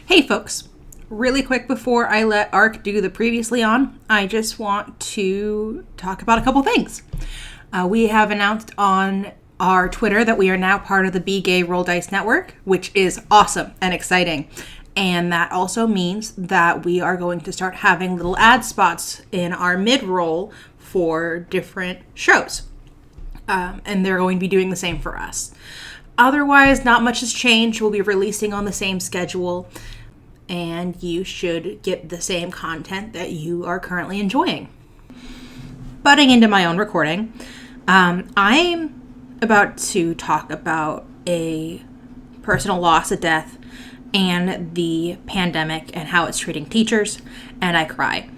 Hey folks, really quick before I let Ark do the previously on, I just want to talk about a couple things. We have announced on our Twitter that we are now part of the Be Gay Roll Dice Network, which is awesome and exciting. And that also means that we are going to start having little ad spots in our mid-roll for different shows. And they're going to be doing the same for us. Otherwise, not much has changed. We'll be releasing on the same schedule, and you should get the same content that you are currently enjoying. Butting into my own recording, I'm about to talk about a personal loss, a death, and the pandemic and how it's treating teachers, and I cry.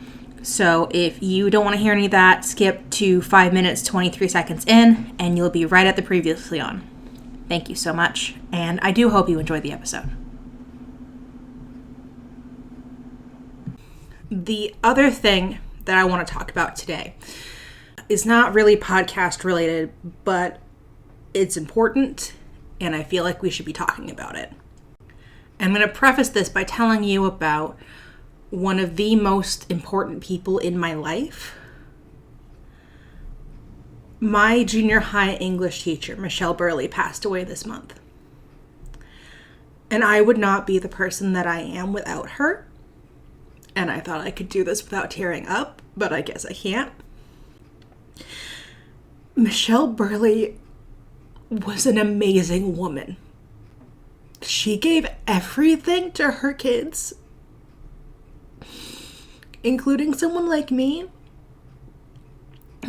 So if you don't want to hear any of that, skip to 5 minutes, 23 seconds in, and you'll be right at the previously on. Thank you so much, and I do hope you enjoy the episode. The other thing that I want to talk about today is not really podcast related, but it's important, and I feel like we should be talking about it. I'm going to preface this by telling you about one of the most important people in my life. My junior high English teacher, Michelle Burley, passed away this month. And I would not be the person that I am without her. And I thought I could do this without tearing up, but I guess I can't. Michelle Burley was an amazing woman. She gave everything to her kids, including someone like me,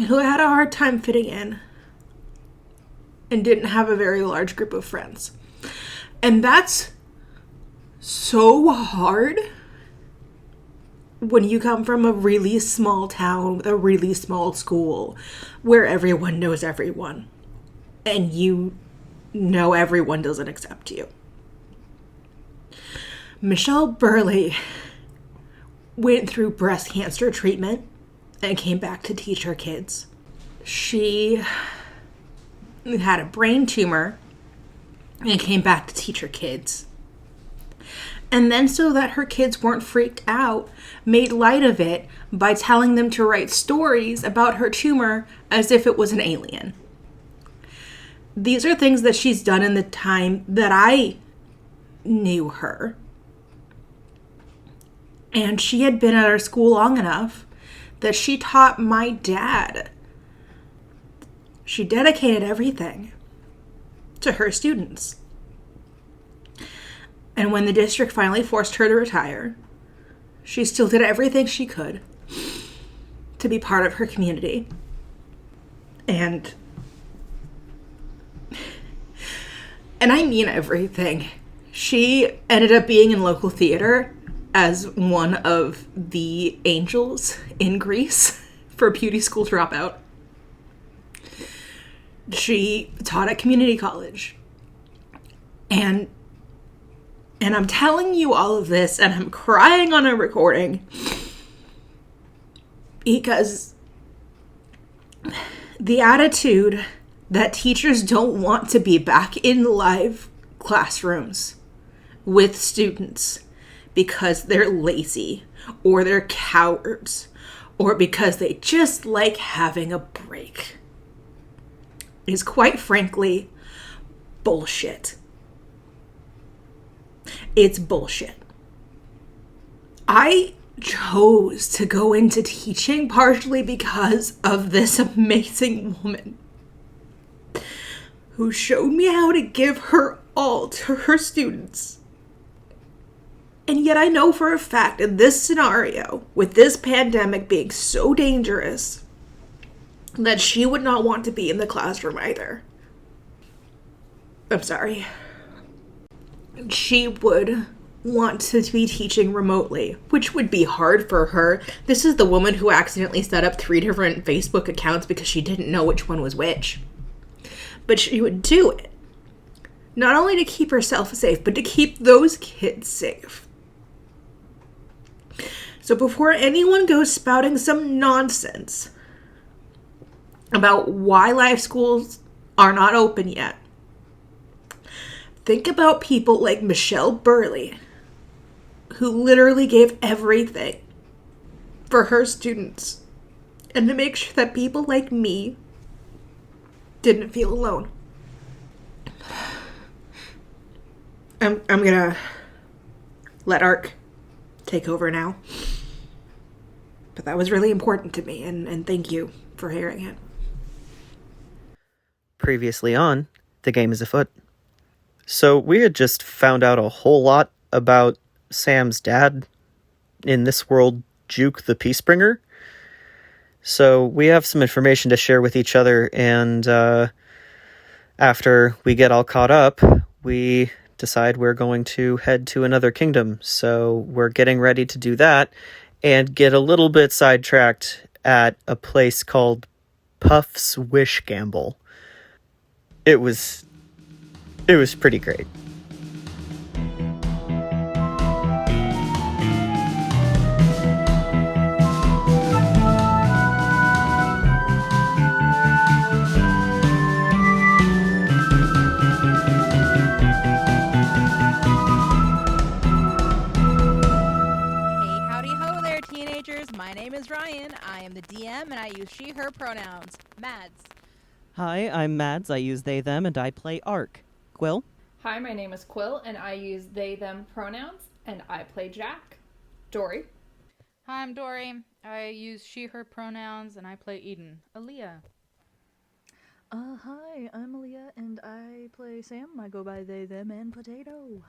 who had a hard time fitting in and didn't have a very large group of friends. And that's so hard when you come from a really small town with a really small school where everyone knows everyone and you know everyone doesn't accept you. Michelle Burley went through breast cancer treatment and came back to teach her kids. She had a brain tumor and came back to teach her kids. And then, so that her kids weren't freaked out, made light of it by telling them to write stories about her tumor as if it was an alien. These are things that she's done in the time that I knew her. And she had been at our school long enough that she taught my dad. She dedicated everything to her students. And when the district finally forced her to retire, she still did everything she could to be part of her community. And I mean everything. She ended up being in local theater as one of the angels in Greece for beauty school dropout. She taught at community college. And I'm telling you all of this, and I'm crying on a recording because the attitude that teachers don't want to be back in live classrooms with students because they're lazy or they're cowards or because they just like having a break is quite frankly bullshit. It's bullshit. I chose to go into teaching partially because of this amazing woman who showed me how to give her all to her students. And yet I know for a fact in this scenario, with this pandemic being so dangerous, that she would not want to be in the classroom either. I'm sorry. She would want to be teaching remotely, which would be hard for her. This is the woman who accidentally set up 3 different Facebook accounts because she didn't know which one was which. But she would do it. Not only to keep herself safe, but to keep those kids safe. So before anyone goes spouting some nonsense about why live schools are not open yet, think about people like Michelle Burley, who literally gave everything for her students and to make sure that people like me didn't feel alone. I'm gonna let Ark take over now. But that was really important to me, and thank you for hearing it. Previously on The Game is Afoot. So we had just found out a whole lot about Sam's dad, in this world, Juke the Peacebringer. So we have some information to share with each other, and after we get all caught up, we decide we're going to head to another kingdom. So we're getting ready to do that, and get a little bit sidetracked at a place called Puff's Wish Gamble. It was pretty great. My name is Ryan. I am the DM and I use she, her pronouns. Mads. Hi, I'm Mads. I use they, them, and I play Ark. Quill? Hi, my name is Quill and I use they, them pronouns and I play Jack. Dory. Hi, I'm Dory. I use she, her pronouns and I play Eden. Aaliyah. Hi, I'm Aaliyah and I play Sam. I go by they, them, and Potato.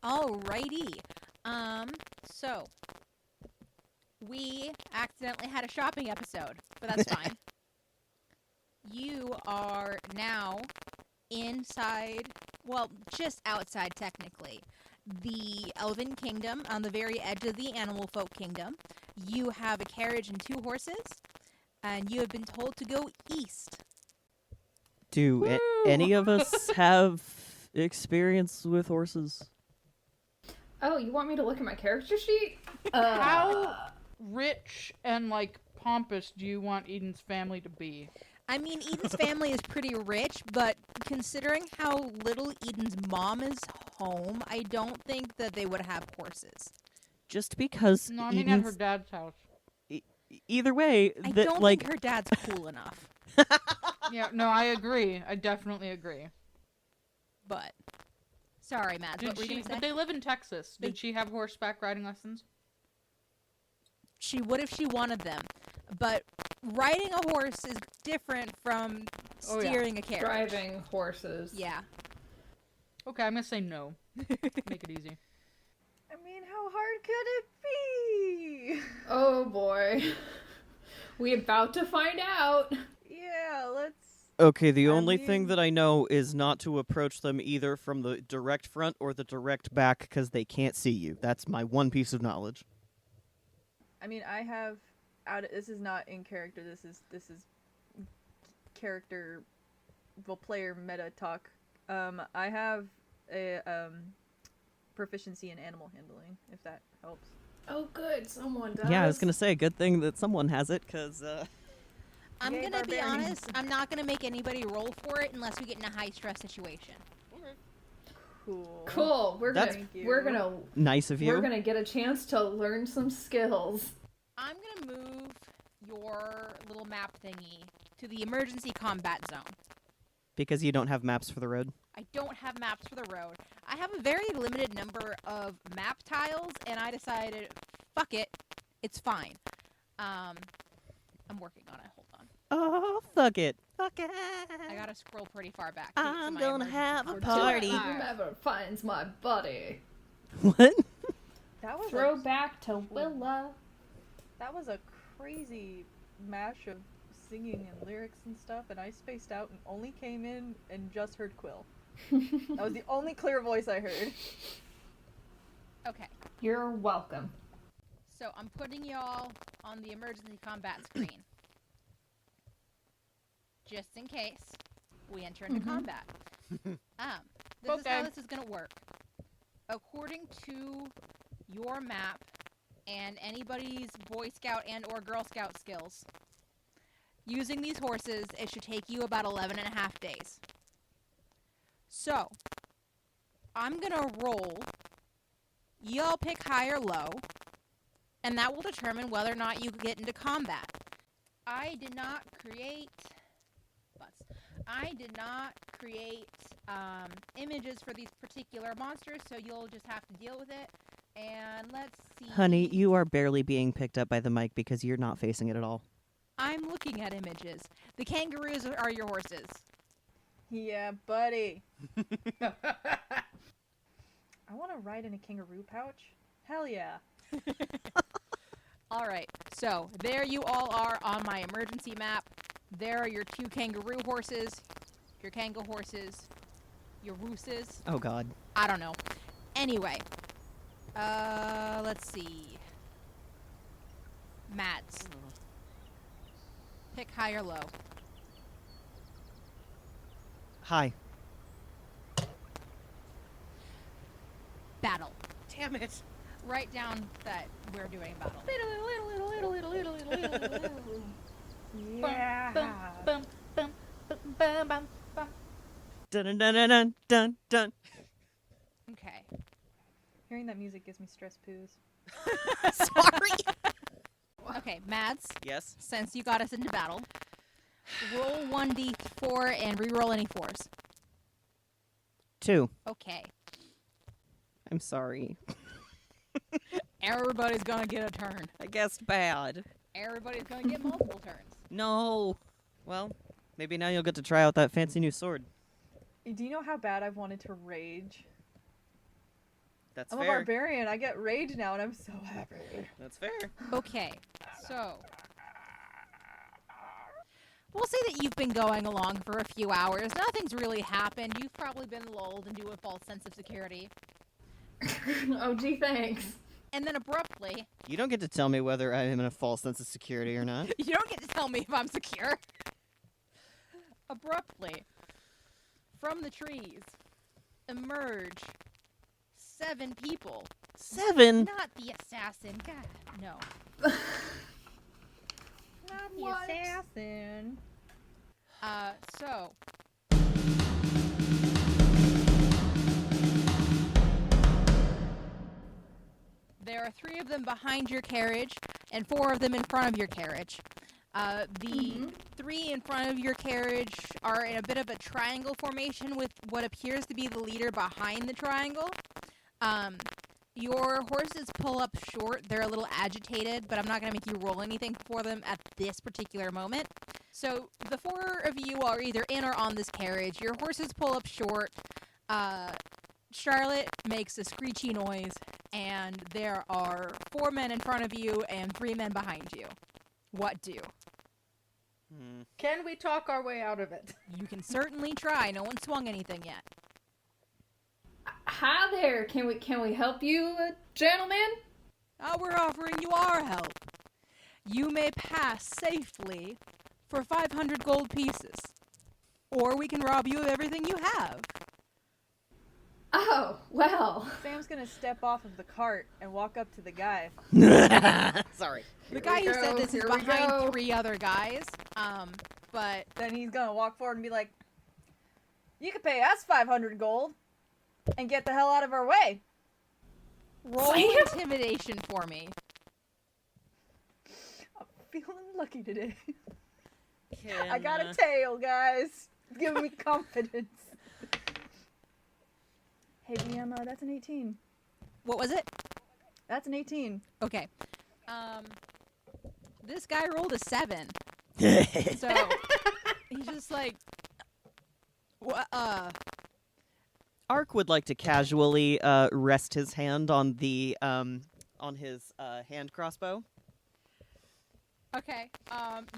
Alrighty. So we accidentally had a shopping episode, but that's fine. You are now inside, well, just outside technically, the Elven Kingdom on the very edge of the Animal Folk Kingdom. You have a carriage and 2 horses, and you have been told to go east. Do any of us have experience with horses? Oh, you want me to look at my character sheet? How rich and, pompous do you want Eden's family to be? I mean, Eden's family is pretty rich, but considering how little Eden's mom is home, I don't think that they would have horses. Just because No, I mean at her dad's house. Either way, I don't think her dad's cool enough. Yeah, no, I agree. I definitely agree. But, sorry, Matt, what were you going to say? But they live in Texas. Did she have horseback riding lessons? She would if she wanted them. But riding a horse is different from steering a carriage. Driving horses. Yeah. Okay, I'm going to say no. Make it easy. I mean, how hard could it be? Oh boy. We about to find out. Yeah, let's... Okay, the only thing that I know is not to approach them either from the direct front or the direct back because they can't see you. That's my one piece of knowledge. I mean, I have... This is not in character, this is character... Well, player meta talk. I have a proficiency in animal handling, if that helps. Oh good, someone does. Yeah, I was gonna say, good thing that someone has it, because, I'm going to be honest, I'm not going to make anybody roll for it unless we get in a high-stress situation. Cool. We're gonna nice of you. We're gonna get a chance to learn some skills. I'm going to move your little map thingy to the emergency combat zone. Because you don't have maps for the road? I don't have maps for the road. I have a very limited number of map tiles, and I decided, fuck it, it's fine. I'm working on it. Hold on. Oh, fuck it. Fuck it. I gotta scroll pretty far back. I'm gonna have a Till party. whomever finds my buddy. What? That was Throwback to Willa. That was a crazy mash of singing and lyrics and stuff, and I spaced out and only came in and just heard Quill. That was the only clear voice I heard. Okay. You're welcome. So I'm putting y'all on the emergency combat screen. Just in case we enter into combat. This is how this is going to work. According to your map and anybody's Boy Scout and or Girl Scout skills, using these horses, it should take you about 11 and a half days. So, I'm going to roll You'll pick high or low, and that will determine whether or not you get into combat. I did not create images for these particular monsters, so you'll just have to deal with it. And let's see. Honey, you are barely being picked up by the mic because you're not facing it at all. I'm looking at images. The kangaroos are your horses. Yeah, buddy. I want to ride in a kangaroo pouch. Hell yeah. All right, so there you all are on my emergency map. There are your 2 kangaroo horses, your kanga horses, your rooses. Oh, God. I don't know. Anyway, let's see. Mads. Pick high or low. Hi. Battle. Damn it. Write down that we're doing battle. Yeah. Bum, bum, bum, bum, bum, bum. Dun dun dun dun dun dun. Okay. Hearing that music gives me stress poos. Sorry. Okay, Mads, Yes. since you got us into battle, roll 1d4 and reroll any 4s. 2. Okay. I'm sorry. Everybody's gonna get a turn. I guessed bad. Everybody's gonna get multiple turns. No. Well, maybe now you'll get to try out that fancy new sword. Do you know how bad I've wanted to rage? That's I'm a fair. barbarian. I get rage now, and I'm so happy. That's fair. Okay, so we'll say that you've been going along for a few hours. Nothing's really happened. You've probably been lulled into a false sense of security. Oh, gee, thanks. And then abruptly, You don't get to tell me whether I'm in a false sense of security or not. you don't get to tell me if I'm secure. Abruptly, from the trees, emerge 7 people. 7? Not the assassin. God, no. Not the What? assassin. So. There are 3 of them behind your carriage and 4 of them in front of your carriage. The 3 in front of your carriage are in a bit of a triangle formation with what appears to be the leader behind the triangle. Your horses pull up short. They're a little agitated, but I'm not going to make you roll anything for them at this particular moment. So the 4 of you are either in or on this carriage. Your horses pull up short. Charlotte makes a screechy noise, and there are 4 men in front of you and 3 men behind you. What do? Can we talk our way out of it? You can certainly try. No one swung anything yet. Hi there. Can we help you, gentlemen? We're offering you our help. You may pass safely for 500 gold pieces, or we can rob you of everything you have. Oh, well. Sam's gonna step off of the cart and walk up to the guy. Sorry. The guy we who said go, this is here we behind go. 3 other guys, but Then he's gonna walk forward and be like, "You can pay us 500 gold and get the hell out of our way." roll Sam? intimidation for me. I'm feeling lucky today. I got a tail, guys. Give me confidence. Hey, DM, that's an 18. What was it? That's an 18. Okay. This guy rolled a 7. So he's just like, what? Ark would like to casually rest his hand on the on his hand crossbow. Okay.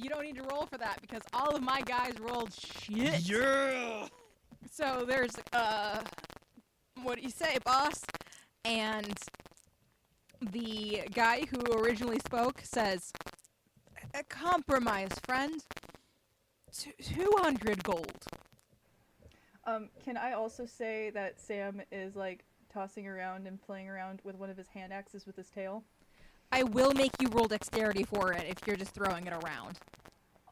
You don't need to roll for that because all of my guys rolled shit. Yeah. So there's what do you say, boss? And the guy who originally spoke says, "A compromise, friend. 200 gold." Can I also say that Sam is like tossing around and playing around with one of his hand axes with his tail? I will make you roll dexterity for it if you're just throwing it around.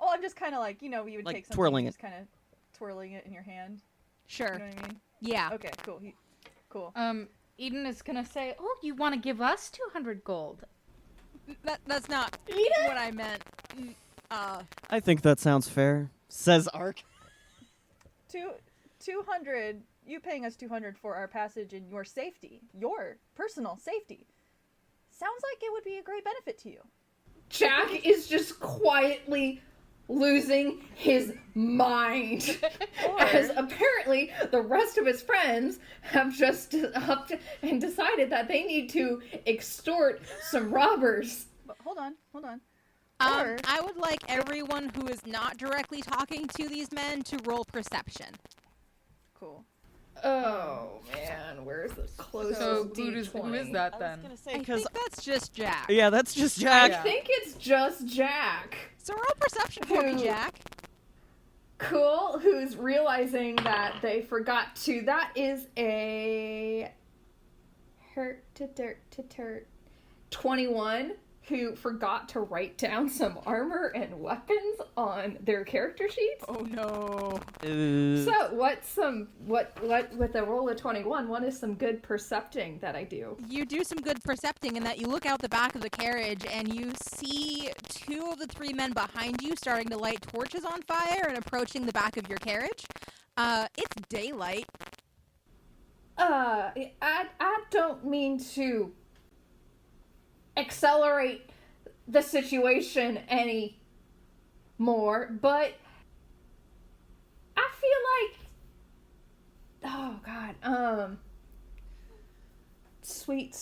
Oh, I'm just kind of like, you would Like take something twirling and just kind of twirling it in your hand. Sure. You know what I mean? Yeah. Okay, cool. Cool. Eden is gonna say, "Oh, you want to give us 200 gold?" That's not what I meant. I think that sounds fair, says Ark. 200. You paying us 200 for our passage and your safety, your personal safety. Sounds like it would be a great benefit to you. Jack is just quietly losing his mind. As apparently the rest of his friends have just upped and decided that they need to extort some robbers. But hold on. Or I would like everyone who is not directly talking to these men to roll perception. cool. Oh man, where's the closest So D20? who is that I was then? gonna say I because think that's just Jack. yeah, that's just Jack. I think it's just Jack. So roll perception for me, Who- Jack. Cool, who's realizing that they forgot to. That is a hurt to dirt to turt 21. Who forgot to write down some armor and weapons on their character sheets. Oh no. So what with the roll of 21? What is some good percepting that I do? You do some good percepting in that you look out the back of the carriage and you see two of the three men behind you starting to light torches on fire and approaching the back of your carriage. It's daylight. I don't mean to accelerate the situation any more, but I feel like, oh god, sweet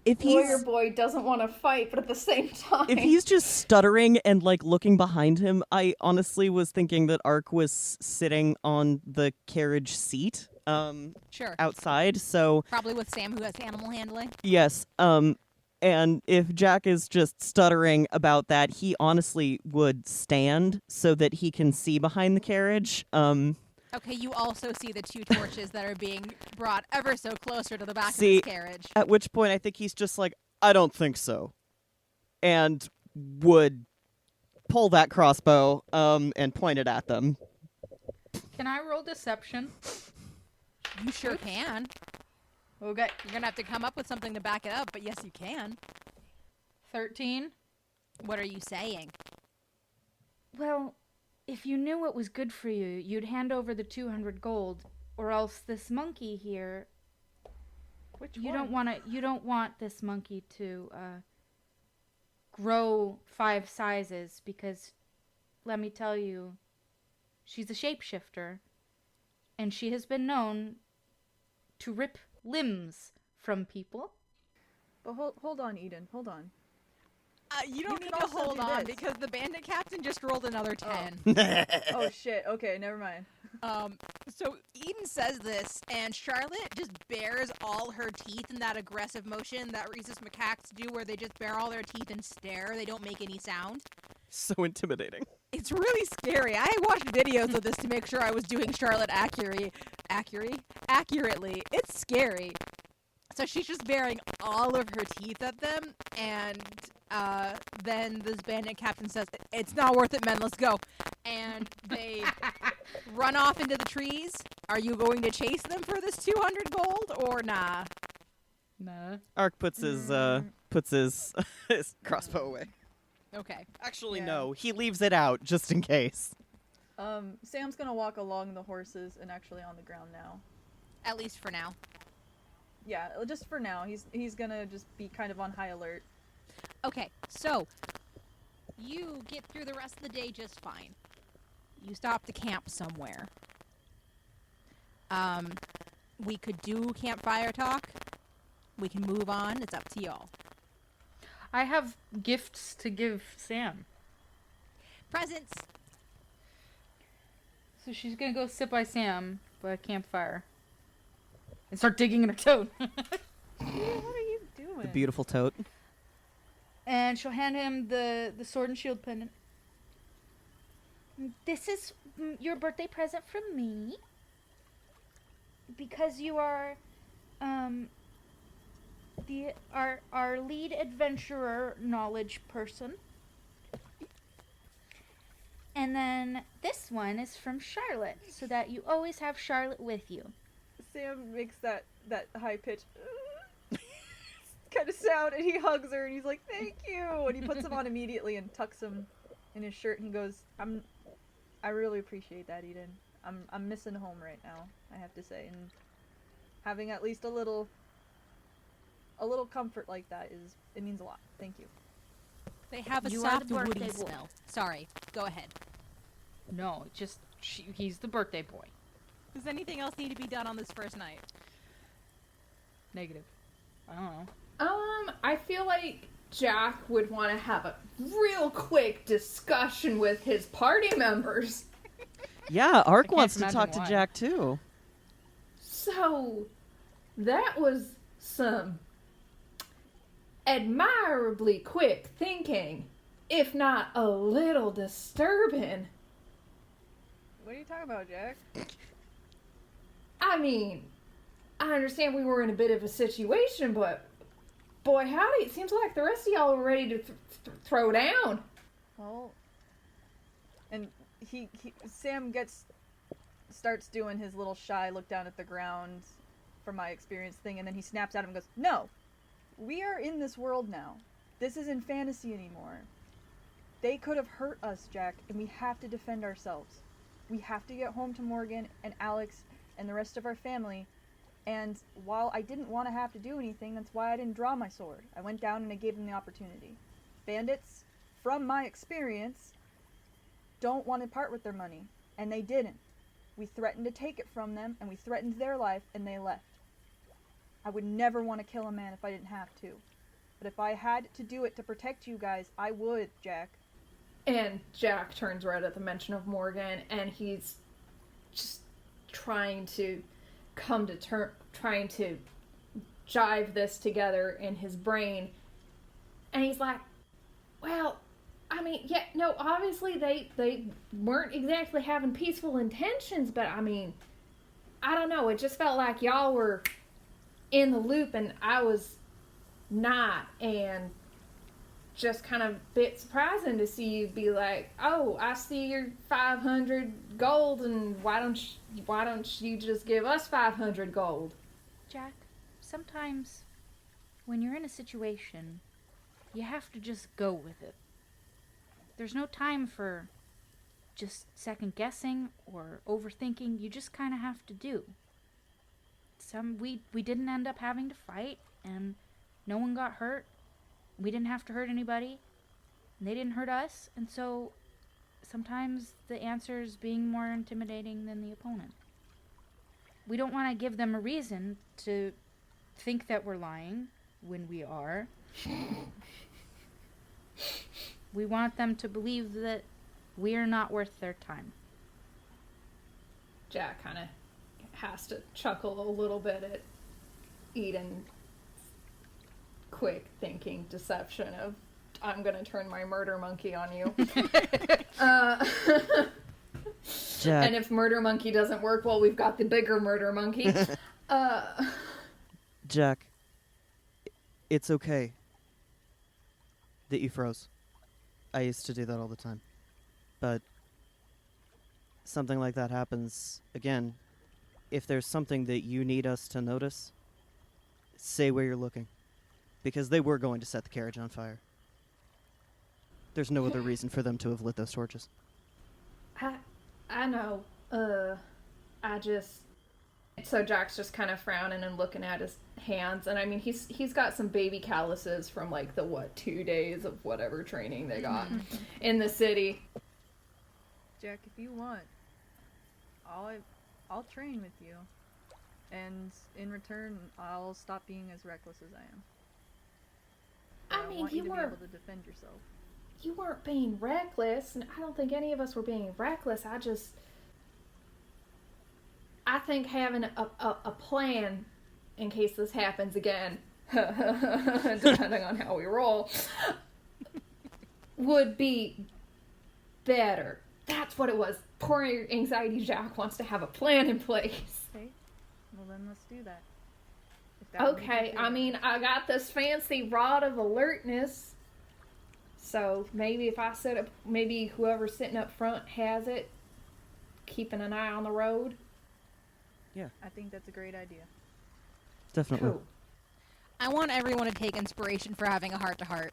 If lawyer he's boy doesn't want to fight, but at the same time, if he's just stuttering and like looking behind him, I honestly was thinking that Ark was sitting on the carriage seat Sure. outside. So Probably with Sam, who has animal handling. yes, and if Jack is just stuttering about that, he honestly would stand so that he can see behind the carriage. Okay, you also see the two torches that are being brought ever so closer to the back See, of his carriage. At which point I think he's just like, I don't think so, and would pull that crossbow and point it at them. Can I roll deception? You sure can. Okay. You're gonna have to come up with something to back it up, but yes, you can. 13. What are you saying? Well, if you knew what was good for you, you'd hand over the 200 gold, or else this monkey here. Which You one? don't want this monkey to grow 5 sizes because, let me tell you, she's a shapeshifter, and she has been known to rip limbs from people. But hold on, Eden. Hold on. You don't can need to also hold do on this. because the bandit captain just rolled another 10. Oh shit. Okay, never mind. So Eden says this, and Charlotte just bares all her teeth in that aggressive motion that rhesus macaques do, where they just bare all their teeth and stare. They don't make any sound. So intimidating. It's really scary. I watched videos of this to make sure I was doing Charlotte accurately. It's scary. So she's just baring all of her teeth at them, and then this bandit captain says, "It's not worth it, men. Let's go." And they run off into the trees. Are you going to chase them for this 200 gold, or nah? Nah. Ark puts his his crossbow away. Okay. Actually, Yeah. no. He leaves it out just in case. Sam's gonna walk along the horses and actually on the ground now. At least for now. Yeah, just for now. He's gonna just be kind of on high alert. Okay, so you get through the rest of the day just fine. You stop to camp somewhere. We could do campfire talk. We can move on. It's up to y'all. I have gifts to give Sam. Presents. So she's gonna go sit by Sam by a campfire. And start digging in her tote. What are you doing? The beautiful tote. And she'll hand him the sword and shield pendant. This is your birthday present from me. Because you are our lead adventurer knowledge person. And then this one is from Charlotte, so that you always have Charlotte with you. Sam makes that high pitch kind of sound, and he hugs her, and he's like, "Thank you," and he puts him on immediately and tucks him in his shirt, and he goes, I really appreciate that, Eden. I'm missing home right now, I have to say, and having at least a little comfort like that it means a lot. Thank you. They have a You are soft the woody birthday boy. smell. Sorry, go ahead. No, just he's the birthday boy. Does anything else need to be done on this first night? Negative. I don't know. I feel like Jack would want to have a real quick discussion with his party members. Yeah, Ark can't wants to imagine talk to why. Jack too. So, that was some admirably quick thinking, if not a little disturbing. What are you talking about, Jack? I mean, I understand we were in a bit of a situation, but boy howdy, it seems like the rest of y'all are ready to throw down. Well, and Sam starts doing his little shy look down at the ground from my experience thing, and then he snaps at him and goes, "No, we are in this world now. This isn't fantasy anymore. They could have hurt us, Jack, and we have to defend ourselves. We have to get home to Morgan and Alex and the rest of our family. And while I didn't want to have to do anything, that's why I didn't draw my sword. I went down and I gave them the opportunity. Bandits, from my experience, don't want to part with their money, and they didn't. We threatened to take it from them, and we threatened their life, and they left. I would never want to kill a man if I didn't have to. But if I had to do it to protect you guys, I would, Jack." And Jack turns red at the mention of Morgan, and he's just trying to trying to jive this together in his brain. And he's like, well, I mean, yeah, no, obviously they weren't exactly having peaceful intentions, but I mean, I don't know, it just felt like y'all were in the loop and I was not, and just kind of a bit surprising to see you be like, "Oh, I see your 500 gold, and why don't you just give us 500 gold?" Jack, sometimes when you're in a situation, you have to just go with it. There's no time for just second guessing or overthinking. You just kind of have to do. We didn't end up having to fight, and no one got hurt. We didn't have to hurt anybody, and they didn't hurt us, and so sometimes the answer is being more intimidating than the opponent. We don't want to give them a reason to think that we're lying when we are. We want them to believe that we are not worth their time. Jack kind of has to chuckle a little bit at Eden's quick thinking deception of, "I'm going to turn my murder monkey on you." Jack, And if murder monkey doesn't work, well, we've got the bigger murder monkey. Jack, it's okay that you froze. I used to do that all the time. But something like that happens again. If there's something that you need us to notice, say where you're looking. Because they were going to set the carriage on fire. There's no other reason for them to have lit those torches. I know. So Jack's just kind of frowning and looking at his hands, and I mean he's got some baby calluses from like the 2 days of whatever training they got in the city. Jack, if you want, I'll train with you, and in return, I'll stop being as reckless as I am. I mean, want you to be were able to defend yourself. you weren't being reckless, and I don't think any of us were being reckless. I think having a plan in case this happens again, depending on how we roll, would be better. That's what it was. Poor anxiety Jack wants to have a plan in place. Okay, well then let's do that. If that would make you Okay, feel I better. mean, I got this fancy rod of alertness, so maybe if I set up, maybe whoever's sitting up front has it, keeping an eye on the road. I think that's a great idea. Definitely. Cool. I want everyone to take inspiration for having a heart-to-heart.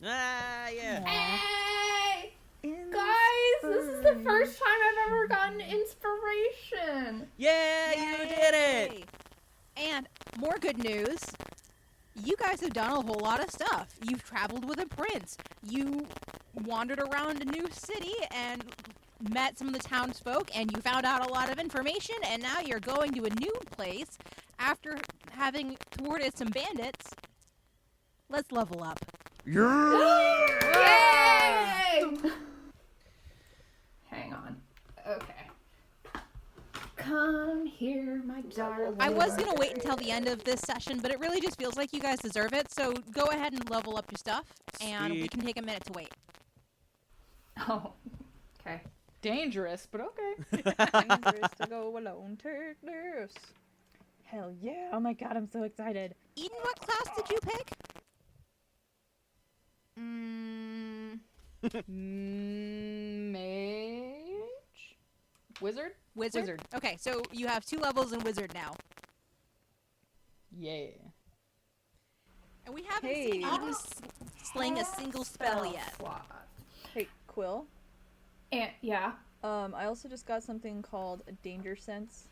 Ah, yeah. Hey! Guys, this is the first time I've ever gotten inspiration. Yeah, you did it. Yay! And more good news. You guys have done a whole lot of stuff. You've traveled with a prince. You wandered around a new city and met some of the townsfolk, and you found out a lot of information, and now you're going to a new place after having thwarted some bandits. Let's level up. Yay! Hang on. Okay. Come here, my darling. I was going to wait until the end of this session, but it really just feels like you guys deserve it, so go ahead and level up your stuff, and we Sweet. can take a minute to wait. Oh, okay. Dangerous, but okay. Dangerous to go alone. Take this. Hell yeah. Oh my god, I'm so excited. Eden, what class did you pick? Mage? Wizard? Wizard? Okay, so you have 2 levels in Wizard now. Yeah. And we haven't Hey. seen Eden sling a single spell yet. Slot. Hey, Quill. And yeah, I also just got something called a danger sense.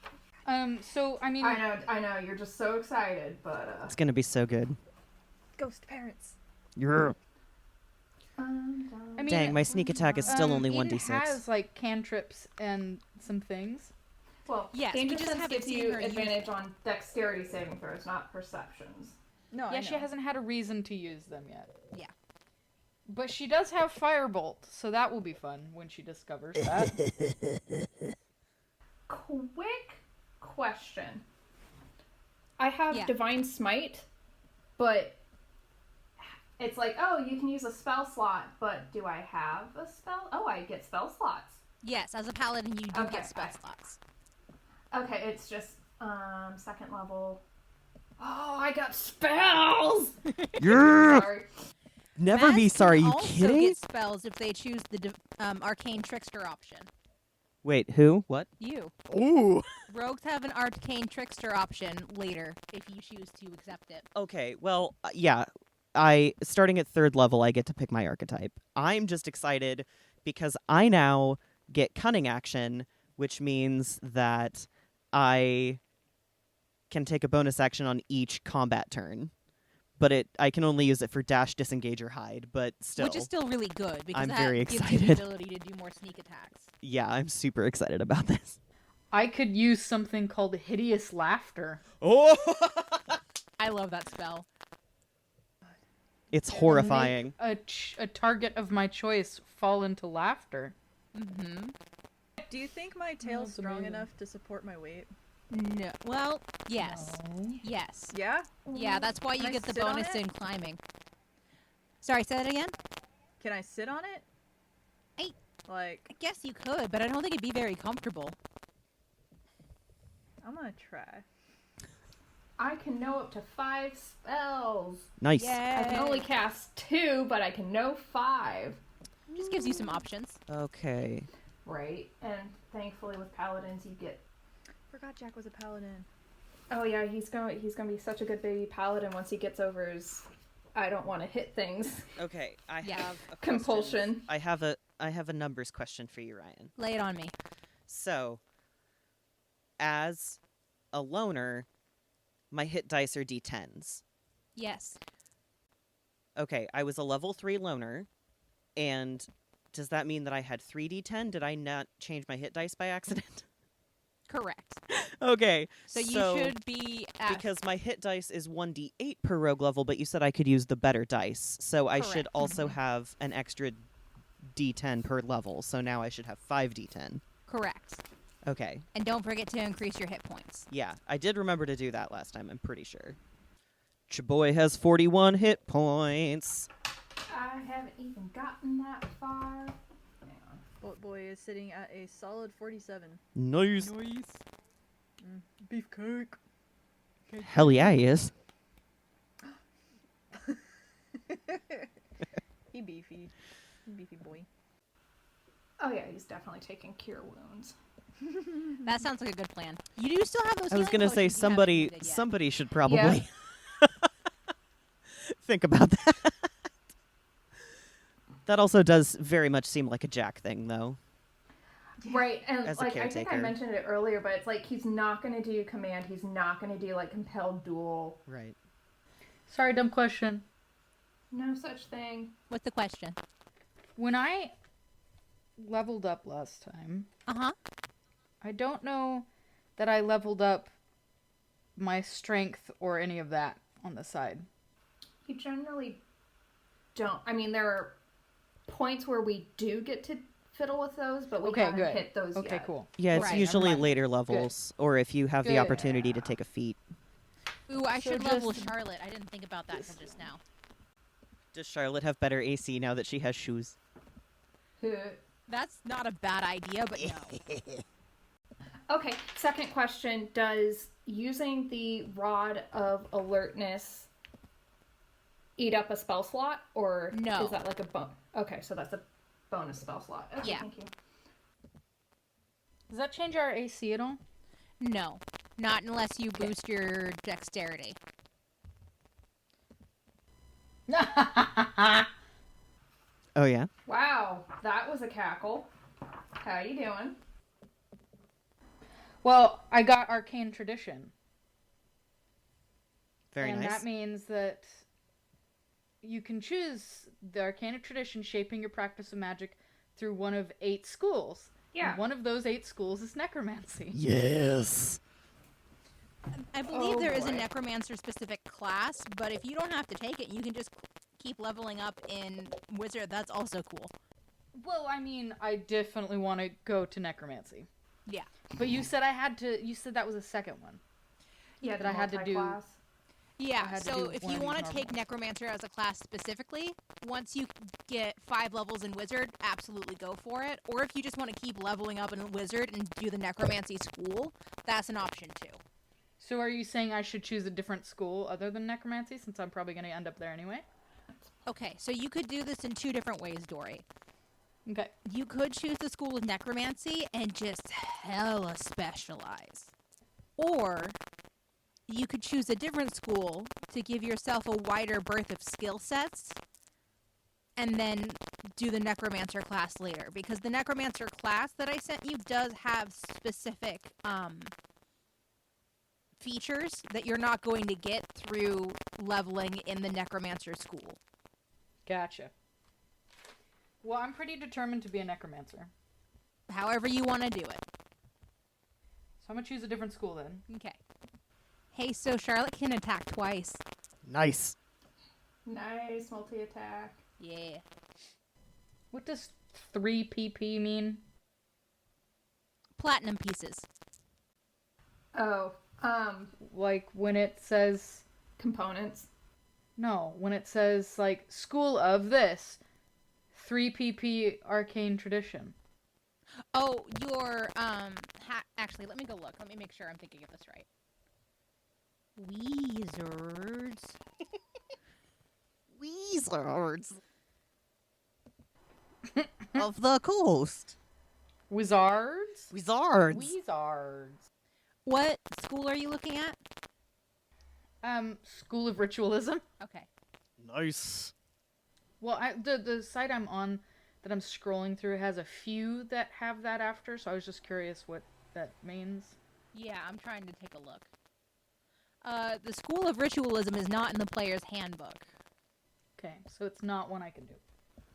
So, I mean... I know. You're just so excited, but It's gonna be so good. Ghost parents. You're... I mean, Dang, my sneak attack is still only Eden 1d6. has, like, cantrips and some things. well, Yes, danger we just sense haven't gives seen you her use advantage on dexterity saving throws, not perceptions. No, I Yeah, know. she hasn't had a reason to use them yet. Yeah. But she does have Firebolt, so that will be fun when she discovers that. Quick question. I have Yeah. Divine Smite, but it's like, oh, you can use a spell slot, but do I have a spell? Oh, I get spell slots. Yes, as a paladin, you do Okay, get spell okay. slots. Okay, it's just second level. Oh, I got spells. You're... Sorry. Never be Mags sorry, can you also kidding? get spells if they choose the arcane trickster option. Wait, who? What? You. Ooh. Rogues have an arcane trickster option later if you choose to accept it. Okay, well, yeah. Starting at 3rd level, I get to pick my archetype. I'm just excited because I now get cunning action, which means that I can take a bonus action on each combat turn. But I can only use it for dash, disengage, or hide, but still. Which is still really good because I'm that very gives you excited. the ability to do more sneak attacks. Yeah, I'm super excited about this. I could use something called Hideous Laughter. Oh! I love that spell. It's horrifying. Make a target of my choice fall into laughter. Mm-hmm. Do you think my tail's That's strong amazing. enough to support my weight? No. Well, yes. Yes. Yeah? Yeah, that's why you Can I get the sit on bonus it? in climbing. Sorry, say that again? Can I sit on it? I- Like, I guess you could, but I don't think it'd be very comfortable. I'm gonna try. I can know up to 5 spells. Nice. I can only cast 2, but I can know 5. Just gives you some options. Okay. Right, and thankfully with paladins you get. Forgot Jack was a paladin. Oh yeah, he's gonna be such a good baby paladin once he gets over his. I don't want to hit things. Okay, I Yeah. have a Compulsion. I have a numbers question for you, Ryan. Lay it on me. So, as a loner, my hit dice are d10s. Yes. Okay, I was a level 3 loner, and does that mean that I had 3d10? Did I not change my hit dice by accident? Correct. Okay. So you should be at Because my hit dice is 1d8 per rogue level, but you said I could use the better dice. So I should Correct. also have an extra d10 per level. So now I should have 5d10. correct. Okay. And don't forget to increase your hit points. Yeah, I did remember to do that last time, I'm pretty sure. Chaboy has 41 hit points. I haven't even gotten that far. Hang on. Boat boy is sitting at a solid 47. Nice. Beefcake. Hell yeah, he is. He beefy. He beefy boy. Oh yeah, he's definitely taking cure wounds. That sounds like a good plan. You do still have those. I was healing gonna say potions you haven't used yet. somebody should probably think about that. That also does very much seem like a Jack thing, though. Right, and As a like I think I caretaker. mentioned it earlier, but it's like he's not going to do command. He's not going to do like compelled duel. Right. Sorry, dumb question. No such thing. What's the question? When I leveled up last time, I don't know that I leveled up my strength or any of that on the side. You generally don't. I mean, there are points where we do get to fiddle with those, but we haven't hit those yet. Okay, cool. Yeah, it's Right. usually Never mind. later levels, or if you have the Good. opportunity to take a feat. Ooh, I So should level just- Charlotte. I didn't think about that until just now. Does Charlotte have better AC now that she has shoes? That's not a bad idea, but no. Okay, second question. Does using the Rod of Alertness eat up a spell slot, or No. is that like a Okay, so that's a bonus spell slot. Okay, Yeah. thank you. Does that change our AC at all? No, not unless you boost your dexterity. Oh, yeah? Wow, that was a cackle. How you doing? Well, I got Arcane Tradition. Very and nice. that means that you can choose the Arcane Tradition shaping your practice of magic through one of 8 schools. Yeah. And one of those 8 schools is Necromancy. Yes! I believe there is a boy. necromancer specific class, but if you don't have to take it, you can just keep leveling up in wizard. That's also cool. Well, I mean, I definitely want to go to Necromancy. Yeah. But you said I had to. You said that was a second one. Yeah, That I had to do- multi-class. Yeah, had to so do if one you of these want to normal take ones. necromancer as a class specifically, once you get 5 levels in wizard, absolutely go for it. Or if you just want to keep leveling up in wizard and do the necromancy school, that's an option too. So are you saying I should choose a different school other than Necromancy, since I'm probably going to end up there anyway? Okay, so you could do this in 2 different ways, Dory. Okay. You could choose the school of necromancy and just hella specialize. Or you could choose a different school to give yourself a wider berth of skill sets and then do the necromancer class later. Because the necromancer class that I sent you does have specific features that you're not going to get through leveling in the necromancer school. Gotcha. Well, I'm pretty determined to be a Necromancer. However you want to do it. So I'm going to choose a different school then. Okay. Hey, so Charlotte can attack twice. Nice. Nice multi-attack. Yeah. What does 3 PP mean? Platinum pieces. Oh, Like when it says... components. No, when it says, like, school of this. 3 PP Arcane Tradition. Oh, your, actually, let me go look. Let me make sure I'm thinking of this right. Wizards. Wizards of the coast. Wizards? Wizards. Wizards. What school are you looking at? School of Ritualism. Okay. Nice. Well, the site I'm on that I'm scrolling through has a few that have that after, so I was just curious what that means. Yeah, I'm trying to take a look. The School of Ritualism is not in the player's handbook. Okay, so it's not one I can do.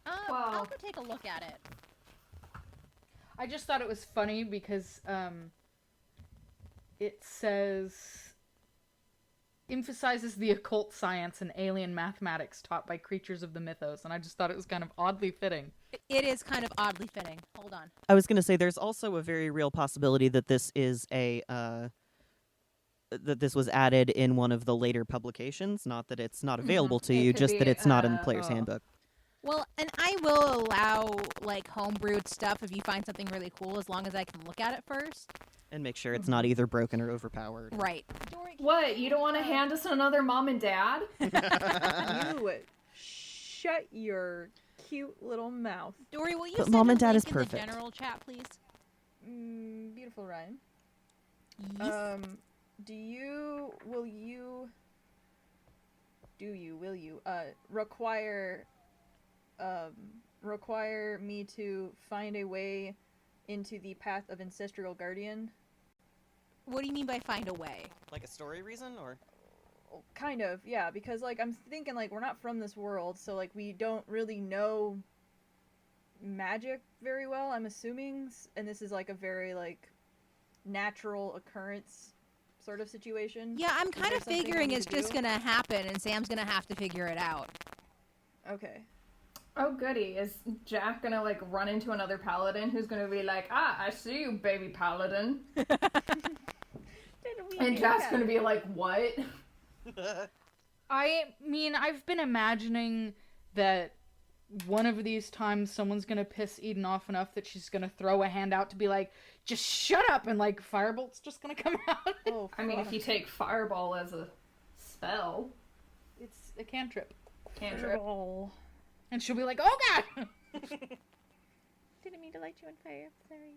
I'll Well- go take a look at it. I just thought it was funny because it says emphasizes the occult science and alien mathematics taught by creatures of the mythos, and I just thought it was kind of oddly fitting. It is kind of oddly fitting. Hold on. I was going to say there's also a very real possibility that this is a that this was added in one of the later publications, not that it's not available to It you, could just be, that it's not in the player's oh. handbook. Well, and I will allow, like, homebrewed stuff if you find something really cool, as long as I can look at it first. And make sure it's not either broken or overpowered. Right. What? You don't want to hand us another mom and dad? You shut your cute little mouth. Dory, will you But send Mom a and Dad link is in perfect. the general chat, please? Beautiful Ryan. Yes. Will you require me to find a way into the path of Ancestral Guardian? What do you mean by find a way? Like a story reason, or? Kind of, yeah, because, like, I'm thinking, like, we're not from this world, so, like, we don't really know magic very well, I'm assuming, and this is, like, a very, like, natural occurrence sort of situation. Yeah, I'm kind of figuring it's just gonna... gonna happen, and Sam's gonna have to figure it out. Okay. Oh, goody. Is Jack gonna, like, run into another paladin who's gonna be like, I see you, baby paladin. And Jack's gonna be like, what? I mean, I've been imagining that one of these times someone's gonna piss Eden off enough that she's gonna throw a hand out to be like, just shut up, and like firebolt's just gonna come out. Oh, I mean, if you take fireball as a spell. It's a cantrip. Cantrip. And she'll be like, oh god! Didn't mean to light you on fire. Sorry.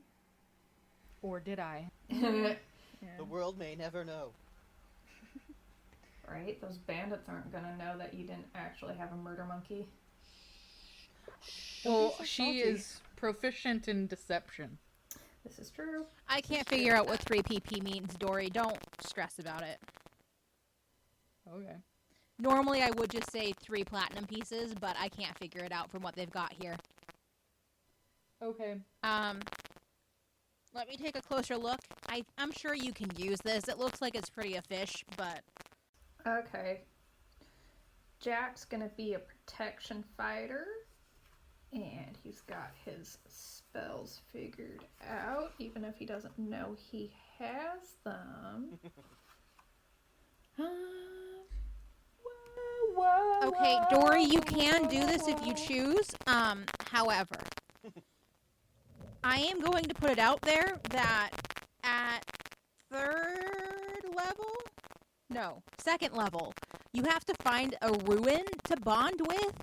Or did I? Yeah. The world may never know. Right? Those bandits aren't gonna know that you didn't actually have a murder monkey. Well, she is proficient in deception. This is true. I can't figure out what 3 PP means, Dory. Don't stress about it. Okay. Normally, I would just say 3 platinum pieces, but I can't figure it out from what they've got here. Okay. Let me take a closer look. I'm sure you can use this. It looks like it's pretty a fish, but... Okay. Jack's gonna be a protection fighter. And he's got his spells figured out, even if he doesn't know he has them. Okay, Dory, you can do this if you choose. However, I am going to put it out there that at 3rd level, no, 2nd level, you have to find a ruin to bond with.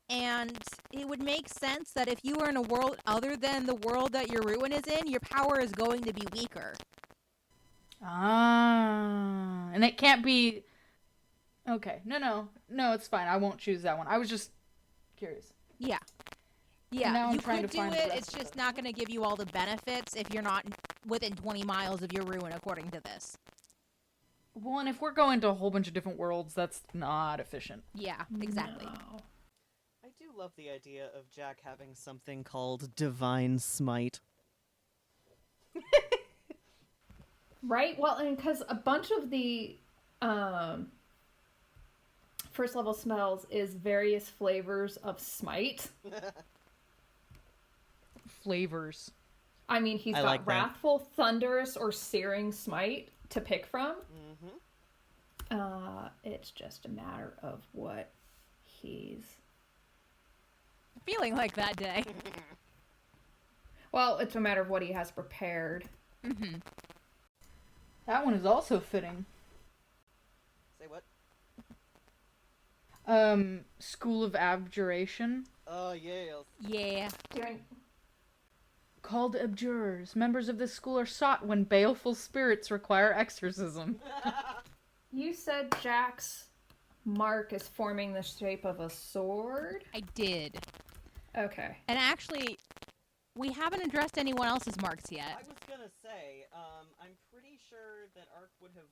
And it would make sense that if you were in a world other than the world that your ruin is in, your power is going to be weaker. Ah, and it can't be... Okay, no, it's fine. I won't choose that one. I was just curious. Yeah. Now Yeah, I'm you trying could to do find the it, rest it's of just it. not going to give you all the benefits if you're not within 20 miles of your ruin, according to this. Well, and if we're going to a whole bunch of different worlds, that's not efficient. Yeah, exactly. No. I do love the idea of Jack having something called Divine Smite. Right? Well, and because a bunch of the first level spells is various flavors of smite. Flavors. I mean, he's I got like that. Wrathful, Thunderous, or Searing Smite to pick from. Mm-hmm. It's just a matter of what he's... Feeling like that day. Well, it's a matter of what he has prepared. Mm-hmm. That one is also fitting. Say what? School of Abjuration. Oh, yeah. Yeah. Doing... Called abjurers. Members of this school are sought when baleful spirits require exorcism. You said Jack's mark is forming the shape of a sword? I did. Okay. And actually, we haven't addressed anyone else's marks I yet. was gonna say, I'm pretty sure that Ark would have...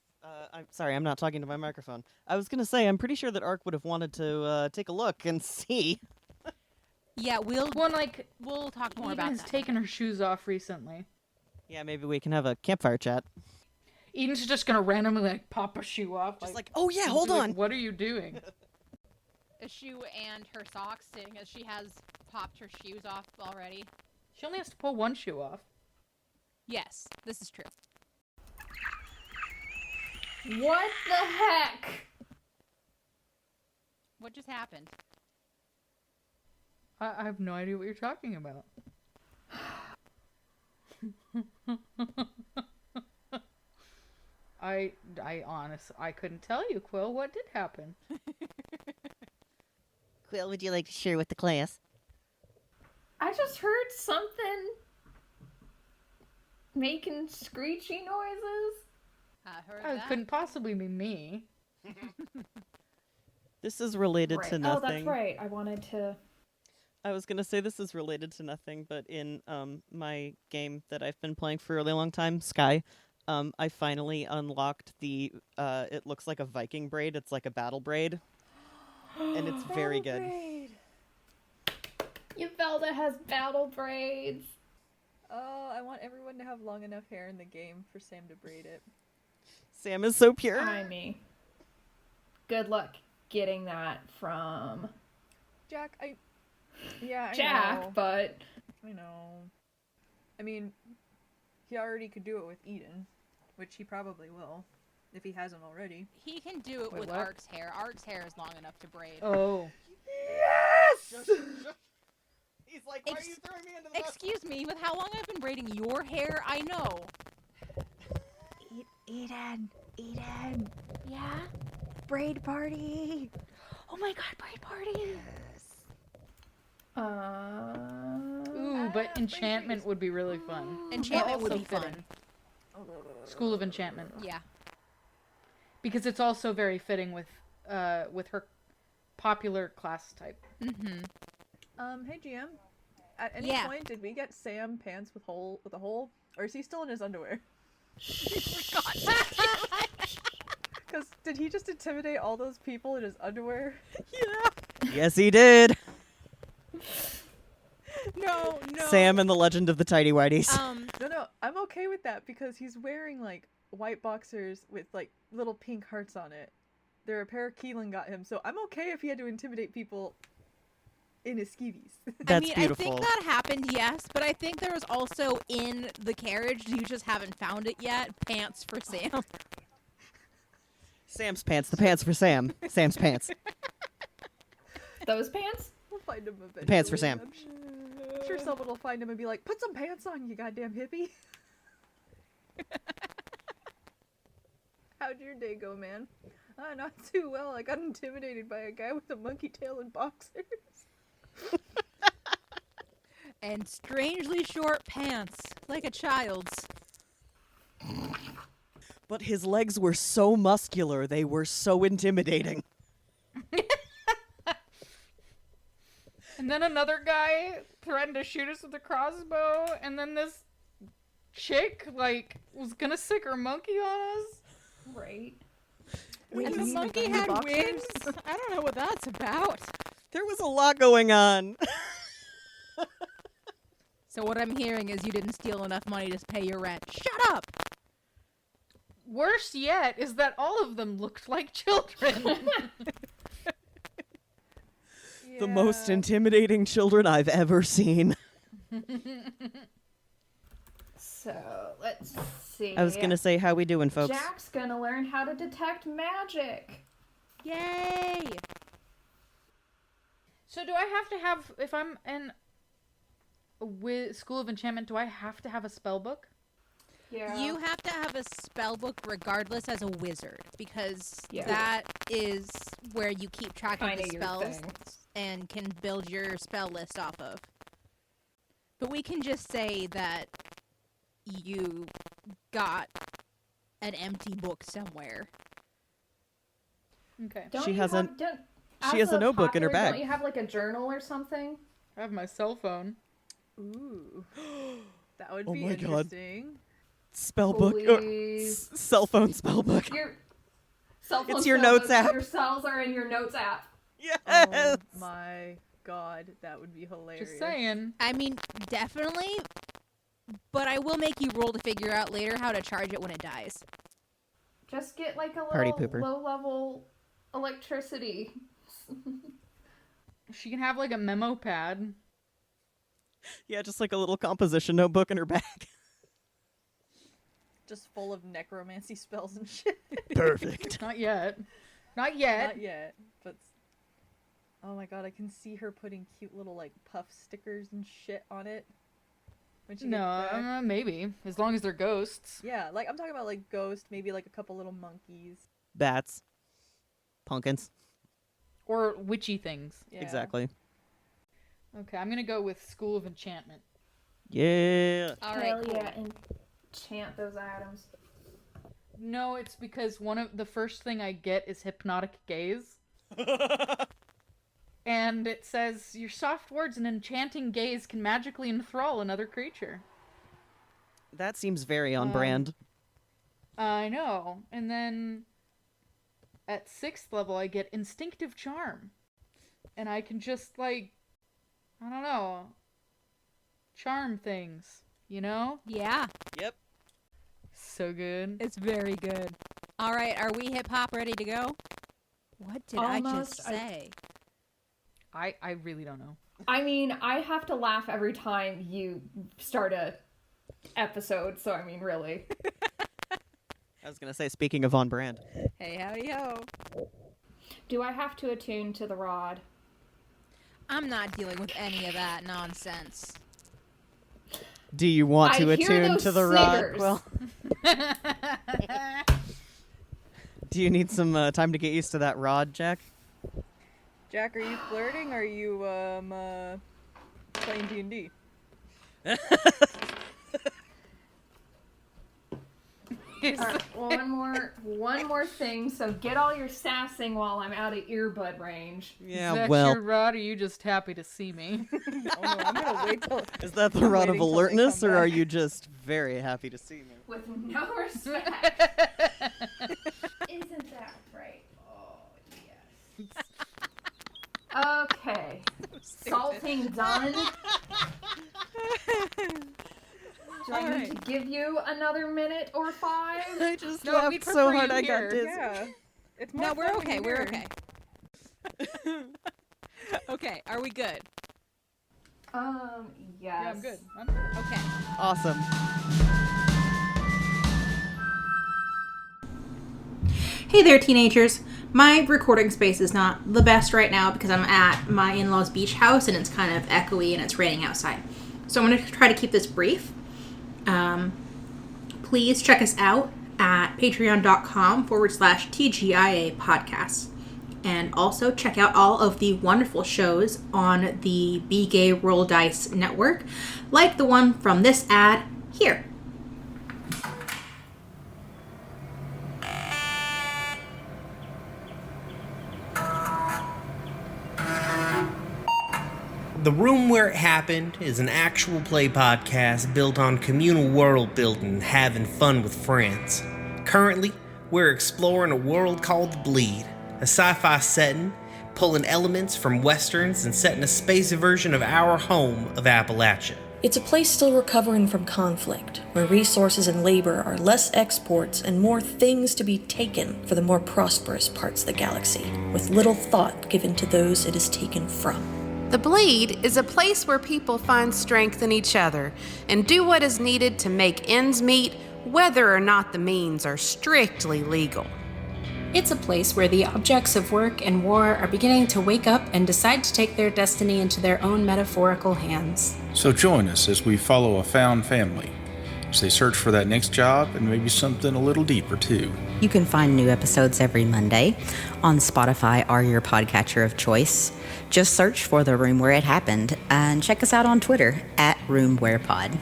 I'm sorry, I'm not talking to my microphone. I was gonna say, I'm pretty sure that Ark would have wanted to take a look and see. Yeah, we'll talk more Eden about has that. taken her shoes off recently. Yeah, maybe we can have a campfire chat. Eden's just gonna randomly like pop a shoe off. Just like, oh yeah, hold be like, on! what are you doing? A shoe and her socks, seeing as she has popped her shoes off already. She only has to pull one shoe off. Yes, this is true. What the heck? What just happened? I have no idea what you're talking about. I honestly, I couldn't tell you, Quill. What did happen? Quill, would you like to share with the class? I just heard something making screechy noises? I heard Oh, it that. couldn't possibly be me. This is related Right. to Oh, nothing. that's right. I wanted to... I was gonna say this is related to nothing, but in my game that I've been playing for a really long time, Sky, I finally unlocked the it looks like a Viking braid. It's like a battle braid, and it's very good. Braid. Yvelda has battle braids. Oh, I want everyone to have long enough hair in the game for Sam to braid it. Sam is so pure. I mean, good luck getting that from Jack, I Jack, know. but I know. I mean, he already could do it with Eden, which he probably will, if he hasn't already. He can do it Wait, with what? Ark's hair. Ark's hair is long enough to braid. Oh. Yes! He's like, why are you throwing me into the Excuse me, with how long I've been braiding your hair, I know. Eden, yeah, braid party. Oh my god, braid party! Ooh, but enchantment would be really fun. Enchantment would Also be fun. fitting. School of Enchantment. Yeah. Because it's also very fitting with her popular class type. Mm-hmm. Hey GM. At any Yeah. point did we get Sam pants with a hole? Or is he still in his underwear? Because did he just intimidate all those people in his underwear? Yes, he did. No. Sam and the Legend of the Tidy Whities. No, I'm okay with that because he's wearing like white boxers with like little pink hearts on it. They're a pair Keelan got him, so I'm okay if he had to intimidate people in his skeevies. That's beautiful. I think that happened, yes, but I think there was also in the carriage, you just haven't found it yet, pants for Sam. Sam's pants. The pants for Sam. Sam's pants. Those pants? We'll find him eventually. Pants for Sam. I'm sure someone will find him and be like, "Put some pants on, you goddamn hippie." How'd your day go, man? Not too well. I got intimidated by a guy with a monkey tail and boxers. And strangely short pants, like a child's. But his legs were so muscular, they were so intimidating. And then another guy threatened to shoot us with a crossbow, and then this chick, like, was gonna sick her monkey on us. Right. And the monkey had wings? I don't know what that's about. There was a lot going on. So what I'm hearing is you didn't steal enough money to pay your rent. Shut up! Worse yet is that all of them looked like children. The most intimidating children I've ever seen. So, let's see. I was gonna say, how we doing, folks? Jack's gonna learn how to detect magic. Yay! So do I have to have, if I'm in School of Enchantment, do I have to have a spell book? Yeah. You have to have a spell book regardless as a wizard, because Yeah. that is where you keep track of Kinda the your spells thing. and can build your spell list off of. But we can just say that you got an empty book somewhere. Okay. Don't She you has have, a- don't, she has as a notebook in her popular, bag. Don't you have like a journal or something? I have my cell phone. Ooh. That would Oh be my God. interesting. Spellbook. Please. Cell phone spellbook. Your cell phone It's your spell notes book, app. Your cells are in your notes app. Yes! Oh my god, that would be hilarious. Just saying. I mean, definitely, but I will make you roll to figure out later how to charge it when it dies. Just get like a Party little pooper. low-level electricity. She can have like a memo pad. Yeah, just like a little composition notebook in her bag. Just full of necromancy spells and shit. Perfect. Not yet. Not yet. Not yet, but oh my god, I can see her putting cute little like puff stickers and shit on it. When she No, gets back. maybe. As long as they're ghosts. Yeah, like I'm talking about like ghost, maybe like a couple little monkeys. Bats. Pumpkins. Or witchy things. Yeah. Exactly. Okay, I'm gonna go with School of Enchantment. Yeah. All right, Hell cool. yeah, and chant those items? No, it's because the first thing I get is hypnotic gaze. And it says, your soft words and enchanting gaze can magically enthrall another creature. That seems very on brand. I know. And then at 6th level, I get instinctive charm. And I can just, I don't know, charm things, you know? Yeah, Yep. So good. it's very good. All right, are we hip hop ready to go? What did I Almost. just say? I really don't know. I mean, I have to laugh every time you start a episode, so I mean, really. I was going to say, speaking of on brand. Hey, howdy ho. Do I have to attune to the rod? I'm not dealing with any of that nonsense. Do you want I to hear attune those to the rod? sniggers. Well, do you need some time to get used to that rod, Jack? Jack, are you flirting or are you playing D&D? One more thing. So get all your sassing while I'm out of earbud range. Yeah, Is that well, your rod, or are you just happy to see me? Oh no, I'm gonna wait till. is that the I'm rod of waiting till they alertness, come or are back. you just very happy to see me? With no respect. Isn't that right? Oh, yes. Okay. Salting done. Do I need to give you another minute or 5? I just No, laughed we'd so prefer hard you I got here. dizzy. Yeah. It's more No, we're fun when okay. you're We're here. okay. Okay, are we good? Yes. Yeah, I'm good. Okay. Awesome. Hey there, teenagers. My recording space is not the best right now because I'm at my in-laws' beach house and it's kind of echoey and it's raining outside. So I'm going to try to keep this brief. Please check us out at patreon.com/TGIA podcasts. And also check out all of the wonderful shows on the Be Gay Roll Dice network, like the one from this ad here. The Room Where It Happened is an actual play podcast built on communal world building and having fun with friends. Currently, we're exploring a world called The Bleed, a sci-fi setting, pulling elements from westerns and setting a space version of our home of Appalachia. It's a place still recovering from conflict, where resources and labor are less exports and more things to be taken for the more prosperous parts of the galaxy, with little thought given to those it is taken from. The Bleed is a place where people find strength in each other and do what is needed to make ends meet, whether or not the means are strictly legal. It's a place where the objects of work and war are beginning to wake up and decide to take their destiny into their own metaphorical hands. So join us as we follow a found family, as they search for that next job and maybe something a little deeper too. You can find new episodes every Monday on Spotify or your podcatcher of choice. Just search for The Room Where It Happened and check us out on Twitter at RoomWherePod.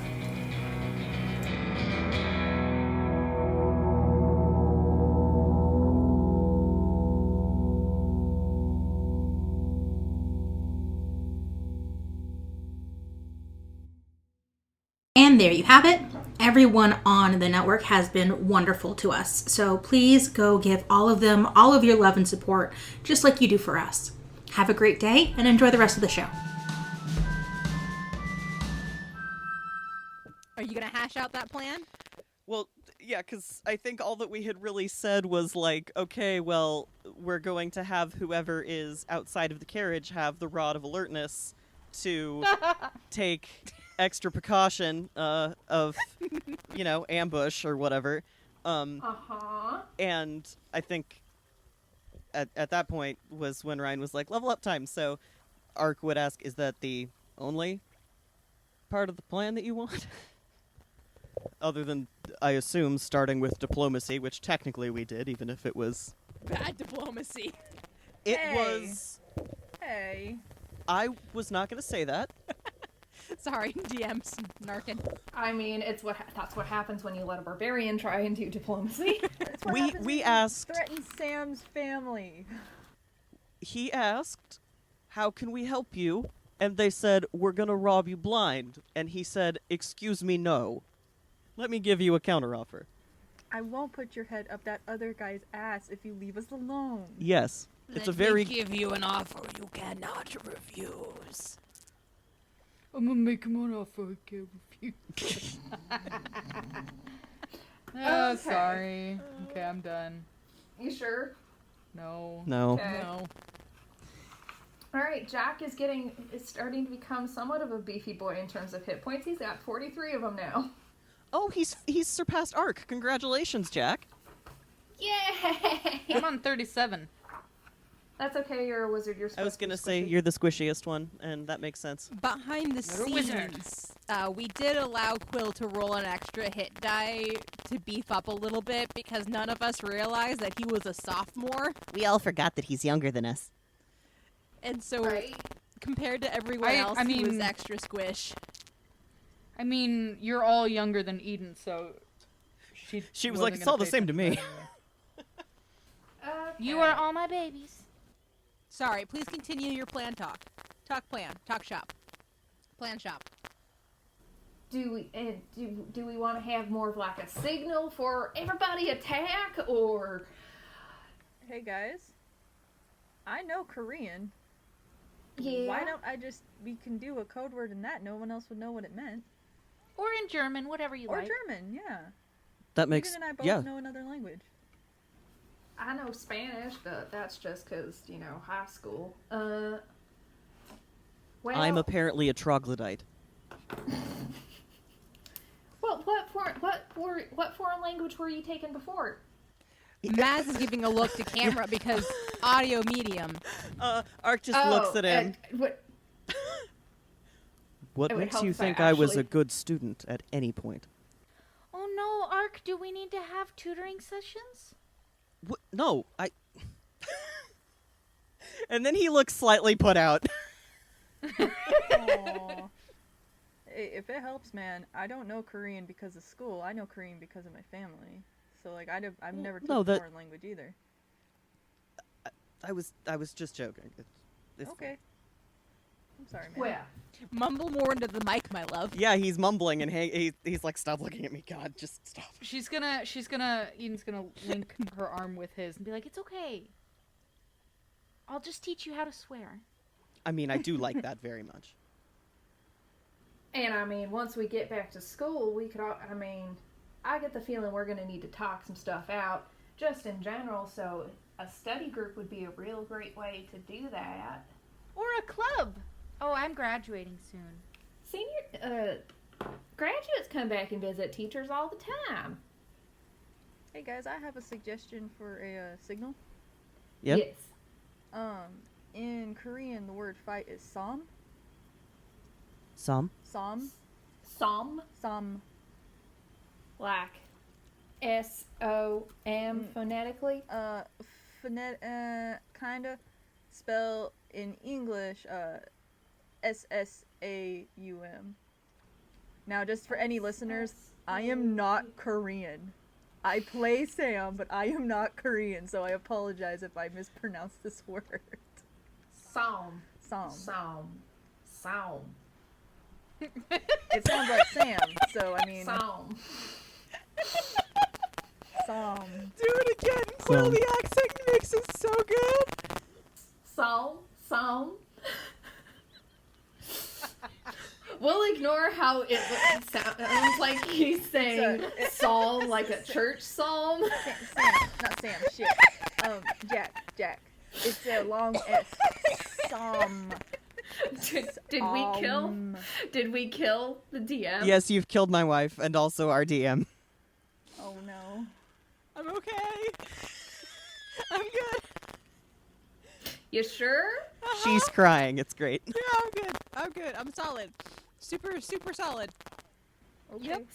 And there you have it. Everyone on the network has been wonderful to us. So please go give all of them all of your love and support, just like you do for us. Have a great day and enjoy the rest of the show. Are you gonna hash out that plan? Well, yeah, because I think all that we had really said was like, okay, well, we're going to have whoever is outside of the carriage have the rod of alertness to take extra precaution of, ambush or whatever. And I think at that point was when Ryan was like, level up time. So Ark would ask, is that the only part of the plan that you want? Other than, I assume, starting with diplomacy, which technically we did, even if it was... Bad diplomacy. It was... Hey. I was not going to say that. Sorry, DM's narking. I mean, that's what happens when you let a barbarian try and do diplomacy. That's what We- happens we when you asked- threaten Sam's family. He asked, "How can we help you?" And they said, "We're gonna rob you blind." And he said, "Excuse me, no. Let me give you a counteroffer." I won't put your head up that other guy's ass if you leave us alone. Yes, it's a very give you an offer you cannot refuse. I'm gonna make him an offer I can't refuse. Oh, Okay. sorry. Okay, I'm done. You sure? No. no. Okay. No. All right, Jack is starting to become somewhat of a beefy boy in terms of hit points. He's at 43 of them now. Oh, he's surpassed Ark. Congratulations, Jack. Yay! I'm on 37. That's okay. You're a wizard. You're supposed I was gonna to say be you're the squishiest one, and that makes sense. Behind the You're a wizard. scenes, we did allow Quill to roll an extra hit die to beef up a little bit because none of us realized that he was a sophomore. We all forgot that he's younger than us. And so, Right. compared to everyone I else, he was mean- extra squish. I mean, you're all younger than Eden, so she was wasn't like, "It's gonna all the pay same to attention me." that anyway. Okay. You are all my babies. Sorry, please continue your plan talk. Talk plan. Talk shop. Plan shop. Do we want to have more of like a signal for everybody attack, or Hey guys, I know Korean. yeah? Why don't we can do a code word in that, no one else would know what it meant. Or in German, whatever you Or like. German, yeah. That makes Eden and I both yeah. know another language. I know Spanish, but that's just because, high school. Well, I'm apparently a troglodyte. what foreign language were you taking before? Maz is giving a look to camera because audio medium. Ark just looks at him. What it would makes help you if I think I was a actually- good student at any point? Oh no, Ark, do we need to have tutoring sessions? No, I. And then he looks slightly put out. Aw. Hey, if it helps, man, I don't know Korean because of school. I know Korean because of my family. So like I've never no, taken a that- foreign language either. I was just joking. It's Okay. I'm sorry, man. Well, Mumble more into the mic, my love. Yeah, he's mumbling and he's like, "Stop looking at me, God, just stop." Eden's gonna link her arm with his and Be like, it's okay. I'll just teach you how to swear. I mean, I do like that very much. and I mean, once we get back to school, we could all, I get the feeling we're going to need to talk some stuff out, just in general, so a study group would be a real great way to do that. Or a club. Oh, I'm graduating soon. Graduates come back and visit teachers all the time. Hey guys, I have a suggestion for a signal. Yep. Yes. In Korean, the word fight is som. Some. Som. Som, like S-O-M phonetically. Kinda. Spell in English, S-S-A-U-M. Now, just for any listeners, I am not Korean. I play Sam, but I am not Korean, so I apologize if I mispronounce this word. Som. Som. It sounds like Sam, so I mean... Som. Som. Do it again, Quill. The accent makes it so good. Som. We'll ignore how it sounds like he's saying psalm, like a church psalm. Sam, not Sam, shit. Jack. It's a long S. Som. Did we kill the DM? Yes, you've killed my wife and also our DM. Oh no. I'm okay. I'm good. You sure? She's crying. It's great. Yeah, I'm good. I'm solid. Super solid. Okay. Yep.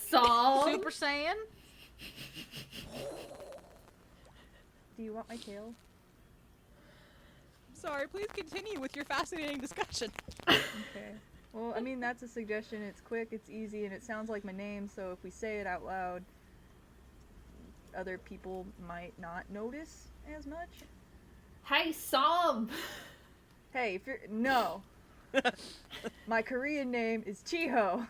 Psalm. Super Saiyan? Do you want my tail? Sorry, please continue with your fascinating discussion. Okay. Well, I mean, that's a suggestion. It's quick, it's easy, and it sounds like my name, so if we say it out loud, other people might not notice as much. Hey, Som! Hey, if you're... No. My Korean name is Chiho.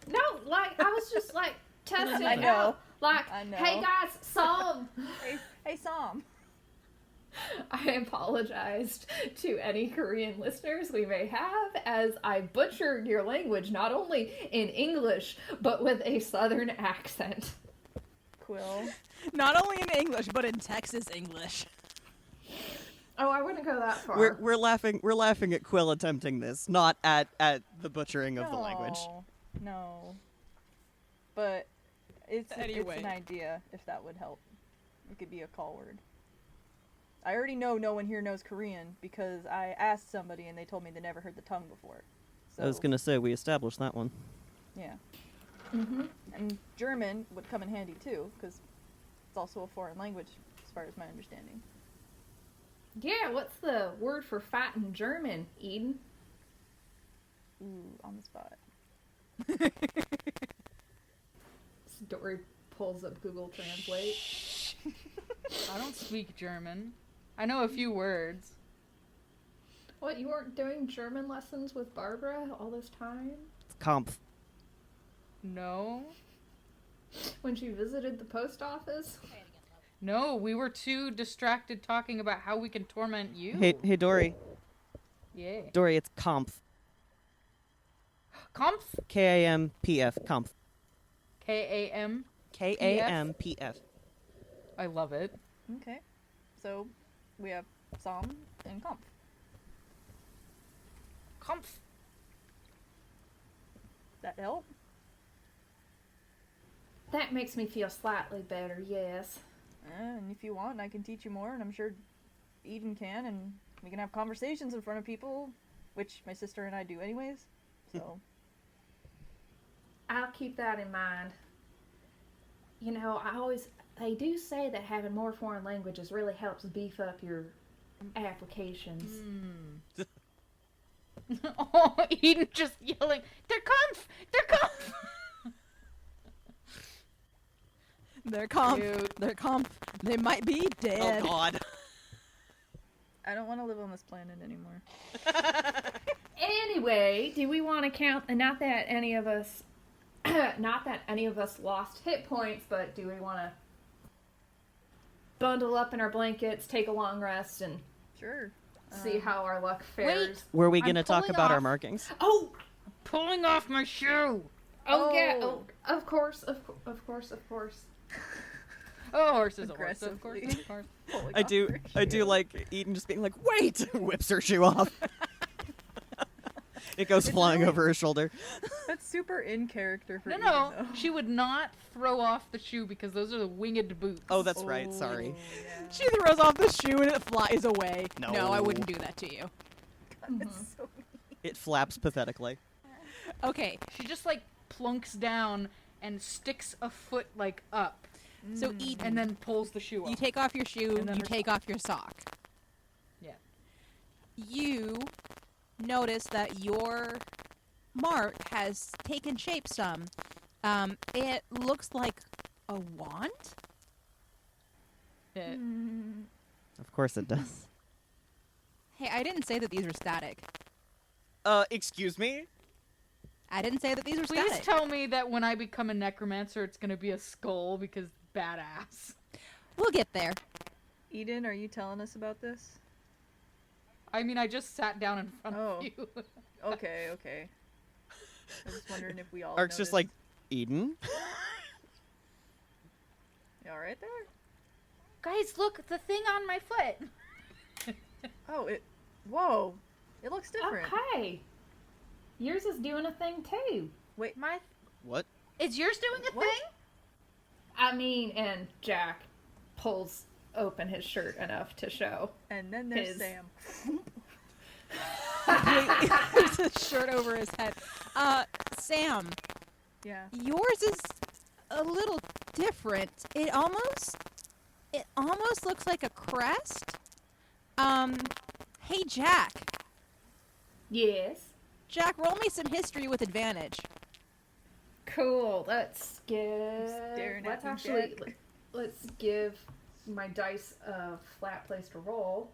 No, like, I was just, like, testing I it know. out. Like, I know. hey, guys, Som! Hey, Som. I apologized to any Korean listeners we may have as I butchered your language, not only in English, but with a southern accent. Quill. Not only in English, but in Texas English. Oh, I wouldn't go that far. We're laughing at Quill attempting this, not at the butchering of the language. No. But it's Anyway. an idea, if that would help. It could be a call word. I already know no one here knows Korean because I asked somebody and they told me they never heard the tongue before. So, I was gonna say, we established that one. yeah. Mm-hmm. And German would come in handy too, because it's also a foreign language, as far as my understanding. Yeah, what's the word for fat in German, Eden? Ooh, on the spot. Dory pulls up Google Translate. I don't speak German. I know a few words. What, you weren't doing German lessons with Barbara all this time? It's Kampf. No. When she visited the post office? No, we were too distracted talking about how we can torment you. Hey, Dory. Yeah. Dory, it's Kampf. Kampf? K-A-M-P-F. Kampf. K-A-M? K-A-M-P-F. I love it. Okay. So, we have Som and Kampf. Kampf. That help? That makes me feel slightly better, yes. And if you want, I can teach you more, and I'm sure Eden can, and we can have conversations in front of people, which my sister and I do anyways, so... I'll keep that in mind. You know, they do say that having more foreign languages really helps beef up your applications. Oh, Eden just yelling, "They're Kampf! They're Kampf!" They're Kampf. Cute. They're Kampf. They might be dead. Oh, God. I don't want to live on this planet anymore. Anyway, do we want to count, not that any of us lost hit points, but do we want to bundle up in our blankets, take a long rest, and Sure. see how our luck fares? Were we I'm gonna talk pulling about our off- markings? Oh! Pulling off my shoe! Yeah, of course. Oh, horse is a horse, of course, Aggressively. of course. I do like Eden just being like, wait! Whips her shoe off. It goes flying over her shoulder. That's super in character for No, Eden, no, though. she would not throw off the shoe because those are the winged boots. Oh, that's right. Sorry. Yeah. She throws off the shoe and it flies away. No. I wouldn't do that to you. That's so It flaps pathetically. Okay, She just like plunks down and sticks a foot like up, so Eden, and then pulls the shoe you off. take off your shoe, And then you her take off your sock. Yeah. You notice that your mark has taken shape some. It looks like a wand? Yeah. Of course it does. Hey, I didn't say that these were static. Excuse me? I didn't say that these were Please static. tell me that when I become a necromancer, it's gonna be a skull because badass. We'll get there. Eden, are you telling us about this? I mean, I just sat down in front Oh. of you. Okay. I was just wondering if we all Ark's just like, Eden? You alright there? Guys, look, the thing on my foot. Oh, whoa. It looks different. Okay. Yours is doing a thing too. Wait. What? Is yours doing a What? thing? I mean, and Jack pulls open his shirt enough to show. And then there's His. Sam. There's a shirt over his head. Sam, Yeah. yours is a little different. It almost looks like a crest. Hey Jack, Yes. Jack, roll me some history with advantage. Cool. Let's give. Staring Let's at me, actually. Jack. Let's give my dice a flat place to roll.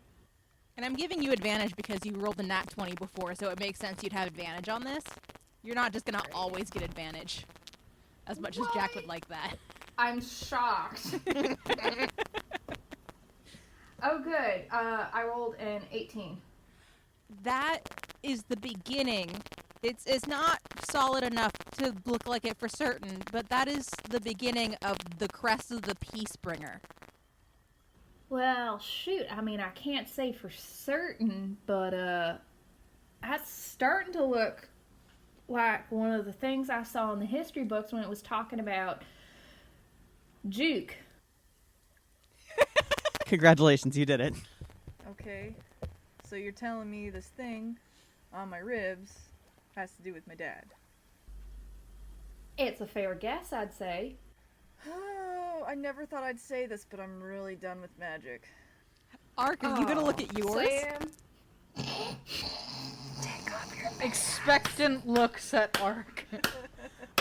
And I'm giving you advantage because you rolled the nat 20 before, so it makes sense you'd have advantage on this. You're not just gonna always get advantage. As much as Jack would like that. I'm shocked. Oh, good. I rolled an 18. That is the beginning. It's not solid enough to look like it for certain, but that is the beginning of the crest of the Peacebringer. Well, shoot. I mean, I can't say for certain, but that's starting to look like one of the things I saw in the history books when it was talking about Juke. Congratulations, you did it. Okay, so you're telling me this thing on my ribs has to do with my dad. It's a fair guess, I'd say. Oh, I never thought I'd say this, but I'm really done with magic. Ark, are you gonna look at yours? Sam. Expectant looks at Ark.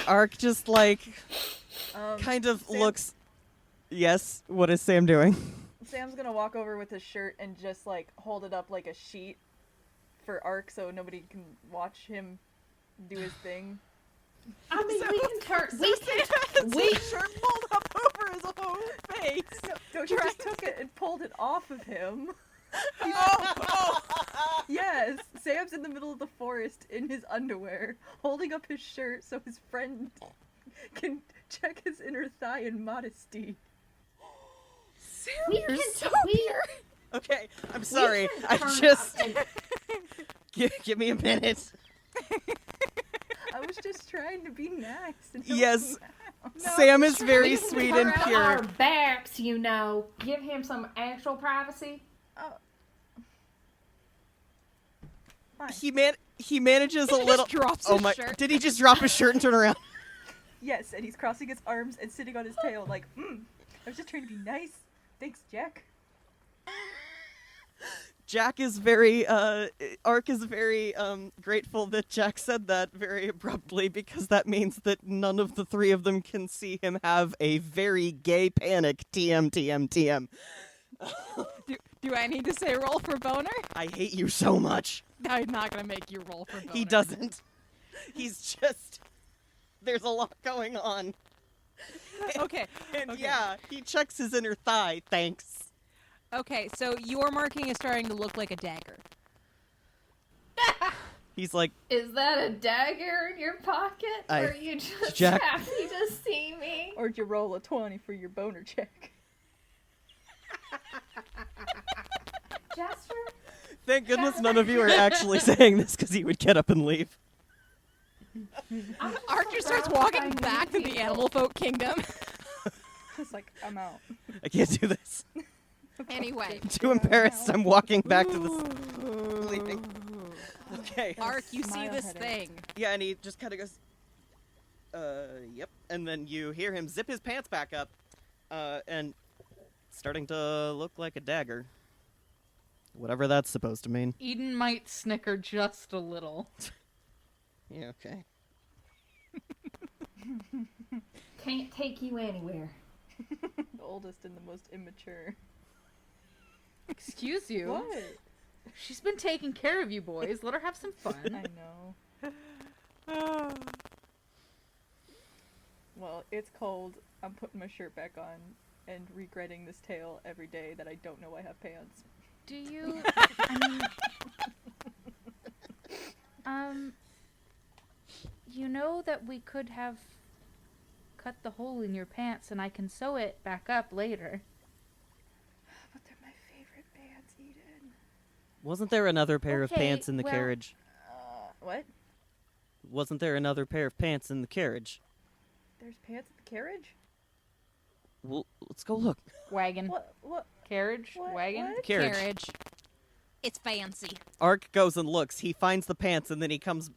Ark just like kind of Sam, looks. Yes, what is Sam doing? Sam's gonna walk over with his shirt and just like hold it up like a sheet for Ark so nobody can watch him do his thing. I mean, we can turn. We shirt pulled up over his own face. No, he just took it and pulled it off of him. Yes, Sam's in the middle of the forest in his underwear, holding up his shirt so his friend can check his inner thigh in modesty. Sam, you're so weird. Okay, I'm sorry. I just give me a minute. I was just trying to be nice. And Yes, Sam is very sweet and Turn pure. our backs, you know. Give him some actual privacy. He manages a little. drops oh his my! shirt. Did he just drop his shirt and turn around? Yes, and he's crossing his arms and sitting on his tail like, I was just trying to be nice. Thanks, Jack. Jack is very, Ark is very, grateful that Jack said that very abruptly because that means that none of the three of them can see him have a very gay panic. TM, TM, TM. Do I need to say roll for boner? I hate you so much. I'm not gonna make you roll for boner. He doesn't. He's just, there's a lot going on. Okay. And okay. yeah, he checks his inner thigh, thanks. Okay, so your marking is starting to look like a dagger. He's like, Is that a dagger in your pocket? I- or are you just Jack- happy to see me? Or did you roll a 20 for your boner check? Jasper? thank goodness none of you are actually saying this because he would get up and leave. Archer starts walking back to the animal folk kingdom. It's like, I'm out. I can't do this. Anyway. I'm too embarrassed. I'm walking back to the leaving. Okay. Ark, you see Smile this headache. thing. Yeah, and he just kind of goes, yep. And then you hear him zip his pants back up, and it's starting to look like a dagger. Whatever that's supposed to mean. Eden might snicker just a little. Yeah, okay. Can't take you anywhere. The oldest and the most immature. Excuse you. What? She's been taking care of you boys. Let her have some fun. I know. Well, it's cold. I'm putting my shirt back on and regretting this tale every day that I don't know I have pants. Do you? I mean, you know that we could have cut the hole in your pants and I can sew it back up later. But they're my favorite pants, Eden. Wasn't there another pair of Okay, pants in the well- carriage? What? Wasn't there another pair of pants in the carriage? There's pants in the carriage? Well, let's go look. Wagon. What? Carriage? What? Wagon? What? Carriage. It's fancy. Ark goes and looks. He finds the pants, and then he comes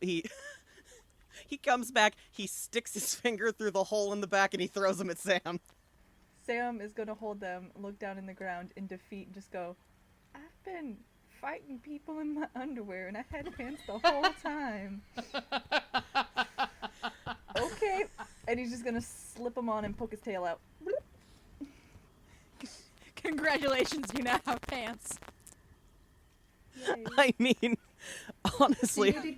back. He sticks his finger through the hole in the back, and he throws them at Sam. Sam is gonna hold them, look down in the ground in defeat, and just go, I've been fighting people in my underwear and I had pants the whole time. Okay. And he's just gonna slip them on and poke his tail out. Congratulations, you now have pants. Yay. I mean, honestly,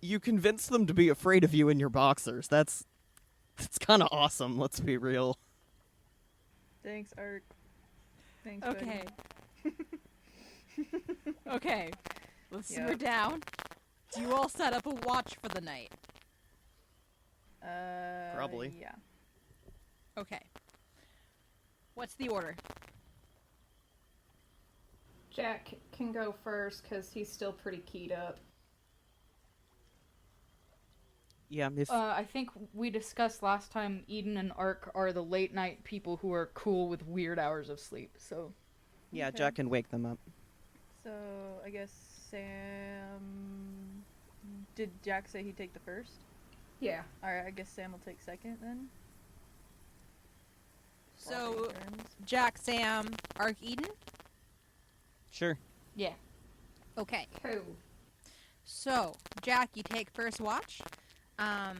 you convinced them to be afraid of you in your boxers. That's kind of awesome. Let's be real. Thanks, Ark. Thanks, Okay. buddy. Okay. Let's Yep. simmer down. Do you all set up a watch for the night? Probably. Yeah. Okay. What's the order? Jack can go first because he's still pretty keyed up. Yeah, I think we discussed last time Eden and Ark are the late night people who are cool with weird hours of sleep, so... Yeah, Okay. Jack can wake them up. So, I guess Sam... Did Jack say he'd take the first? Yeah. Alright, I guess Sam will take second then. So, Swapping turns. Jack, Sam, Ark, Eden? Sure. Yeah. Okay. Cool. So, Jack, you take first watch. I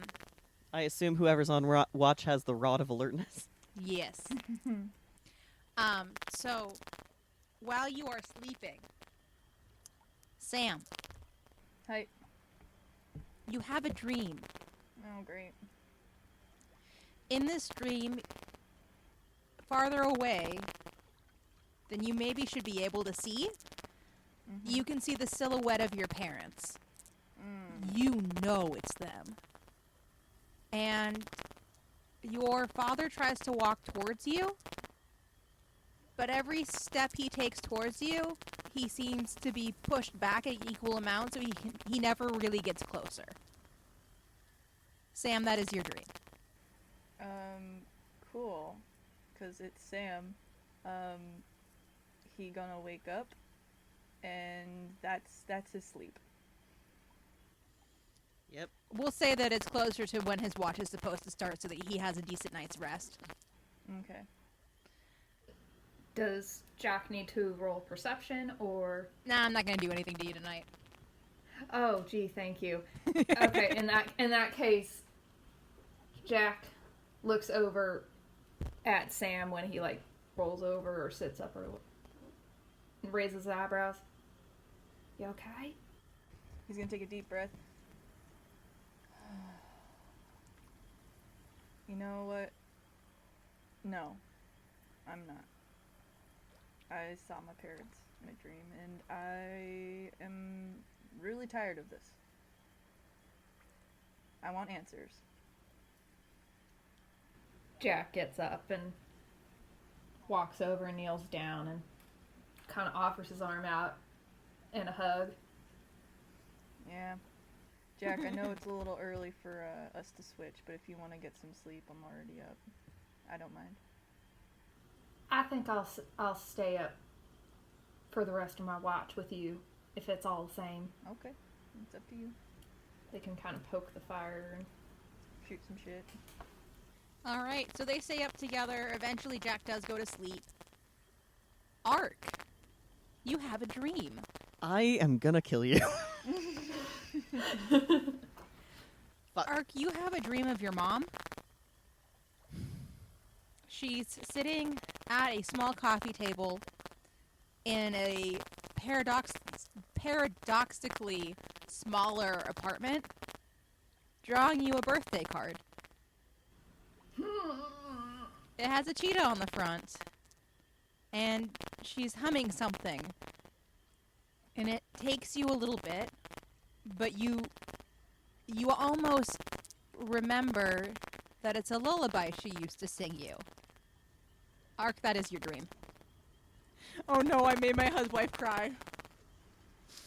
assume whoever's on watch has the rod of alertness. Yes. So, while you are sleeping, Sam, Hi. you have a dream. Oh, great. In this dream, farther away than you maybe should be able to see, you can see the silhouette of your parents. You know it's them. And your father tries to walk towards you, but every step he takes towards you, he seems to be pushed back at equal amounts, so he never really gets closer. Sam, that is your dream. Cool. 'Cause it's Sam. He gonna wake up, and that's his sleep. Yep. We'll say that it's closer to when his watch is supposed to start so that he has a decent night's rest. Okay. Does Jack need to roll perception or? Nah, I'm not gonna do anything to you tonight. Oh, gee, thank you. Okay, in that case, Jack looks over at Sam when he like rolls over or sits up or raises his eyebrows. You okay? He's gonna take a deep breath. You know what? No, I'm not. I saw my parents in a dream, and I am really tired of this. I want answers. Jack gets up and walks over and kneels down and kind of offers his arm out in a hug. Yeah. Jack, I know it's a little early for us to switch, but if you want to get some sleep, I'm already up. I don't mind. I think I'll stay up for the rest of my watch with you, if it's all the same. Okay. It's up to you. They can kind of poke the fire and shoot some shit. All right, so they stay up together. Eventually, Jack does go to sleep. Ark, you have a dream. I am gonna kill you. Ark, you have a dream of your mom. She's sitting at a small coffee table in a paradoxically smaller apartment, drawing you a birthday card. It has a cheetah on the front, and she's humming something. And it takes you a little bit, but you almost remember that it's a lullaby she used to sing you. Ark, that is your dream. Oh no, I made my husband cry.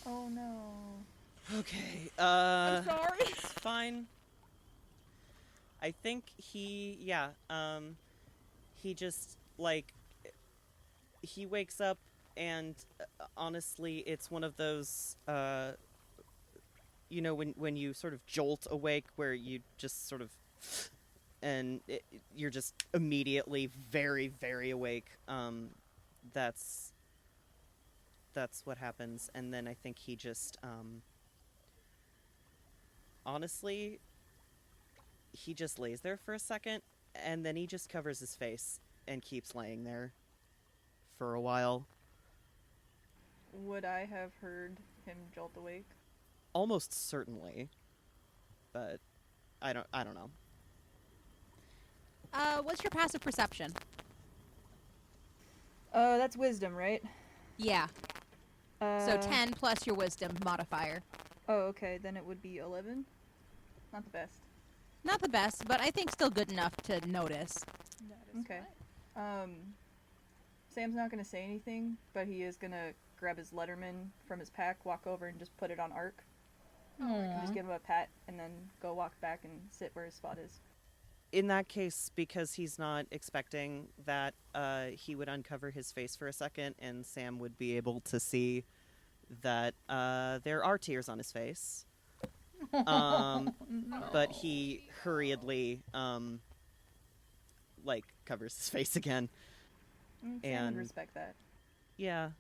Oh no. Okay, I'm sorry. It's fine. I think he just, like, he wakes up and honestly, it's one of those, you know, when you sort of jolt awake where you just sort of, and you're just immediately very, very awake. That's that's what happens. And then I think he just, honestly, he just lays there for a second, and then he just covers his face and keeps laying there for a while. Would I have heard him jolt awake? Almost certainly, but I don't know. What's your passive perception? That's wisdom, right? Yeah. So 10 plus your wisdom modifier. Oh, okay. Then it would be 11. Not the best. Not the best, but I think still good enough to notice. Okay. Sam's not gonna say anything, but he is gonna grab his Letterman from his pack, walk over, and just put it on Ark. And just give him a pat, and then go walk back and sit where his spot is. In that case, because he's not expecting that, he would uncover his face for a second, and Sam would be able to see that there are tears on his face. But he hurriedly, covers his face again. Sam would respect that. Yeah,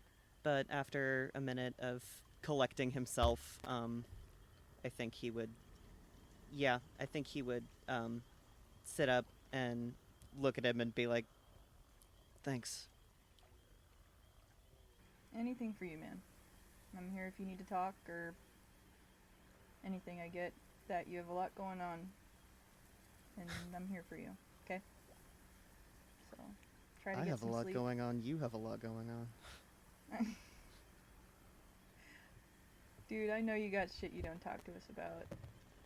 but after a minute of collecting himself, I think he would sit up and look at him and be like, thanks. Anything for you, man. I'm here if you need to talk or anything. I get that you have a lot going on, and I'm here for you, okay? So, try to I get have a some lot sleep. going on. You have a lot going on. Dude, I know you got shit you don't talk to us about.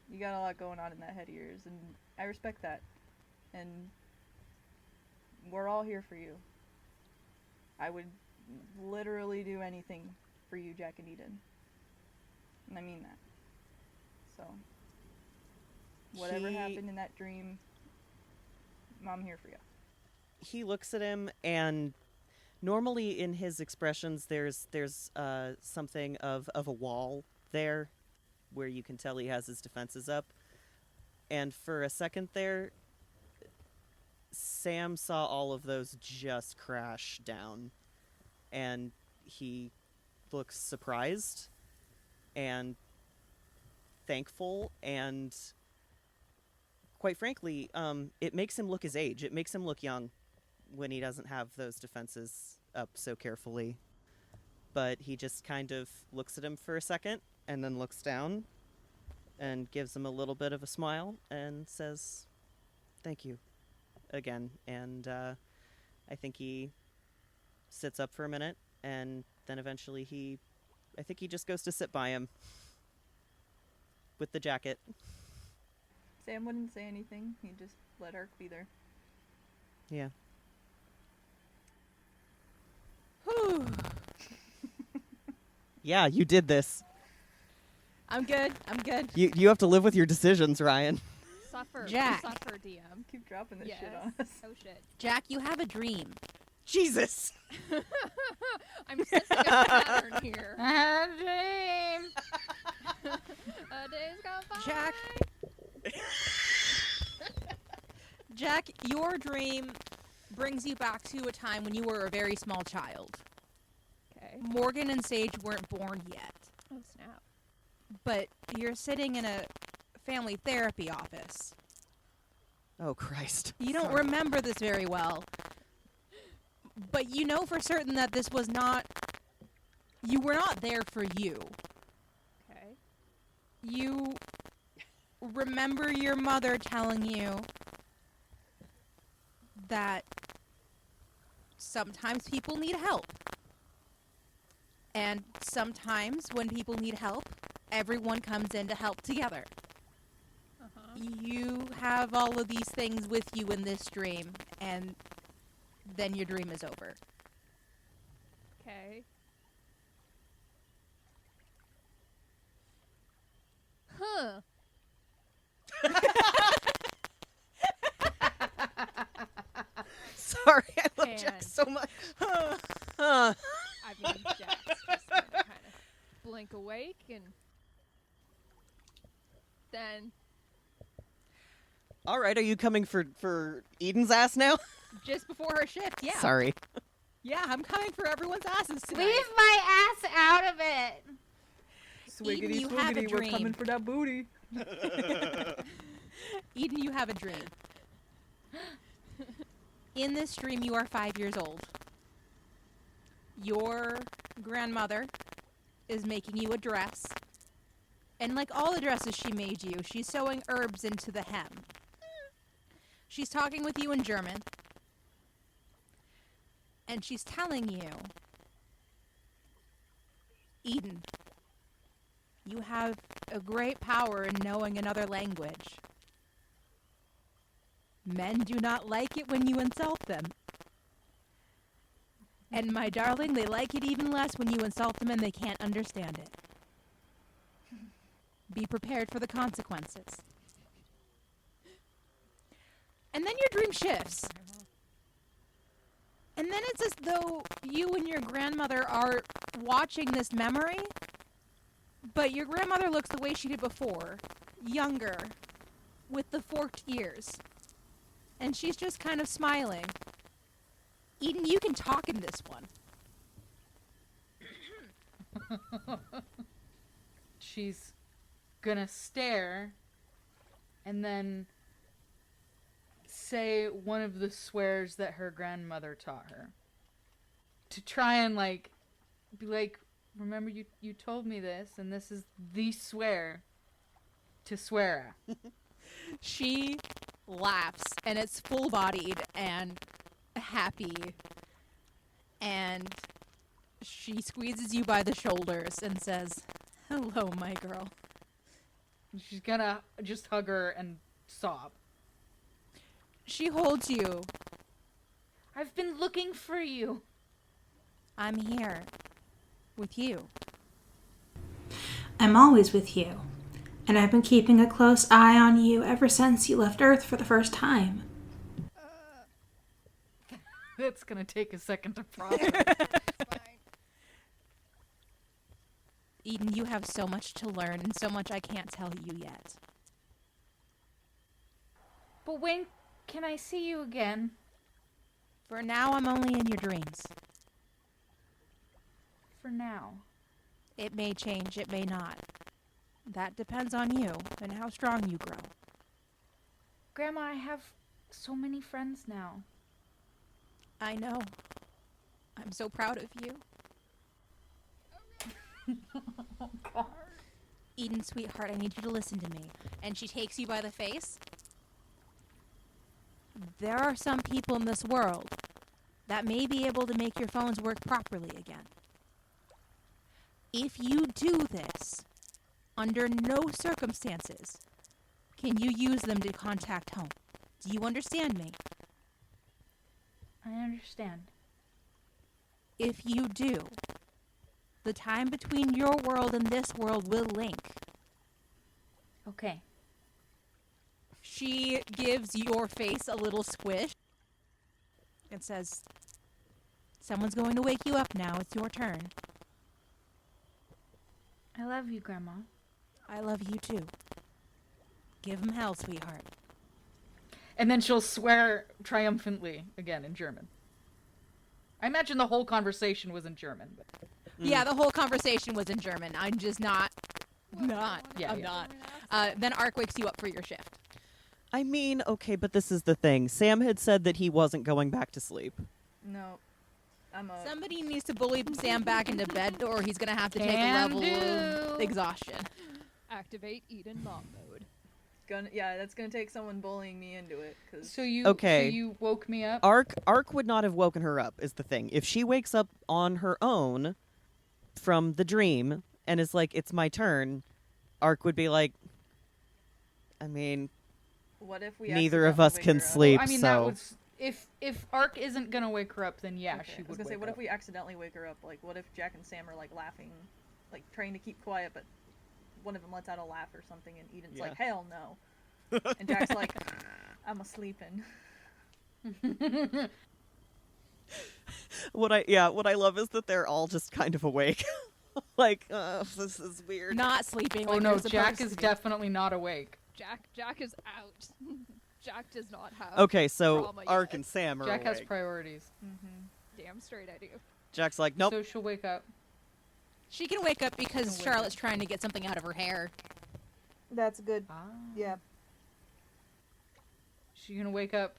You got a lot going on in that head of yours, and I respect that. And we're all here for you. I would literally do anything for you, Jack and Eden. And I mean that. So, whatever happened in that dream, I'm here for you. He looks at him, and normally in his expressions, there's something of a wall there, where you can tell he has his defenses up. And for a second there, Sam saw all of those just crash down, and he looks surprised and thankful, and quite frankly, it makes him look his age. It makes him look young when he doesn't have those defenses up so carefully. But he just kind of looks at him for a second and then looks down and gives him a little bit of a smile and says, thank you again. And I think he sits up for a minute, and then eventually I think he just goes to sit by him with the jacket. Sam wouldn't say anything. He'd just let Ark be there. Yeah. Whew. Yeah, you did this. I'm good. You have to live with your decisions, Ryan. Suffer. Jack. Suffer, DM. Keep dropping this Yes. shit on us. Oh shit. Jack, you have a dream. Jesus! I'm sensing a pattern here. I had a dream. A day's gone by. Jack, your dream brings you back to a time when you were a very small child. Okay. Morgan and Sage weren't born yet, Oh snap. but you're sitting in a family therapy office. Oh, Christ. You don't remember this very well, but you know for certain that this was not... You were not there for you. Okay. You remember your mother telling you that sometimes people need help. And sometimes when people need help, everyone comes in to help together. You have all of these things with you in this dream, and then your dream is over. Okay. Huh. Sorry, I love And- Jack so much. I mean, Jack's just gonna kind of blink awake, and then All right, are you coming for Eden's ass now? Just before her shift, yeah. Sorry. Yeah, I'm coming for everyone's asses tonight. Leave my ass out of it. Swiggity, Eden, you have a swiggity, we're dream. coming for that booty. Eden, you have a dream. In this dream, you are 5 years old. Your grandmother is making you a dress. And like all the dresses she made you, she's sewing herbs into the hem. She's talking with you in German. And she's telling you, Eden, you have a great power in knowing another language. Men do not like it when you insult them. And my darling, they like it even less when you insult them and they can't understand it. Be prepared for the consequences. And then your dream shifts. And then it's as though you and your grandmother are watching this memory, but your grandmother looks the way she did before, younger, with the forked ears. And she's just kind of smiling. Eden, you can talk in this one. She's gonna stare and then say one of the swears that her grandmother taught her. To try and, like, be like, remember you told me this, and this is the swear to swear at. She laughs, and it's full-bodied and happy. And she squeezes you by the shoulders and says, "Hello, my girl." She's gonna just hug her and sob. She holds you. I've been looking for you. I'm here. With you. I'm always with you. And I've been keeping a close eye on you ever since you left Earth for the first time. That's gonna take a second to process. Eden, you have so much to learn and so much I can't tell you yet. But when can I see you again? For now, I'm only in your dreams. For now. It may change, it may not. That depends on you and how strong you grow. Grandma, I have so many friends now. I know. I'm so proud of you. Oh, God. Eden, sweetheart, I need you to listen to me. And she takes you by the face. There are some people in this world that may be able to make your phones work properly again. If you do this, under no circumstances can you use them to contact home. Do you understand me? I understand. If you do, the time between your world and this world will link. Okay. She gives your face a little squish and says, "Someone's going to wake you up now. It's your turn." I love you, Grandma. I love you too. Give him hell, sweetheart. And then she'll swear triumphantly again in German. I imagine the whole conversation was in German. But... Yeah, the whole conversation was in German. I'm just not. Yeah, I'm not. Then Ark wakes you up for your shift. I mean, okay, but this is the thing. Sam had said that he wasn't going back to sleep. No. I'm a... Somebody needs to bully Sam back into bed, or he's gonna have to take a level of exhaustion. Activate Eden mom mode. That's gonna take someone bullying me into it. Cause... So you woke me up? Ark would not have woken her up, is the thing. If she wakes up on her own from the dream and is like, "It's my turn," Ark would be like, I mean, what if we neither of us can sleep, well, I mean, so... that was... If Ark isn't gonna wake her up, then yeah, okay. she would. I was gonna say, what up. if we accidentally wake her up? Like, what if Jack and Sam are like laughing, like trying to keep quiet, but one of them lets out a laugh or something, and Eden's like, "Hell no," and Jack's like, "I'm a-sleeping." What I love is that they're all just kind of awake. Like, this is weird. Not sleeping. Oh like no, they're Jack supposed is to be. definitely not awake. Jack is out. Jack does not have. Okay, so trauma Ark yet. and Sam are Jack has awake. priorities. Mm-hmm. damn straight I do. Jack's like, nope. So she'll wake up. She can wake up because Charlotte's trying to get something out of her hair. That's good. Yeah. She's gonna wake up,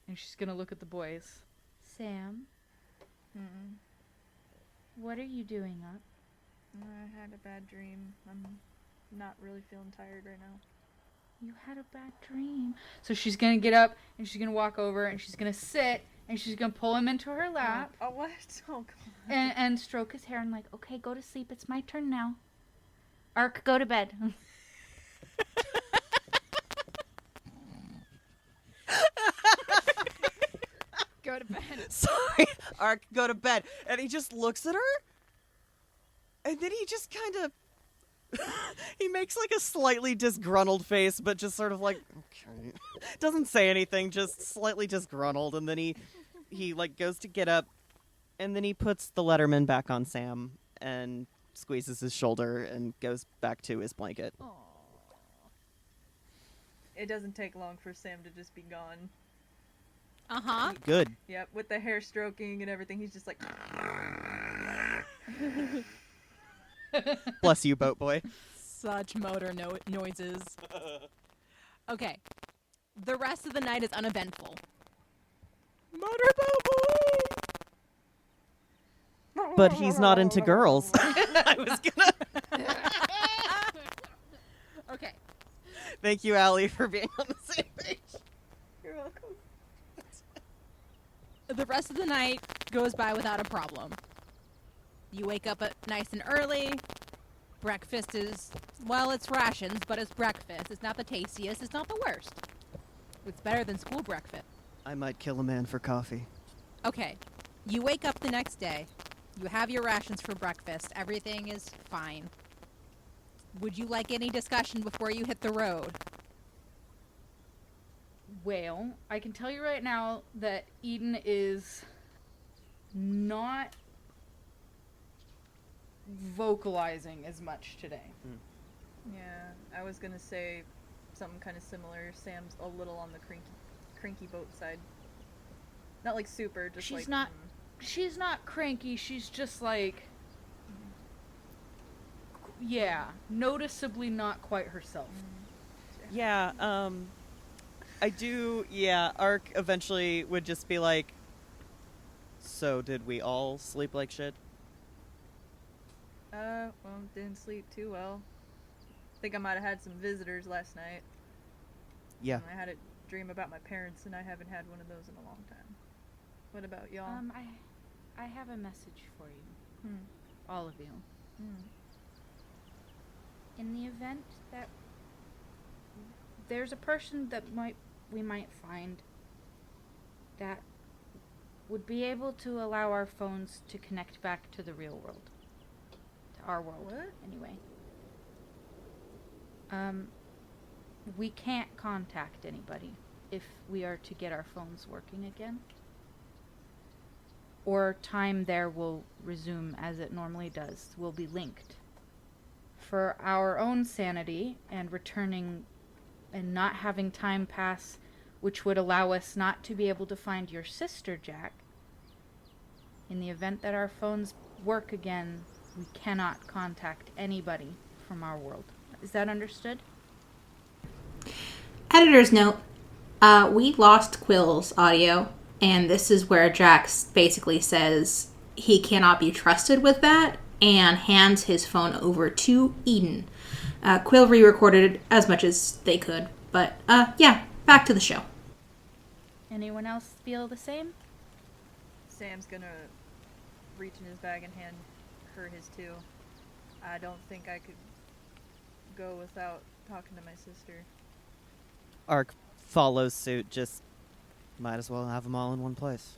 and she's gonna look at the boys. Sam? What are you doing up? I had a bad dream. I'm not really feeling tired right now. You had a bad dream. So she's gonna get up, and she's gonna walk over, and she's gonna sit, and she's gonna pull him into her lap. Oh, what? Oh, God. And stroke his hair and like, okay, go to sleep. It's my turn now. Ark, go to bed. Go to bed. Sorry, Ark, go to bed. And he just looks at her, and then he just kind of... he makes like a slightly disgruntled face, but just sort of like, okay. Doesn't say anything, just slightly disgruntled, and then he like goes to get up, and then he puts the Letterman back on Sam, and squeezes his shoulder, and goes back to his blanket. Aww. It doesn't take long for Sam to just be gone. Uh-huh. Good. Yep, with the hair stroking and everything, he's just like... Bless you, boat boy. Such motor noises. Okay. The rest of the night is uneventful. Motorboat boy! But he's not into girls. I was gonna... Okay. Thank you, Allie, for being on the same page. You're welcome. The rest of the night goes by without a problem. You wake up nice and early. Breakfast is, well, it's rations, but it's breakfast. It's not the tastiest. It's not the worst. It's better than school breakfast. I might kill a man for coffee. Okay. You wake up the next day. You have your rations for breakfast. Everything is fine. Would you like any discussion before you hit the road? Well, I can tell you right now that Eden is not vocalizing as much today. Yeah, I was gonna say something kind of similar. Sam's a little on the cranky boat side. Not like super, just She's like... She's not cranky, she's just like... Yeah, noticeably not quite herself. Yeah, I do, yeah, Ark eventually would just be like, so did we all sleep like shit? Well, didn't sleep too well. Think I might have had some visitors last night. Yeah. I had a dream about my parents, and I haven't had one of those in a long time. What about y'all? I have a message for you. All of you. In the event that there's a person that we might find that would be able to allow our phones to connect back to the real world. To our world. What? Anyway. We can't contact anybody if we are to get our phones working again. Or time there will resume as it normally does. We'll be linked. For our own sanity and returning and not having time pass, which would allow us not to be able to find your sister, Jack. In the event that our phones work again, we cannot contact anybody from our world. Is that understood? Editor's note, we lost Quill's audio, and this is where Jax basically says he cannot be trusted with that, and hands his phone over to Eden. Quill re-recorded as much as they could, but yeah, back to the show. Anyone else feel the same? Sam's gonna reach in his bag and hand her his too. I don't think I could go without talking to my sister. Ark follows suit, just might as well have them all in one place.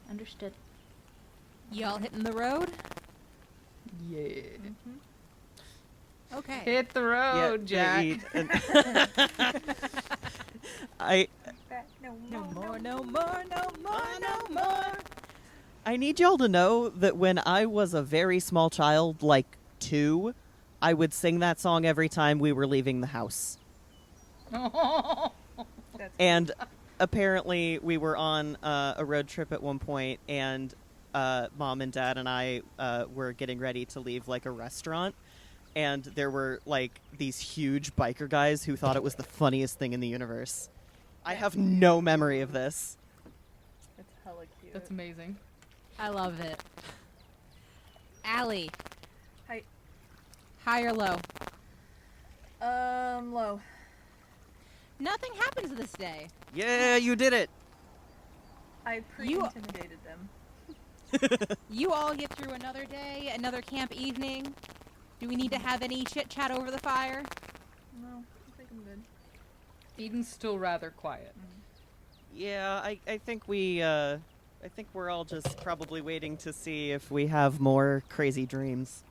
Understood. Y'all hitting the road? Yeah. Okay. Hit the road, Jack. No more. I need y'all to know that when I was a very small child, like 2, I would sing that song every time we were leaving the house. And apparently we were on a road trip at one point, and Mom and Dad and I were getting ready to leave like a restaurant, and there were like these huge biker guys who thought it was the funniest thing in the universe. I have no memory of this. It's hella cute. That's amazing. I love it. Allie. Hi. High or low? Low. Nothing happens this day. Yeah, you did it. I pre-intimidated them. You all get through another day, another camp evening. Do we need to have any chit chat over the fire? No, I think I'm good. Eden's still rather quiet. Yeah, I think I think we're all just probably waiting to see if we have more crazy dreams.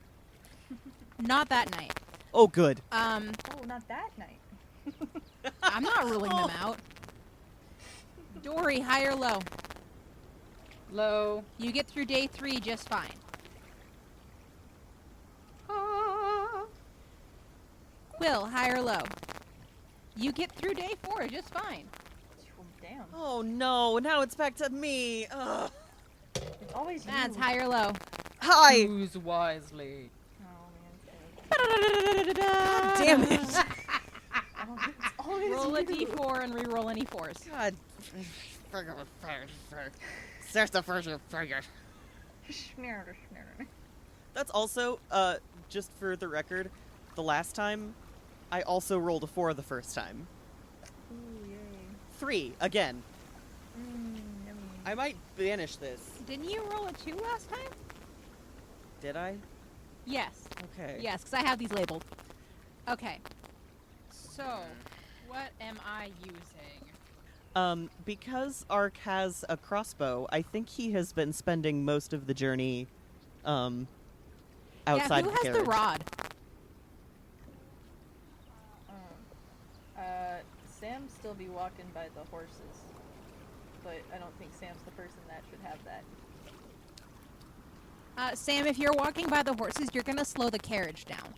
Not that night. Oh, good. Oh, not that night. I'm not ruling them out. Dory, high or low? Low. You get through day 3 just fine. Quill, high or low? You get through day 4 just fine. Damn. Oh no, now it's back to me. Ugh. It's always Mads, you. high or low? Hi. Choose wisely. God damn it. Roll a d4 and re-roll any 4s. God. That's also, just for the record, the last time I also rolled a 4 the first time. Ooh, yay. 3 again. Yummy. I might banish this. Didn't you roll a 2 last time? Did I? Yes. Okay. Yes, because I have these labeled. Okay. So, what am I using? Because Ark has a crossbow, I think he has been spending most of the journey, outside yeah, who the has carriage. the rod? Sam still be walking by the horses, but I don't think Sam's the person that should have that. Sam, if you're walking by the horses, you're gonna slow the carriage down.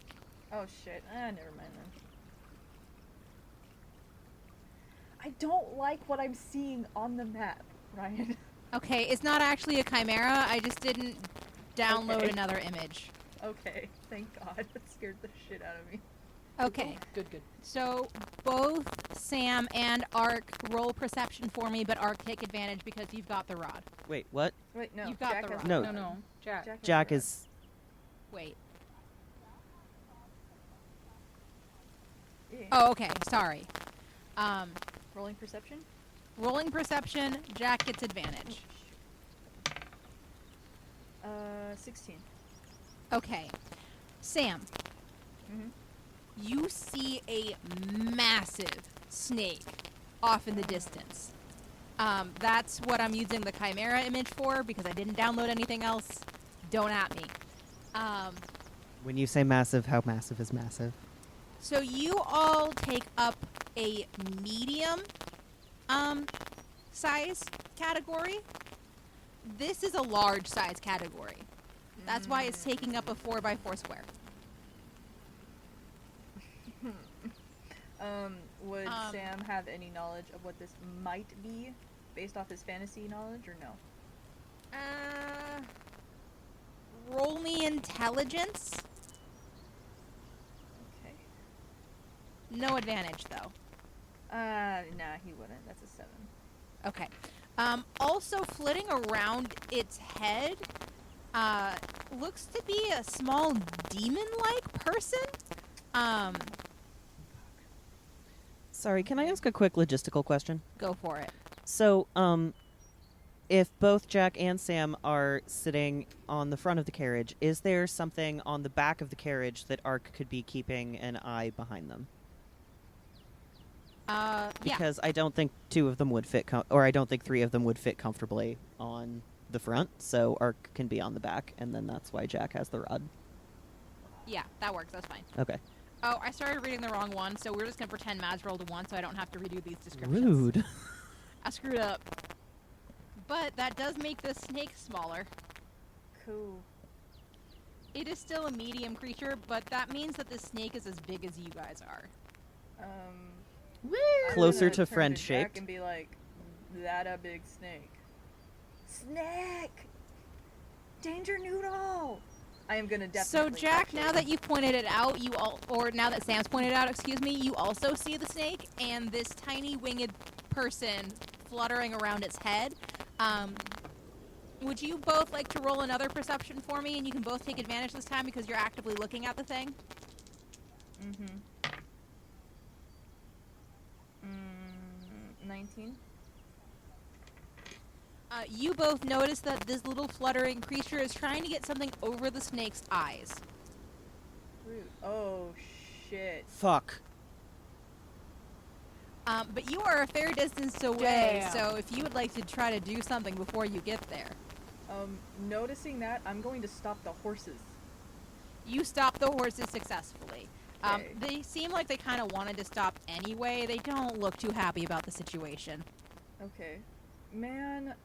Oh shit. Never mind then. I don't like what I'm seeing on the map, Ryan. Okay, it's not actually a chimera. I just didn't download Okay. another image. Okay, thank God. That scared the shit out of me. Okay. Good, good. So both Sam and Ark roll perception for me, but Ark take advantage because you've got the rod. Wait, what? Wait, no. You've got Jack the has rod. No. No, Jack. has Jack the rod. is... Wait. Yeah. Oh, okay. Sorry. Rolling perception? Rolling perception, Jack gets advantage. 16. Okay. Sam, Mhm. you see a massive snake off in the distance. That's what I'm using the chimera image for because I didn't download anything else. Don't at me. When you say massive, how massive is massive? So you all take up a medium size category. This is a large size category. That's why it's taking up a 4x4 square. Would Sam have any knowledge of what this might be based off his fantasy knowledge or no? Roll me intelligence. Okay. No advantage though. Nah, he wouldn't. That's a 7. Okay. Also flitting around its head, looks to be a small demon-like person. Sorry, can I ask a quick logistical question? Go for it. So, if both Jack and Sam are sitting on the front of the carriage, is there something on the back of the carriage that Ark could be keeping an eye behind them? Yeah. Because I don't think 2 of them would fit, or I don't think 3 of them would fit comfortably on the front, so Ark can be on the back, and then that's why Jack has the rod. Yeah, that works. That's fine. Okay. Oh, I started reading the wrong one, so we're just gonna pretend Mads rolled a 1 so I don't have to redo these descriptions. Rude. I screwed up. But that does make the snake smaller. Cool. It is still a medium creature, but that means that the snake is as big as you guys are. I'm Closer gonna to turn friend Jack shaped. and be like, that a big snake? Snake! Danger Noodle! I am gonna definitely. So Jack, now that you've pointed it out, or now that Sam's pointed it out, excuse me, you also see the snake and this tiny winged person fluttering around its head. Would you both like to roll another perception for me, and you can both take advantage this time because you're actively looking at the thing? 19. You both notice that this little fluttering creature is trying to get something over the snake's eyes. Rude. Oh, shit. Fuck. But you are a fair distance away, Damn. so if you would like to try to do something before you get there. Noticing that, I'm going to stop the horses. You stop the horses successfully. Okay. They seem like they kind of wanted to stop anyway. They don't look too happy about the situation. Okay. Man.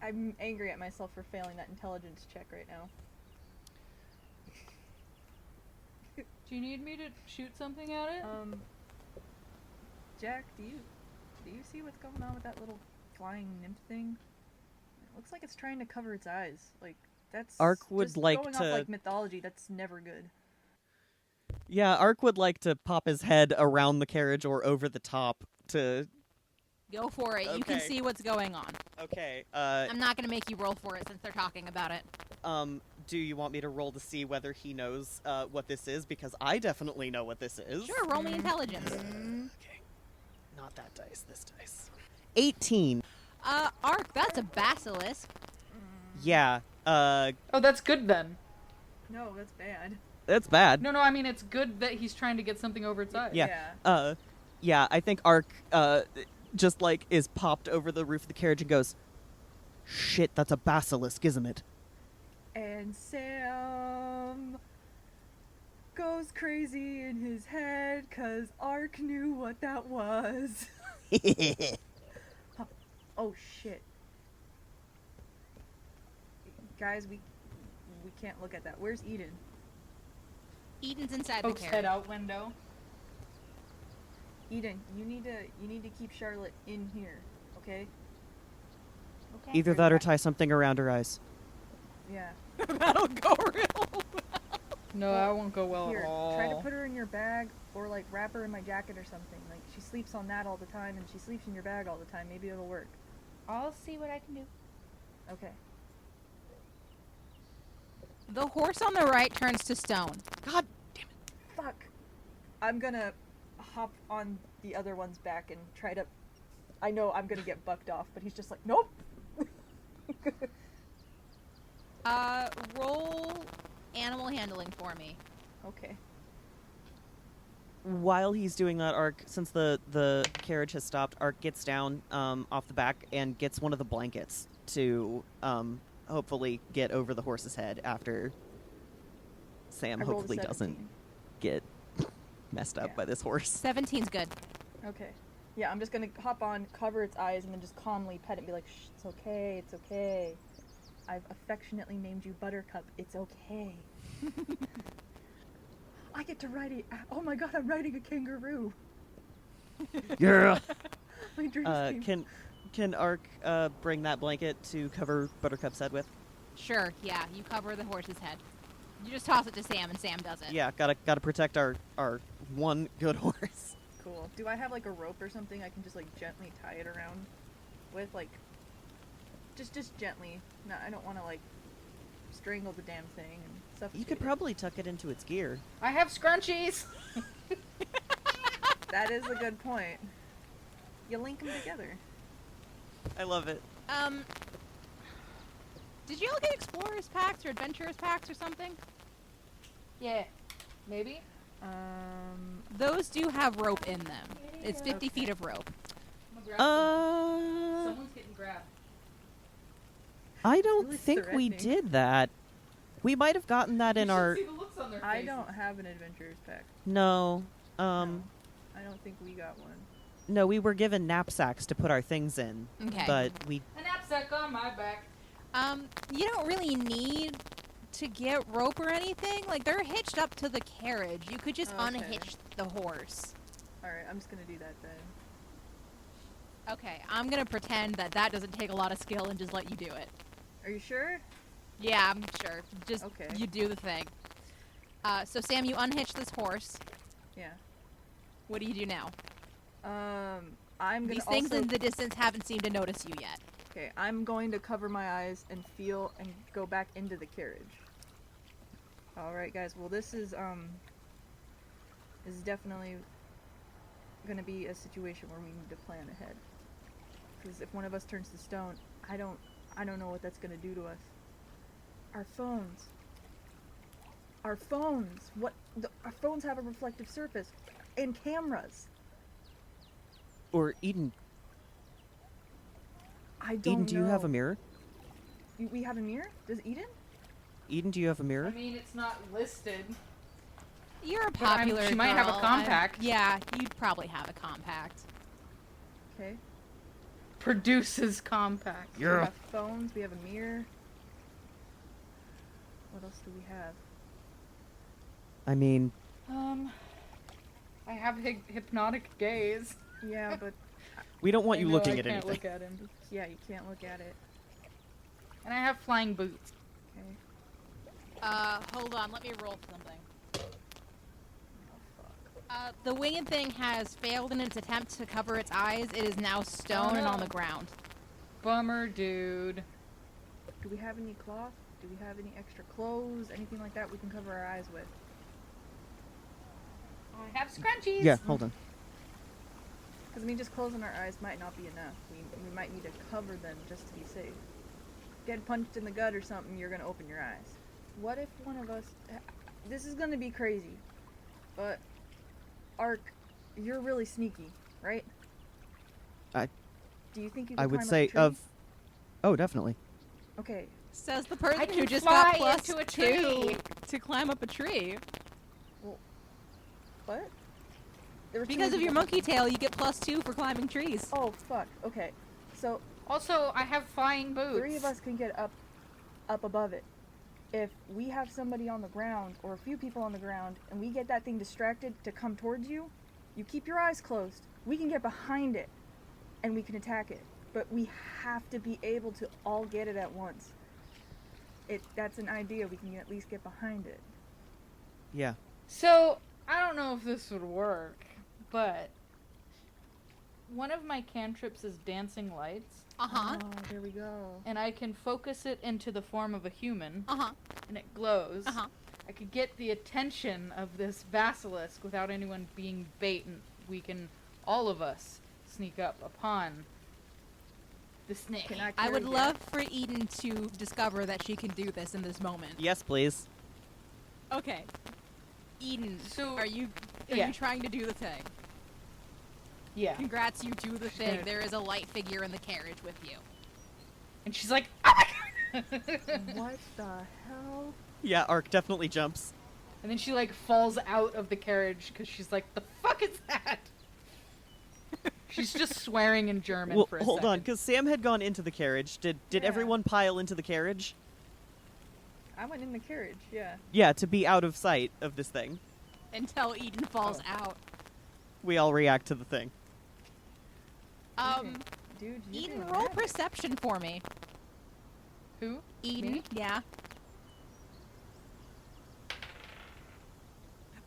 I'm angry at myself for failing that intelligence check right now. Do you need me to shoot something at it? Jack, do you see what's going on with that little flying nymph thing? It looks like it's trying to cover its eyes. Like, that's Ark would just like going to- off like mythology, that's never good. Yeah, Ark would like to pop his head around the carriage or over the top to... Go for it. You can Okay. see what's going on. Okay, I'm not going to make you roll for it since they're talking about it. do you want me to roll to see whether he knows what this is? Because I definitely know what this is. Sure, roll me intelligence. Okay. Not that dice, this dice. 18. Ark, that's a basilisk. Yeah, Oh, that's good then. No, that's bad. that's bad. No, I mean, it's good that he's trying to get something over its eyes. Yeah. Yeah, I think Ark, just, like, is popped over the roof of the carriage and goes, shit, that's a basilisk, isn't it? And Sam goes crazy in his head because Ark knew what that was. Oh shit. Guys, we can't look at that. Where's Eden? Eden's inside the Pokes carriage. head out window. Eden, you need to keep Charlotte in here, okay? Okay. Either that or tie something around her eyes. Yeah. That'll go real. No, that won't go well Here, at all. try to put her in your bag or like wrap her in my jacket or something. Like she sleeps on that all the time and she sleeps in your bag all the time. Maybe it'll work. I'll see what I can do. Okay. The horse on the right turns to stone. God Fuck. I'm gonna hop on the other one's back and try to... I know I'm gonna get bucked off, but he's just like, nope! Roll animal handling for me. Okay. While he's doing that, Ark, since the carriage has stopped, Ark gets down off the back and gets one of the blankets to hopefully get over the horse's head after Sam I rolled a hopefully doesn't 17. get messed up by this horse. 17's good. Okay. Yeah, I'm just gonna hop on, cover its eyes, and then just calmly pet it and be like, shh, it's okay, it's okay. I've affectionately named you Buttercup, it's okay. I get to ride a... Oh my god, I'm riding a kangaroo! Yeah. My dreams came... Can Ark bring that blanket to cover Buttercup's head with? Sure, yeah, you cover the horse's head. You just toss it to Sam and Sam does it. Yeah, gotta protect our one good horse. Cool. Do I have like a rope or something I can just like gently tie it around with? Like, just gently. No, I don't want to like strangle the damn thing and suffocate You could it. probably tuck it into its gear. I have scrunchies! That is a good point. You link them together. I love it. Did you all get explorers packs or adventurers packs or something? Yeah. Maybe? Those do have rope in them. It's 50 feet of rope. Someone's getting grabbed. I don't Really think we threatening. did that. We might have gotten that in our... See the looks on their I faces. don't have an adventurer's pack. No. I don't think we got one. No, we were given knapsacks to put our things in. Okay. But we... A knapsack on my back. You don't really need to get rope or anything. Like, they're hitched up to the carriage. You could just Okay. unhitch the horse. Alright, I'm just gonna do that then. Okay, I'm gonna pretend that doesn't take a lot of skill and just let you do it. Are you sure? Yeah, I'm sure. Just Okay. you do the thing. So Sam, you unhitch this horse. Yeah. What do you do now? I'm gonna These things also... in the distance haven't seemed to notice you yet. Okay, I'm going to cover my eyes and feel and go back into the carriage. Alright guys, well this is definitely gonna be a situation where we need to plan ahead. Because if one of us turns to stone, I don't know what that's gonna do to us. Our phones. Our phones! Our phones have a reflective surface. And cameras. Or Eden. I don't Eden, do you have a mirror? We have a mirror? Does Eden? Eden, do you have a mirror? I mean, it's not listed. You're a But I'm- popular she might have a girl. compact. Yeah, you'd probably have a compact. Okay. Produces compact. We have phones, we have a mirror. What else do we have? I mean, I have hypnotic gaze. Yeah, but we don't want you I know looking I at can't anything. look at him. yeah, you can't look at it. And I have flying boots. Okay. Hold on, let me roll something. The winged thing has failed in its attempt to cover its eyes. It is now stone and on the ground. Bummer, dude. Do we have any cloth? Do we have any extra clothes? Anything like that we can cover our eyes with? I have scrunchies. Yeah, hold on. Because I mean, just closing our eyes might not be enough. We might need to cover them just to be safe. Get punched in the gut or something, you're gonna open your eyes. What if one of us... This is gonna be crazy, but... Ark, you're really sneaky, right? Do you think you can I would climb say up a tree? Oh, definitely. Okay. Says the person I can who just fly got plus into a 2 tree. to climb up a tree. Well, what? There were two Because of your people- monkey tail, you get plus 2 for climbing trees. Oh, fuck. Okay. So, Also, I have flying boots. 3 of us can get up above it. If we have somebody on the ground, or a few people on the ground, and we get that thing distracted to come towards you, you keep your eyes closed. We can get behind it, and we can attack it. But we have to be able to all get it at once. That's an idea. We can at least get behind it. Yeah. So, I don't know if this would work, but one of my cantrips is dancing lights. Uh-huh. Oh, there we go. And I can focus it into the form of a human. Uh-huh. And it glows. Uh-huh. I could get the attention of this basilisk without anyone being bait, and we can, all of us, sneak up upon the snake. I would love for Eden to discover that she can do this in this moment. Yes, please. Okay. Eden, So, are you yeah. trying to do the thing? Yeah. Congrats, you do the thing. gonna- There is a light figure in the carriage with you. And she's like, oh my God! What the hell? Yeah, Ark definitely jumps. And then she like falls out of the carriage because she's like, the fuck is that? She's just swearing in German Well, for a hold second. on, because Sam had gone into the carriage. Did Yeah. everyone pile into the carriage? I went in the carriage, yeah. Yeah, to be out of sight of this thing. Until Eden falls out. We all react to the thing. Dude, you Eden, doing roll that? perception for me. Who? Eden, Me? yeah.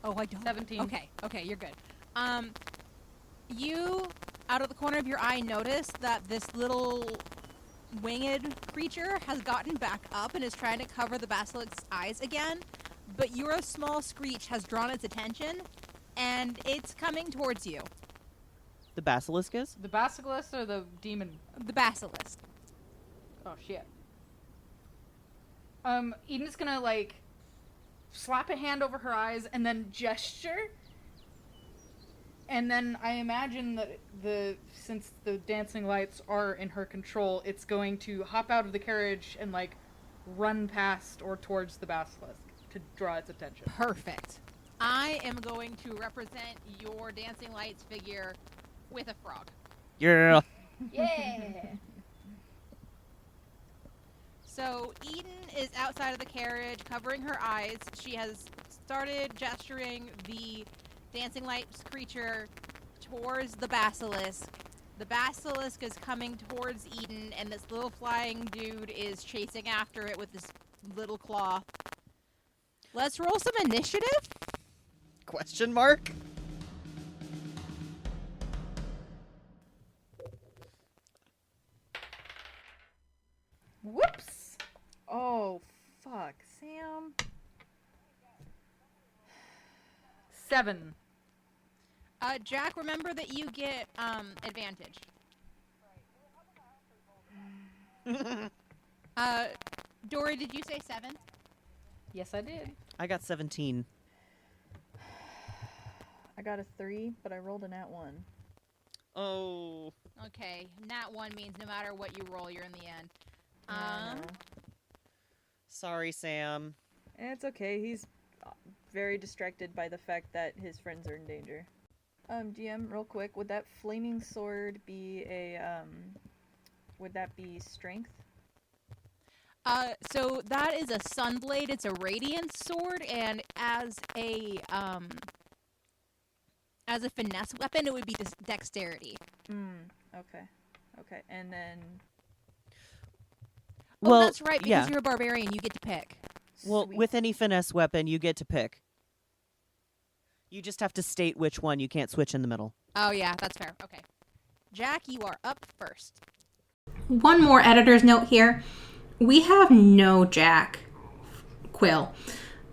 Oh, I don't. 17. Okay, you're good. You, out of the corner of your eye, notice that this little winged creature has gotten back up and is trying to cover the basilisk's eyes again, but your small screech has drawn its attention, and it's coming towards you. The basilisk is? The basilisk or the demon? The basilisk. Oh shit. Eden's gonna like slap a hand over her eyes and then gesture. And then I imagine that since the dancing lights are in her control, it's going to hop out of the carriage and like run past or towards the basilisk to draw its attention. Perfect. I am going to represent your dancing lights figure with a frog. Yeah. Yeah. So Eden is outside of the carriage, covering her eyes. She has started gesturing. The dancing lights creature towards the basilisk. The basilisk is coming towards Eden, and this little flying dude is chasing after it with this little claw. Let's roll some initiative. Question mark? Whoops! Oh, fuck. Sam. 7. Jack, remember that you get advantage. Dory, did you say 7? Yes, I did. I got 17. I got a 3, but I rolled a nat 1. Oh. Okay, nat 1 means no matter what you roll, you're in the end. Yeah, I know. Sorry, Sam. It's okay. He's very distracted by the fact that his friends are in danger. GM, real quick, would that flaming sword be would that be strength? So that is a sunblade. It's a radiant sword, and as a finesse weapon, it would be dexterity. Okay. Okay, and then... Oh, that's right, because you're a barbarian, you get to pick. Well, Sweet. with any finesse weapon, you get to pick. You just have to state which one. You can't switch in the middle. Oh, yeah, that's fair. Okay. Jack, you are up first. One more editor's note here. We have no Jack Quill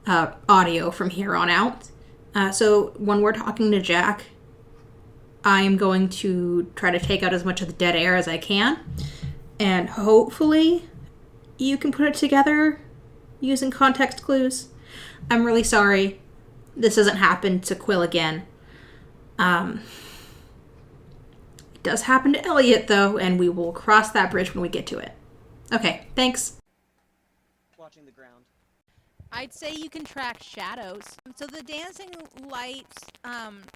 audio from here on out. So when we're talking to Jack, I am going to try to take out as much of the dead air as I can. And hopefully you can put it together using context clues. I'm really sorry this hasn't happened to Quill again. It does happen to Elliot, though, and we will cross that bridge when we get to it. Okay, thanks. Watching the ground. I'd say you can track shadows. So the dancing light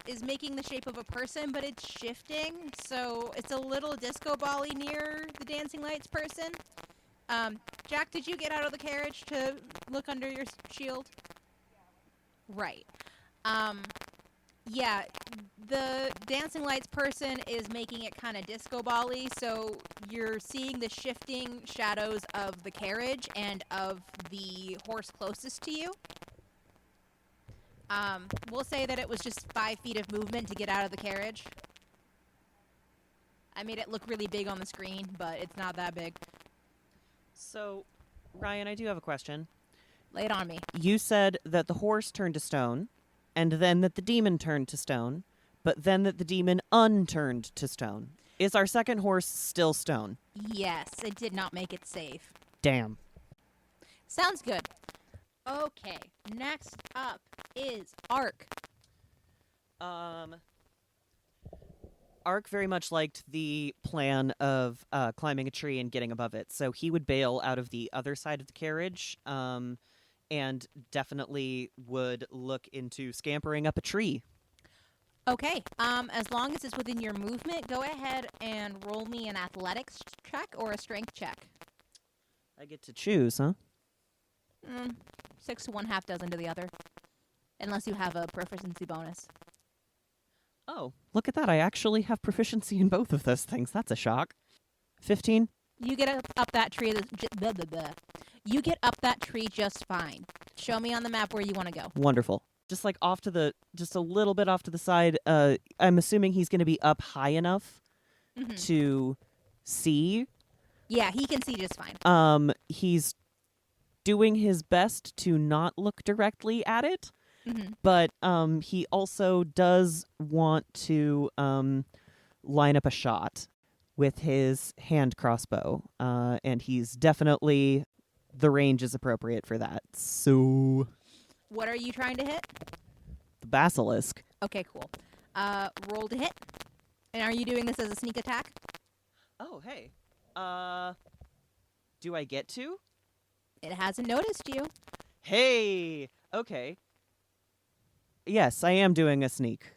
is making the shape of a person, but it's shifting. So it's a little disco ball-y near the dancing lights person. Jack, did you get out of the carriage to look under your shield? Right. Yeah, the dancing lights person is making it kind of disco ball-y, so you're seeing the shifting shadows of the carriage and of the horse closest to you. We'll say that it was just 5 feet of movement to get out of the carriage. I made it look really big on the screen, but it's not that big. So, Ryan, I do have a question. Lay it on me. You said that the horse turned to stone, and then that the demon turned to stone, but then that the demon unturned to stone. Is our second horse still stone? Yes, it did not make it safe. Damn. Sounds good. Okay, next up is Ark. Ark very much liked the plan of climbing a tree and getting above it, so he would bail out of the other side of the carriage, and definitely would look into scampering up a tree. Okay, as long as it's within your movement, go ahead and roll me an athletics check or a strength check. I get to choose, huh? 6 to 1, half dozen to the other. Unless you have a proficiency bonus. Oh, look at that. I actually have proficiency in both of those things. That's a shock. 15? You get up that tree. You get up that tree just fine. Show me on the map where you want to go. Wonderful. Just like just a little bit off to the side. I'm assuming he's going to be up high enough to see. Yeah, he can see just fine. He's doing his best to not look directly at it, but he also does want to line up a shot with his hand crossbow, and he's definitely, the range is appropriate for that. So, what are you trying to hit? the basilisk. Okay, cool. Roll to hit. And are you doing this as a sneak attack? Oh, hey. Do I get to? It hasn't noticed you. Hey! Okay. Yes, I am doing a sneak.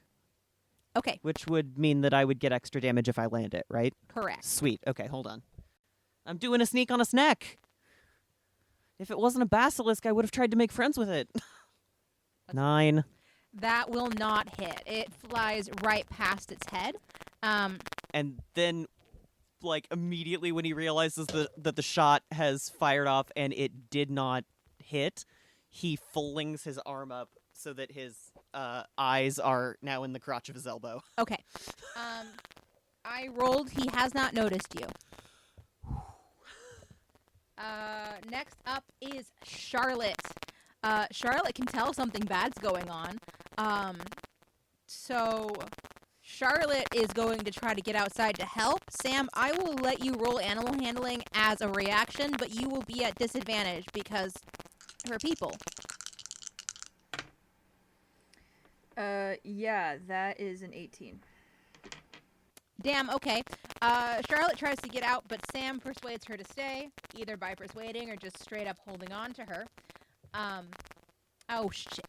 Okay. Which would mean that I would get extra damage if I land it, right? Correct. Sweet. Okay, hold on. I'm doing a sneak on a snack. If it wasn't a basilisk, I would have tried to make friends with it. 9. That will not hit. It flies right past its head. And then, like, immediately when he realizes that the shot has fired off and it did not hit, he flings his arm up so that his eyes are now in the crotch of his elbow. Okay. I rolled. He has not noticed you. Next up is Charlotte. Charlotte can tell something bad's going on. So Charlotte is going to try to get outside to help. Sam, I will let you roll animal handling as a reaction, but you will be at disadvantage because her people. Yeah, that is an 18. Damn, okay. Charlotte tries to get out, but Sam persuades her to stay, either by persuading or just straight up holding on to her. Oh shit.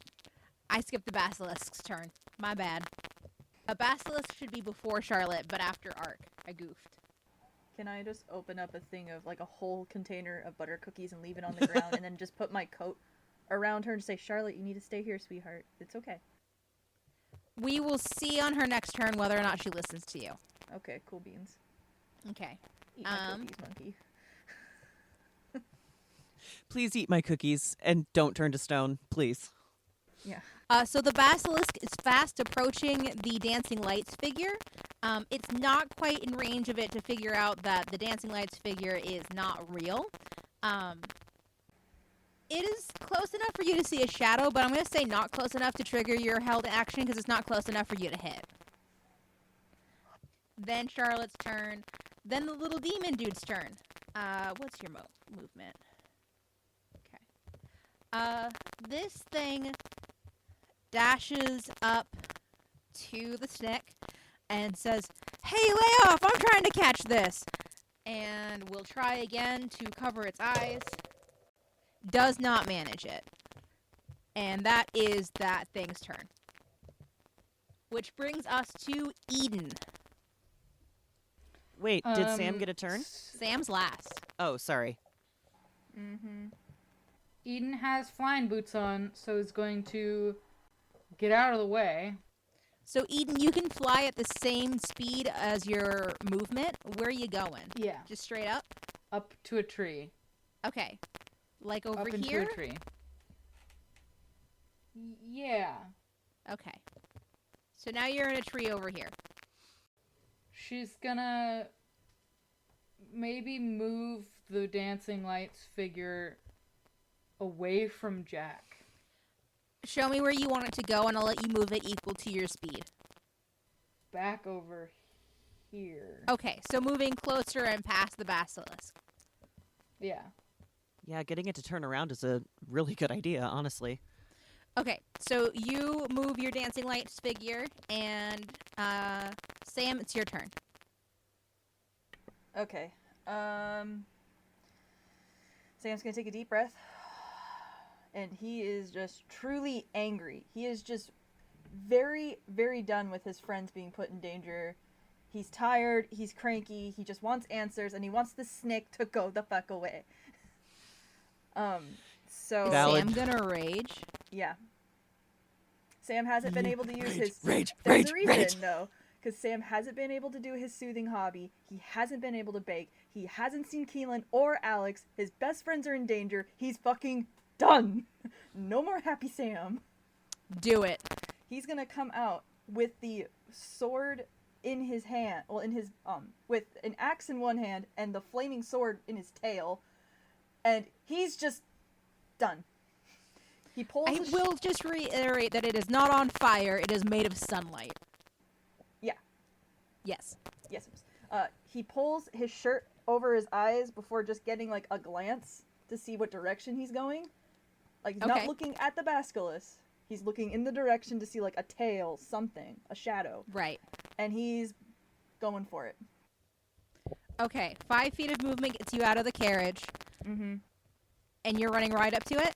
I skipped the basilisk's turn. My bad. A basilisk should be before Charlotte, but after Ark. I goofed. Can I just open up a thing of, like, a whole container of butter cookies and leave it on the ground and then just put my coat around her and say, Charlotte, you need to stay here, sweetheart. It's okay. We will see on her next turn whether or not she listens to you. Okay, cool beans. Okay. Eat my cookies, monkey. Please eat my cookies and don't turn to stone, please. Yeah. So the basilisk is fast approaching the dancing lights figure. It's not quite in range of it to figure out that the dancing lights figure is not real. It is close enough for you to see a shadow, but I'm going to say not close enough to trigger your held action because it's not close enough for you to hit. Then Charlotte's turn. Then the little demon dude's turn. What's your movement? Okay. This thing dashes up to the stick and says, "Hey, lay off! I'm trying to catch this!" And will try again to cover its eyes. Does not manage it. And that is that thing's turn. Which brings us to Eden. Wait, did Sam get a turn? Sam's last. Oh, sorry. Mm-hmm. Eden has flying boots on, so is going to get out of the way. So, Eden, you can fly at the same speed as your movement. Where are you going? Yeah. Just straight up? Up to a tree. Okay. Like over up here? Into a tree. Yeah. Okay. So now you're in a tree over here. She's gonna maybe move the dancing lights figure away from Jack. Show me where you want it to go, and I'll let you move it equal to your speed. Back over here. Okay, so moving closer and past the basilisk. Yeah. Yeah, getting it to turn around is a really good idea, honestly. Okay, so you move your dancing lights figure, and Sam, it's your turn. Okay. Sam's gonna take a deep breath. And he is just truly angry. He is just very, very done with his friends being put in danger. He's tired, he's cranky, he just wants answers, and he wants the snake to go the fuck away. So... Is Sam gonna rage? Yeah. Sam hasn't been able to use his... Rage, There's a reason, though. Because Sam hasn't been able to do his soothing hobby. He hasn't been able to bake. He hasn't seen Keelan or Alex. His best friends are in danger. He's fucking done. No more happy Sam. Do it. He's gonna come out with the sword in his hand. Well, in his, with an axe in one hand and the flaming sword in his tail. And he's just done. He pulls I will just reiterate that it is not on fire. It is made of sunlight. Yeah. Yes. Yes. He pulls his shirt over his eyes before just getting, like, a glance to see what direction he's going. Like, he's not looking at the basilisk. He's looking in the direction to see, like, a tail, something, a shadow. Right. And he's going for it. Okay, 5 feet of movement gets you out of the carriage. Mm-hmm. And you're running right up to it?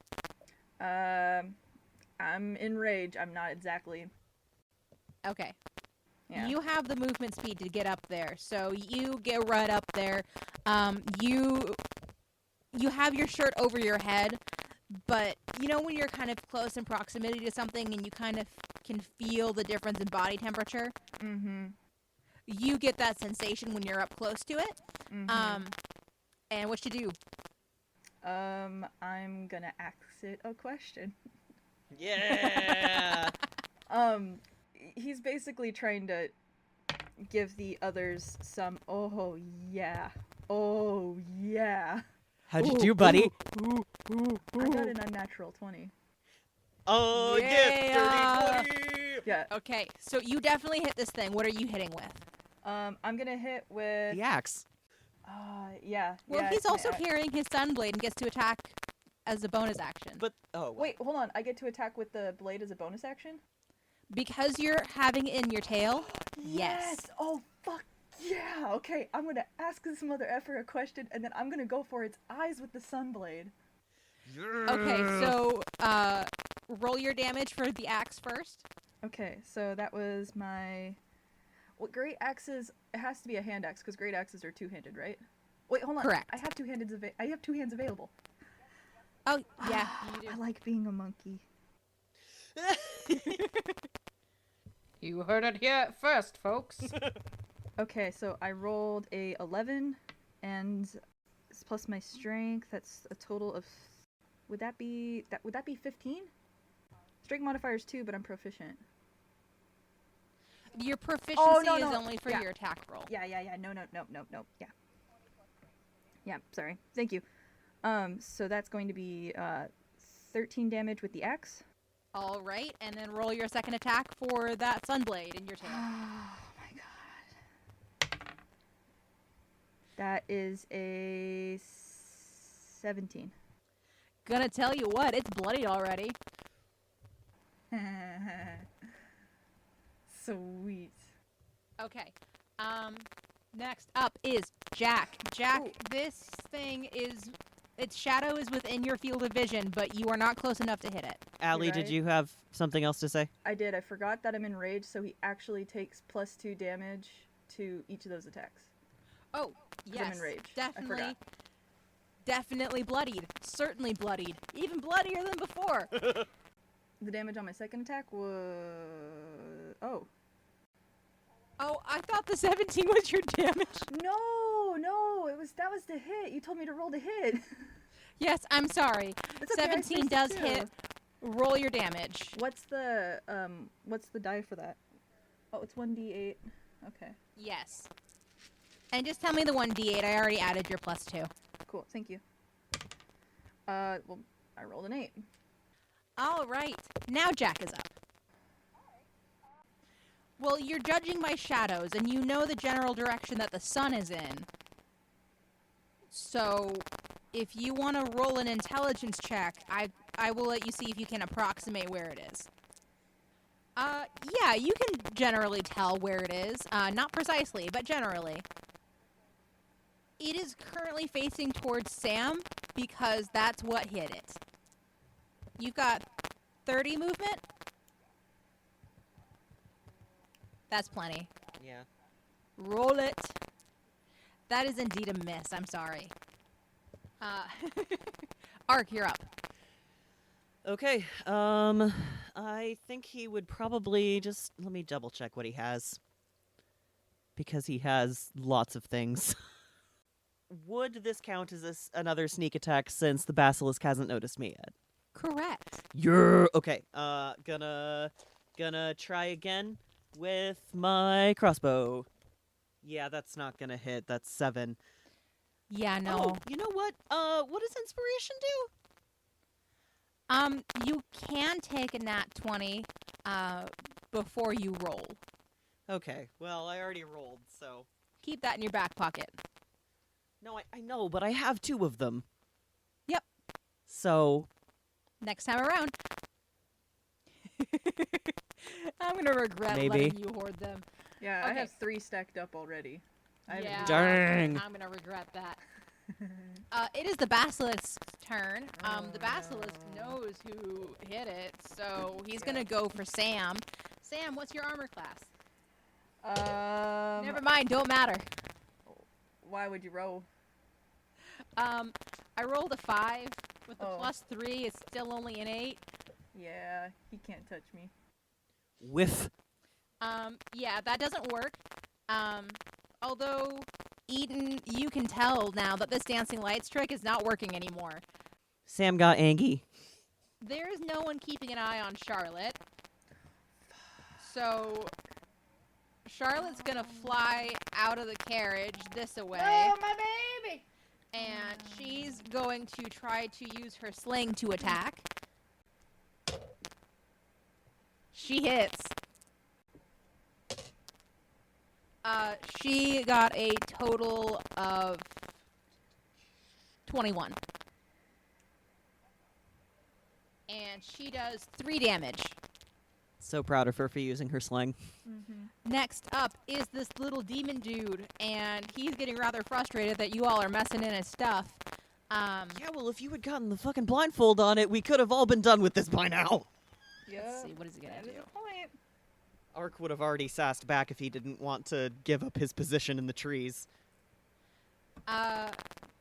I'm in rage. I'm not exactly. Okay. Yeah. You have the movement speed to get up there, so you get right up there. You have your shirt over your head, but you know when you're kind of close in proximity to something and you kind of can feel the difference in body temperature. Mm-hmm. You get that sensation when you're up close to it. Mm-hmm. And what you do? I'm gonna ask it a question. Yeah. He's basically trying to give the others some, oh yeah. How'd you do, buddy? I got an unnatural 20. Oh, yeah. 30, 20. Yeah. Okay, so you definitely hit this thing. What are you hitting with? I'm gonna hit with... The axe. Yeah. Well, yeah, he's it's my also axe. carrying his sunblade and gets to attack as a bonus action. But, oh. Wait, hold on. I get to attack with the blade as a bonus action? Because you're having it in your tail, yes. Oh, fuck yeah! Okay, I'm gonna ask this mother effer a question, and then I'm gonna go for its eyes with the sunblade. Okay, so roll your damage for the axe first. Okay, so that was my... Well, great axes... It has to be a hand axe, because great axes are two-handed, right? Wait, hold on. Correct. I have I have two hands available. Oh, yeah. I like being a monkey. You heard it here first, folks. Okay, so I rolled a 11, and plus my strength, that's a total of... Would that be 15? Strength modifier is 2, but I'm proficient. Your proficiency no. is only for Yeah. your attack roll. Yeah. No. Yeah. Yeah, sorry. Thank you. So that's going to be 13 damage with the axe. All right, and then roll your second attack for that sunblade in your tail. Oh my god. That is a 17. Gonna tell you what, it's bloody already. Sweet. Okay. Next up is Jack. Jack, this thing its shadow is within your field of vision, but you are not close enough to hit it. Allie, did you have something else to say? I did. I forgot that I'm enraged, so he actually takes +2 damage to each of those attacks. Oh, 'Cause yes. I'm enraged. I Definitely. forgot. Definitely bloodied. Certainly bloodied. Even bloodier than before. The damage on my second attack was... Oh, I thought the 17 was your damage. No, that was the hit. You told me to roll the hit. Yes, I'm sorry. It's okay, I 17 spaced does it hit. too. Roll your damage. What's the die for that? Oh, it's 1d8. Okay. Yes. And just tell me the 1d8. I already added your +2. Cool. Thank you. Well, I rolled an 8. All right. Now Jack is up. Well, you're judging my shadows, and you know the general direction that the sun is in. So, if you want to roll an intelligence check, I will let you see if you can approximate where it is. Yeah, you can generally tell where it is. Not precisely, but generally. It is currently facing towards Sam, because that's what hit it. You've got 30 movement? That's plenty. Yeah. Roll it. That is indeed a miss. I'm sorry. Ark, you're up. Okay. I think he would probably just... Let me double check what he has. Because he has lots of things. Would this count as another sneak attack since the basilisk hasn't noticed me yet? Correct. You're... Okay. Gonna try again with my crossbow. Yeah, that's not gonna hit. That's 7. Yeah, no. Oh, you know what? What does inspiration do? You can take a nat 20 before you roll. Okay, well, I already rolled, so... Keep that in your back pocket. No, I know, but I have 2 of them. Yep. So... Next time around. I'm gonna regret Maybe. letting you hoard them. Yeah, I Okay. have 3 stacked up already. I haven't Yeah, used Dang. I'm gonna regret that. It is the basilisk's turn. The basilisk knows who hit it, so he's gonna go for Sam. Sam, what's your armor class? Never mind, don't matter. Why would you roll? I rolled a 5 with a Oh. +3. It's still only an 8. Yeah, he can't touch me. Whiff. Yeah, that doesn't work. Although, Eden, you can tell now that this dancing lights trick is not working anymore. Sam got angry. There is no one keeping an eye on Charlotte. So, Charlotte's gonna fly out of the carriage this away. Oh, my baby! And she's going to try to use her sling to attack. She hits. She got a total of 21. And she does 3 damage. So proud of her for using her sling. Next up is this little demon dude, and he's getting rather frustrated that you all are messing in his stuff. Yeah, well, if you had gotten the fucking blindfold on it, we could have all been done with this by now. Let's see, what is he gonna do? Ark would have already sassed back if he didn't want to give up his position in the trees.